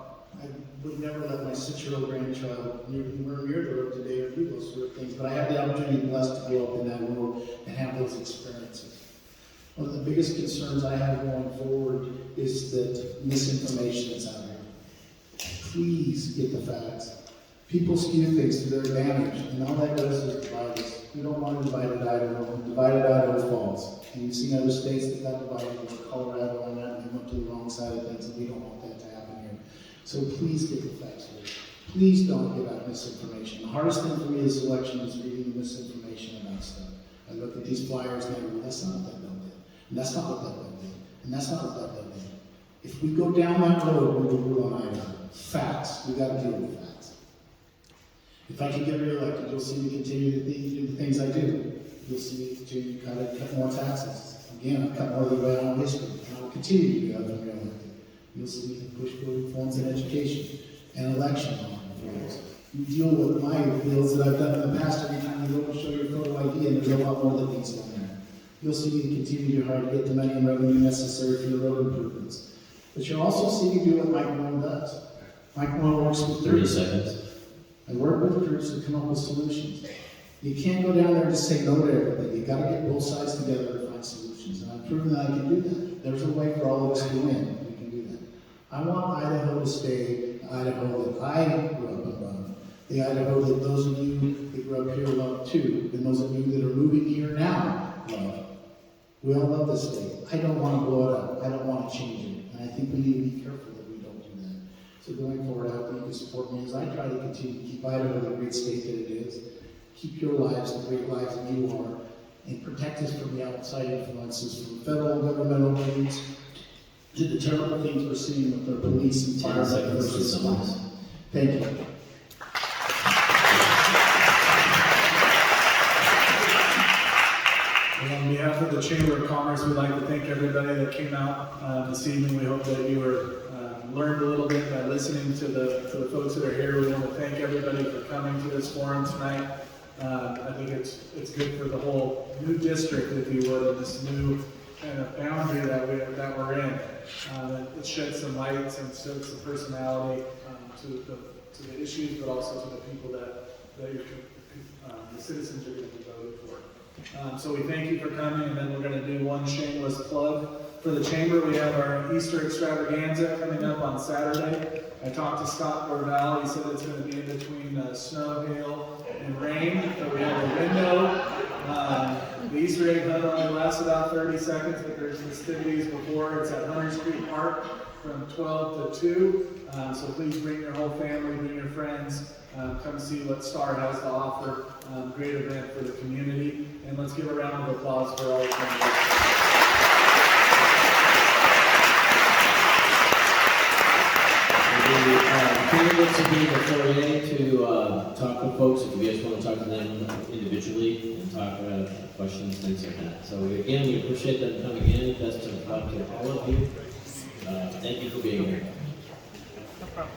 I would never let my 6-year-old grandchild anywhere near the road today or do those sort of things, but I had the opportunity and blessed to grow up in that world and have those experiences. One of the biggest concerns I have going forward is that misinformation is out here. Please get the facts. People skew things to their advantage, and all that does is divide us. We don't want a divided Idaho. Divided Idaho falls. And you've seen other states that got divided, like Colorado and that, and they went to the wrong side of things, and we don't want that to happen here. So please get the facts here. Please don't give out misinformation. The hardest thing for me this election is reading the misinformation about stuff. I look at these flyers and I go, well, that's not what that bill did. And that's not what that bill did. And that's not what that bill did. If we go down that road, we will rule on Idaho. Facts. We got to deal with facts. If I can get reelected, you'll see me continue to do the things I do. You'll see me continue to cut more taxes. Again, I've cut more than the way on history, and I will continue to do that if I'm reelected. You'll see me push for reforms in education and election reforms. You deal with my bills that I've done in the past every time you go and show your photo ID, and there's a lot more that needs done there. You'll see me continue to hard to get the money and revenue necessary for the road improvements. But you'll also see me do what Mike Moore does. Mike Moore works with 30 seconds. I work with groups that come up with solutions. You can't go down there and just say no to everything. You've got to get both sides together to find solutions. And I've proven that I can do that. There's a way for all of us to win. We can do that. I want Idaho to stay the Idaho that I grew up and loved. The Idaho that those of you that grew up here love too. And those of you that are moving here now love. We all love this state. I don't want to blow it up. I don't want to change it. And I think we need to be careful that we don't do that. So going forward, I hope you can support me as I try to continue to keep Idaho the great state that it is, keep your lives the great lives that you are, and protect us from the outside influences, from federal and governmental needs, to the terrible things we're seeing with our police and fire versus police. Thank you. On behalf of the Chamber of Commerce, we'd like to thank everybody that came out this evening. We hope that you were learned a little bit by listening to the folks that are here. We want to thank everybody for coming to this forum tonight. I think it's good for the whole new district, if you would, and this new kind of boundary that we're in. It sheds some light and sheds some personality to the issues, but also to the people that the citizens are going to be voting for. So we thank you for coming, and then we're going to do one shameless plug. For the Chamber, we have our Easter extravaganza coming up on Saturday. I talked to Scott Borval. He said it's going to be in between snow, hail, and rain. So we have a window. The Easter egg hunt only lasts about 30 seconds, but there's festivities before. It's at Hunter Street Park from 12 to 2. So please bring your whole family, bring your friends. Come see what Star has to offer. Great event for the community. And let's give a round of applause for all the candidates. Candidates will be in the foyer to talk with folks if you guys want to talk to them individually and talk about questions, things like that. So again, we appreciate them coming in. Best of luck to all of you. Thank you for being here. No problem.